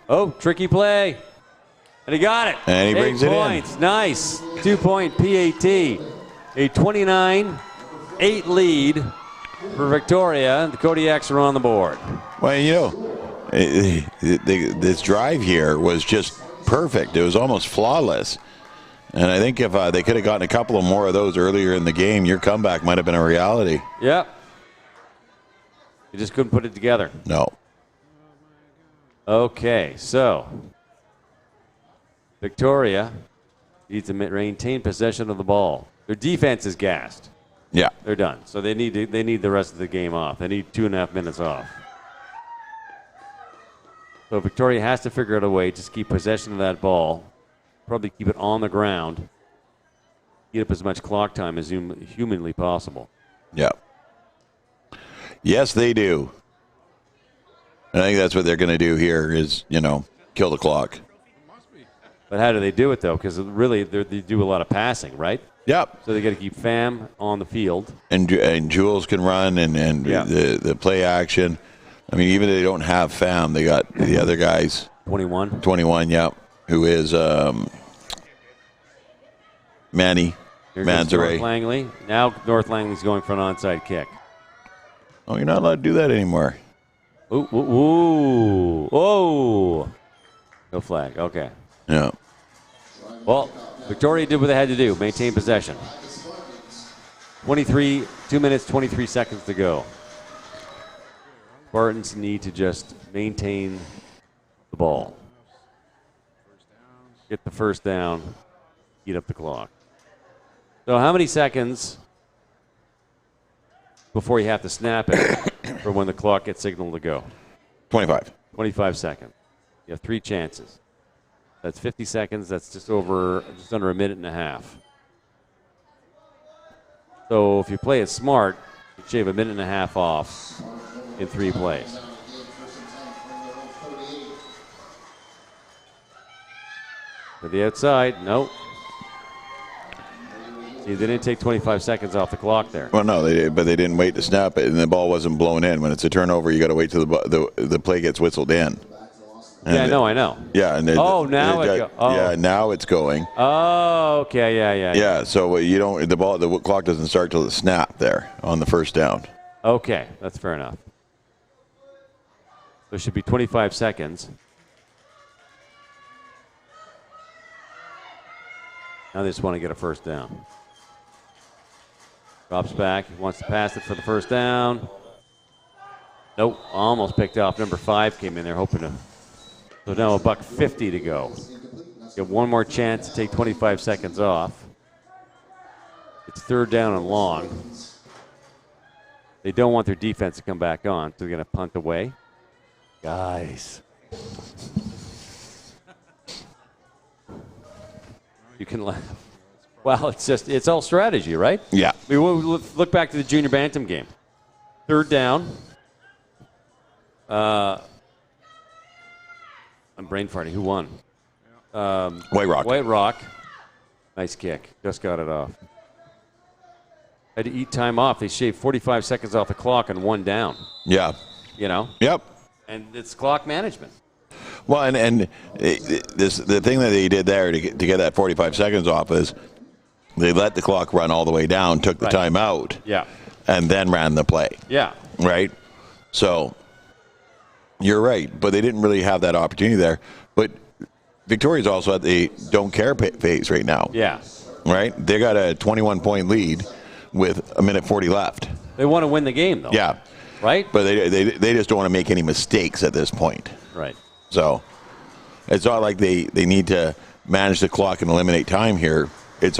Oh, tricky play. And he got it. And he brings it in. Nice. 2-point PAT. A 29-8 lead for Victoria. The Kodiaks are on the board. Well, this drive here was just perfect. It was almost flawless. And I think if they could have gotten a couple of more of those earlier in the game, your comeback might have been a reality. Yep. You just couldn't put it together. No. Okay, so Victoria needs to maintain possession of the ball. Their defense is gassed. Yeah. They're done. So they need the rest of the game off. They need 2.5 minutes off. So Victoria has to figure out a way to keep possession of that ball, probably keep it on the ground, get up as much clock time as humanly possible. Yeah. Yes, they do. And I think that's what they're going to do here is, kill the clock. But how do they do it, though? Because really, they do a lot of passing, right? Yep. So they got to keep Fam on the field. And Jules can run and the play action. I mean, even if they don't have Fam, they got the other guys. 21. 21, yep. Who is Manny Manzarek. North Langley. Now North Langley's going for an onside kick. Oh, you're not allowed to do that anymore. Ooh, ooh, ooh. Oh. No flag. Okay. Yeah. Well, Victoria did what they had to do, maintain possession. 2 minutes, 23 seconds to go. Spartans need to just maintain the ball. Get the first down, eat up the clock. So how many seconds before you have to snap it for when the clock gets signaled to go? 25. 25 seconds. You have 3 chances. That's 50 seconds. That's just under a minute and a half. So if you play it smart, you shave a minute and a half off in 3 plays. To the outside, nope. See, they didn't take 25 seconds off the clock there. Well, no, but they didn't wait to snap it, and the ball wasn't blown in. When it's a turnover, you got to wait till the play gets whistled in. And I know. Yeah. And now it's going. Oh, okay, yeah. Yeah. So the clock doesn't start till the snap there on the first down. Okay, that's fair enough. There should be 25 seconds. Now they just want to get a first down. Drops back. He wants to pass it for the first down. Nope. Almost picked off. Number 5 came in there hoping to. So now $1.50 to go. Get one more chance to take 25 seconds off. It's 3rd down and long. They don't want their defense to come back on, so they're going to punt away. Guys. You can laugh. Well, it's all strategy, right? Yeah. We will look back to the junior bantam game. 3rd down. I'm brain farting. Who won? White Rock. White Rock. Nice kick. Just got it off. Had to eat time off. They shaved 45 seconds off the clock and 1 down. Yeah. Yep. And it's clock management. Well, and the thing that they did there to get that 45 seconds off is they let the clock run all the way down, took the time out, and then ran the play. Yeah. Right? So you're right, but they didn't really have that opportunity there. But Victoria's also at the don't care phase right now. Yeah. Right? They got a 21-point lead with a minute 40 left. They want to win the game, though. Yeah. Right? But they just don't want to make any mistakes at this point. Right. So it's not like they need to manage the clock and eliminate time here. It's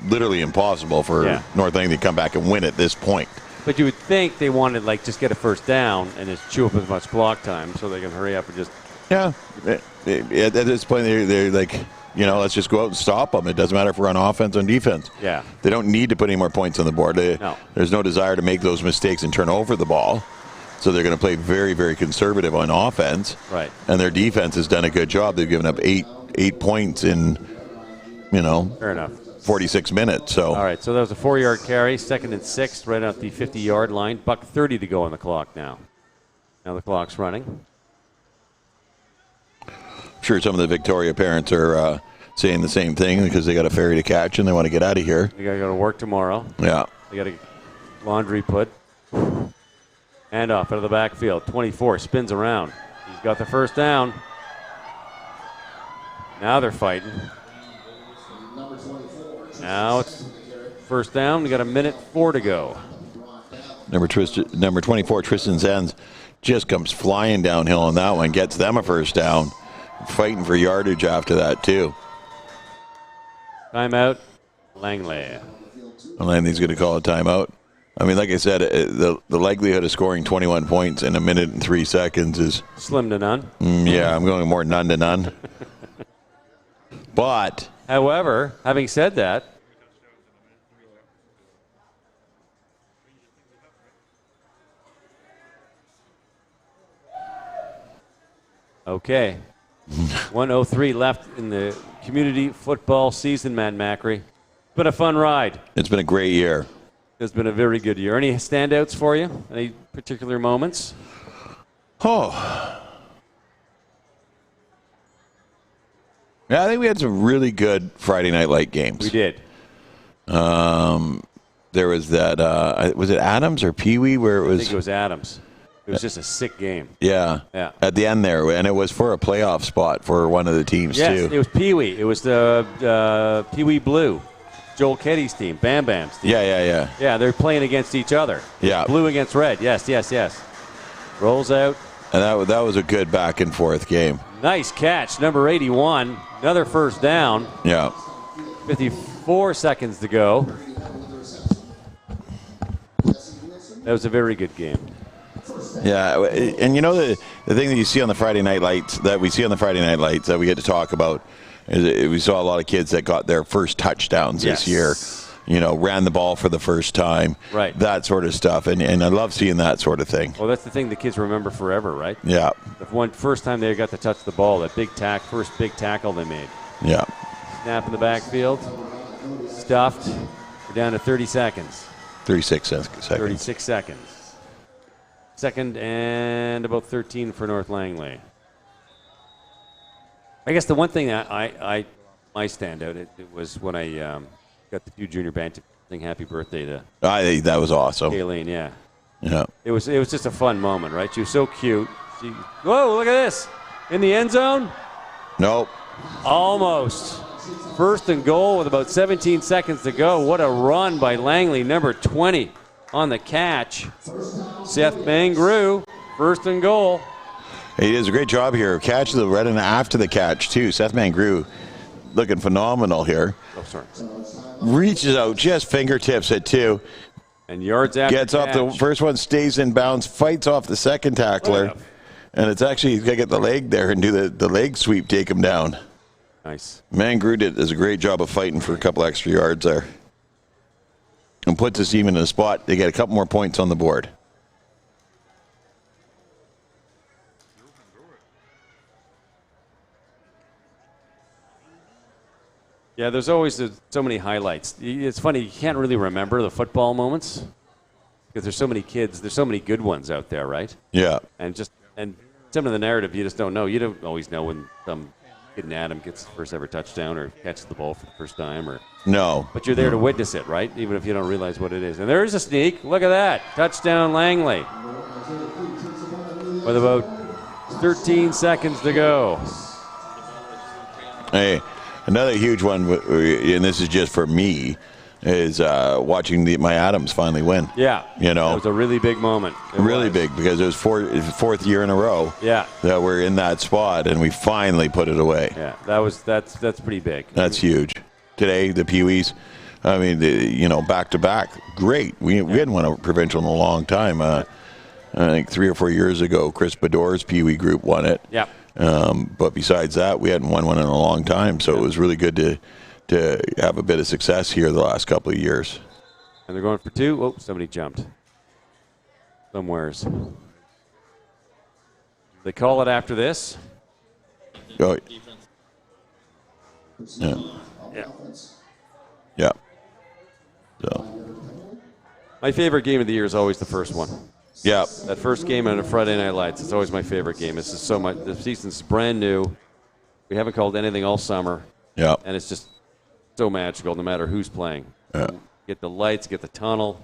literally impossible for North Langley to come back and win at this point. But you would think they wanted just get a first down and just chew up as much clock time so they can hurry up and just. Yeah. At this point, they're like, let's just go out and stop them. It doesn't matter if we're on offense or defense. Yeah. They don't need to put any more points on the board. There's no desire to make those mistakes and turn over the ball. So they're going to play very, very conservative on offense. Right. And their defense has done a good job. They've given up eight points in, Fair enough. 46 minutes. So. All right, so that was a 4-yard carry, 2nd and 6, right at the 50-yard line. $1.30 to go on the clock now. Now the clock's running. I'm sure some of the Victoria parents are saying the same thing because they got a ferry to catch and they want to get out of here. They got to go to work tomorrow. Yeah. They got a laundry put. And off out of the backfield. 24 spins around. He's got the first down. Now they're fighting. Now it's first down. We got a minute 4 to go. Number 24, Tristan Zenz, just comes flying downhill on that one. Gets them a first down. Fighting for yardage after that, too. Timeout. Langley. Langley's going to call a timeout. I mean, like I said, the likelihood of scoring 21 points in a minute and 3 seconds is... Slim to none. Yeah, I'm going more none to none. But... However, having said that, Okay. 1:03 left in the community football season, Matt Macri. It's been a fun ride. It's been a great year. It's been a very good year. Any standouts for you? Any particular moments? Oh. Yeah, I think we had some really good Friday Night Light games. We did. There was that, was it Adams or Pee Wee where it was? I think it was Adams. It was just a sick game. Yeah. Yeah. At the end there, and it was for a playoff spot for one of the teams, yes, too. It was Pee Wee. It was the Pee Wee Blue, Joel Keddy's team, Bam Bam's team. Yeah. Yeah, they're playing against each other. Yeah. Blue against red. Yes. Rolls out. And that was a good back and forth game. Nice catch, number 81. Another first down. Yeah. 54 seconds to go. That was a very good game. Yeah, and you know the thing that you see on the Friday Night Lights, that we see on the Friday Night Lights that we get to talk about, is we saw a lot of kids that got their first touchdowns this year. You know, ran the ball for the first time. Right. That sort of stuff, and I love seeing that sort of thing. Well, that's the thing the kids remember forever, right? Yeah. The first time they got to touch the ball, that first big tackle they made. Yeah. Snap in the backfield, stuffed. We're down to 30 seconds. 36 seconds. 36 seconds. Second and about 13 for North Langley. I guess the one thing that my standout it was when I got the 2 junior band to sing happy birthday to That was awesome. Kayleen, yeah. Yeah. It was just a fun moment, right? She was so cute. Whoa, look at this. In the end zone? Nope. Almost. First and goal with about 17 seconds to go. What a run by Langley, number 20 on the catch. Seth Mangrew, first and goal. He does a great job here. Catch the right and after the catch, too. Seth Mangrew looking phenomenal here. Oh, sorry. Reaches out just fingertips at 2. And yards after gets off the first one, stays in bounds, fights off the second tackler. And it's actually, he's got to get the leg there and do the leg sweep, take him down. Nice. Mangrew does a great job of fighting for a couple extra yards there. And puts this team in a spot. They get a couple more points on the board. Yeah, there's always so many highlights. It's funny, you can't really remember the football moments because there's so many kids, there's so many good ones out there, right? Yeah. And some of the narrative you just don't know. You don't always know when some kid in Adam gets the first ever touchdown or catches the ball for the first time. No. But you're there to witness it, right? Even if you don't realize what it is. And there's a sneak. Look at that. Touchdown Langley. With about 13 seconds to go. Hey, another huge one, and this is just for me, is watching my Adams finally win. Yeah. You know, it was a really big moment. Really big because it was fourth year in a row. Yeah. That we're in that spot, and we finally put it away. Yeah, that's pretty big. That's huge. Today, the Pee Wees, I mean, back to back, great. We hadn't won a provincial in a long time. I think 3 or 4 years ago, Chris Bedore's Pee Wee group won it. Yeah. But besides that, we hadn't won one in a long time, so it was really good to have a bit of success here the last couple of years. And they're going for 2. Oh, somebody jumped. Somewheres. They call it after this. Oh. Yeah. Yeah. Yeah. So. My favorite game of the year is always the first one. Yeah. That first game on a Friday Night Lights, it's always my favorite game. It's just so much. The season's brand new. We haven't called anything all summer. Yeah. And it's just so magical no matter who's playing. Yeah. Get the lights, get the tunnel.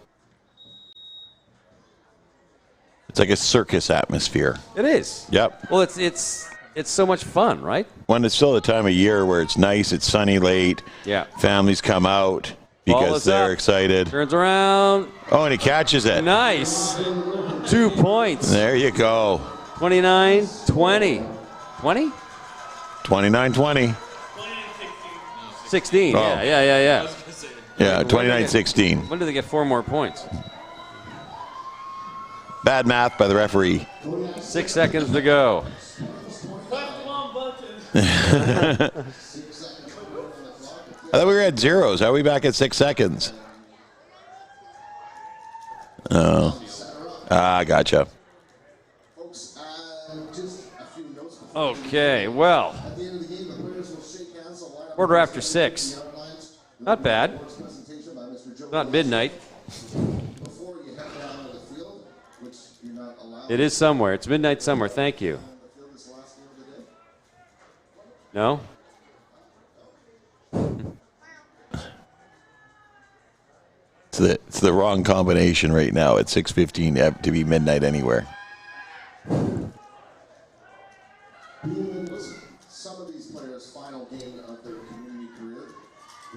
It's like a circus atmosphere. It is. Yep. Well, it's so much fun, right? When it's still the time of year where it's nice, it's sunny late. Yeah. Families come out because they're excited. Turns around. Oh, and he catches it. Nice. 2 points. There you go. 29-20. 20? 29-20. 16. Oh. Yeah. Yeah, 29-16. When do they get 4 more points? Bad math by the referee. 6 seconds to go. I thought we were at zeros. How are we back at 6 seconds? Oh. Gotcha. Folks, just a few notes before Okay, well, At the end of the game, the players will shake hands. So line up quarter after 6. Not bad. Not midnight. Before you head down to the field, which you're not allowed. It is somewhere. It's midnight somewhere. Thank you. This last game of the day. No? It's the wrong combination right now at 6:15 to be midnight anywhere. Some of these players' final game of their community career.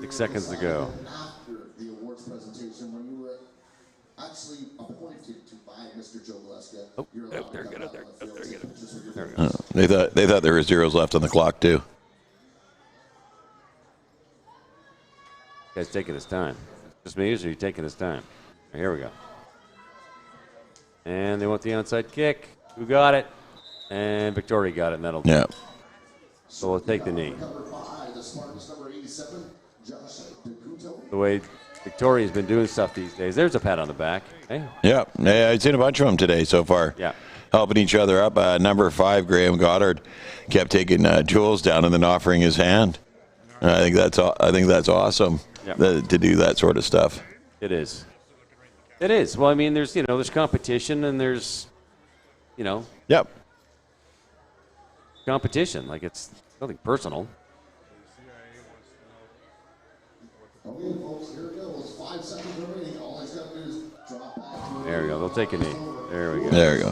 6 seconds to go. After the awards presentation, when you were actually appointed to by Mr. Joe Gillespie, you're allowed to come out on the field, take pictures with your friends. They thought there were zeros left on the clock too. Guy's taking his time. Just me, or are you taking his time? Here we go. And they want the onside kick. Who got it? And Victoria got it, and that'll do. Yeah. So we'll take the knee. The Spartans, number 87, Josh DeCuto. The way Victoria's been doing stuff these days. There's a pat on the back. Hey? Yeah, I've seen a bunch of them today so far. Yeah. Helping each other up. Number 5, Graham Goddard, kept taking Jules down and then offering his hand. I think that's awesome. Yep. To do that sort of stuff. It is. It is. Well, I mean, there's competition and there's, Yep. competition. Like, it's nothing personal. Okay, folks, here it goes. 5 seconds remaining. All he's got to do is drop back. There we go. They'll take a knee. There we go. There we go.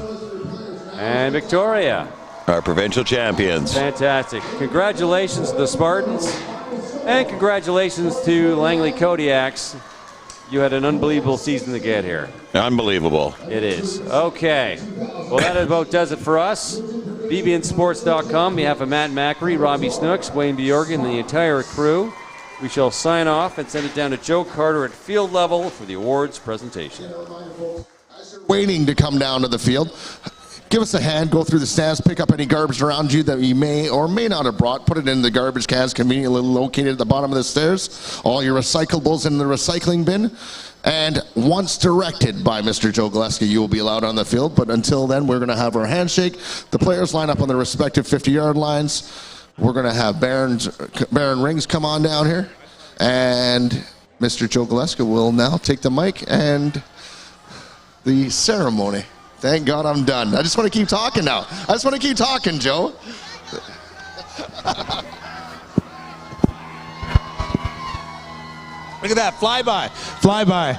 And Victoria. Our provincial champions. Fantastic. Congratulations to the Spartans. And congratulations to Langley Kodiaks. You had an unbelievable season to get here. Unbelievable. It is. Okay. Well, that about does it for us. BBNsports.com, on behalf of Matt Macri, Robbie Snooks, Wayne Bjorgen, and the entire crew, we shall sign off and send it down to Joe Carter at field level for the awards presentation. Waiting to come down to the field. Give us a hand, go through the stands, pick up any garbage around you that you may or may not have brought, put it in the garbage cans conveniently located at the bottom of the stairs. All your recyclables in the recycling bin. And once directed by Mr. Joe Gillespie, you will be allowed on the field. But until then, we're going to have our handshake. The players line up on their respective 50-yard lines. We're going to have Baron Rings come on down here. And Mr. Joe Gillespie will now take the mic and the ceremony. Thank God I'm done. I just want to keep talking now. I just want to keep talking, Joe. Look at that, flyby, flyby.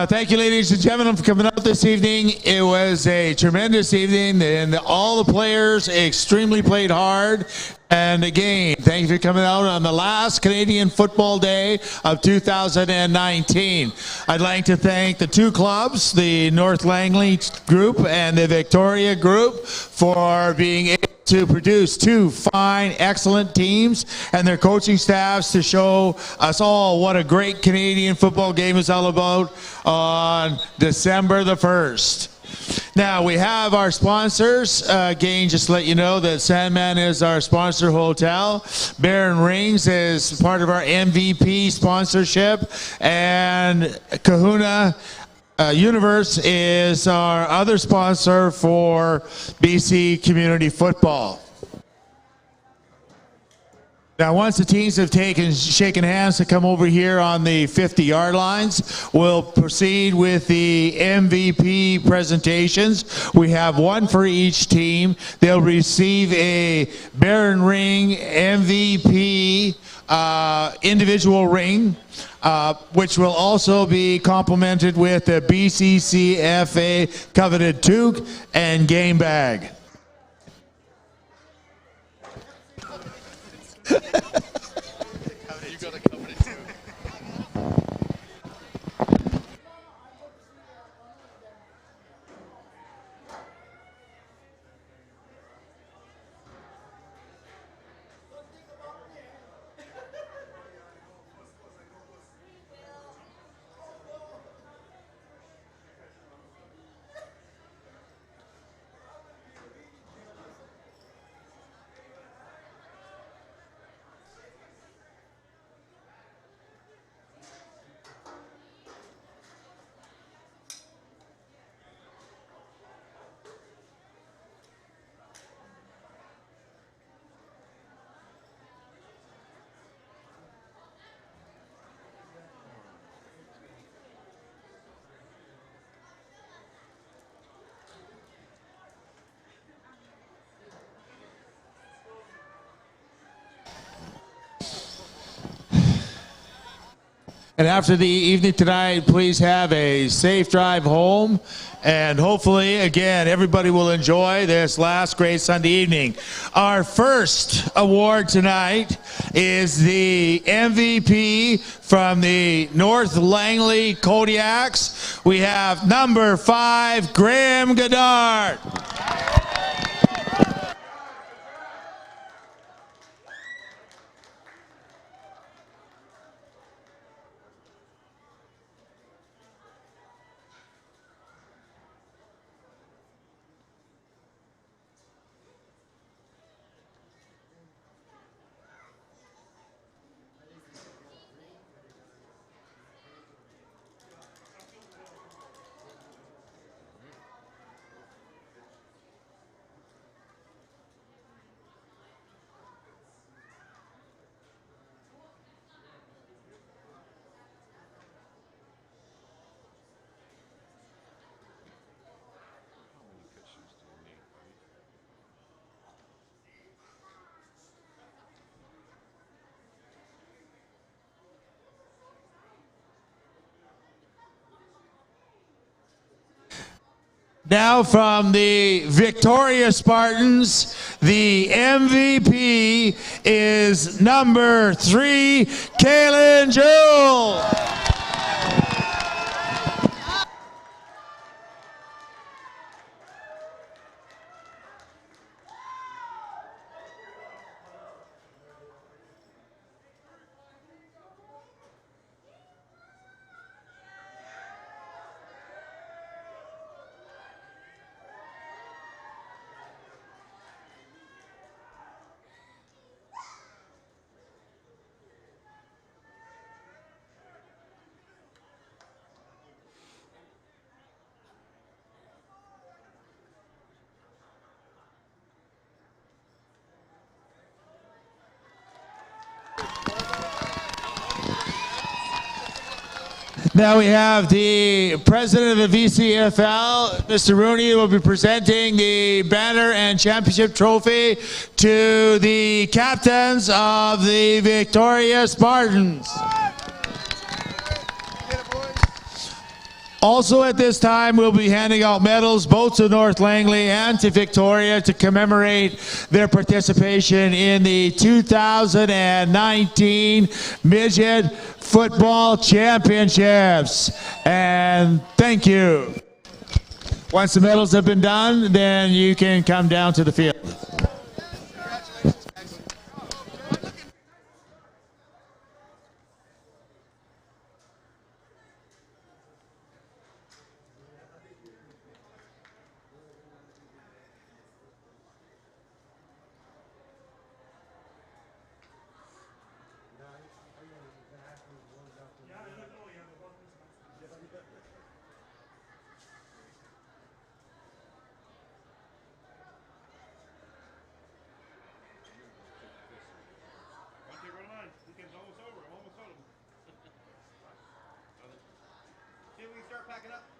Thank you, ladies and gentlemen, for coming out this evening. It was a tremendous evening, and all the players extremely played hard. And again, thank you for coming out on the last Canadian Football Day of 2019. I'd like to thank the two clubs, the North Langley group and the Victoria group, for being able to produce two fine, excellent teams and their coaching staffs to show us all what a great Canadian football game is all about on December the 1st. Now, we have our sponsors. Again, just to let you know that Sandman is our sponsor hotel. Baron Rings is part of our MVP sponsorship. And Kahuna Universe is our other sponsor for BC Community Football. Now, once the teams have shaken hands to come over here on the 50-yard lines, we'll proceed with the MVP presentations. We have one for each team. They'll receive a Baron Ring MVP individual ring, which will also be complemented with a BCCFA coveted toque and game bag. You gotta cover it too. And after the evening tonight, please have a safe drive home. And hopefully, again, everybody will enjoy this last great Sunday evening. Our first award tonight is the MVP from the North Langley Kodiaks. We have number 5, Graham Goddard. Now from the Victoria Spartans, the MVP is number 3, Kaylin Jewell. Now we have the president of the VCFL, Mr. Rooney, will be presenting the banner and championship trophy to the captains of the Victoria Spartans. Also at this time, we'll be handing out medals both to North Langley and to Victoria to commemorate their participation in the 2019 Midget Football Championships. And thank you. Once the medals have been done, then you can come down to the field. Weekend's almost over. I'm almost out of them. See, we can start packing up.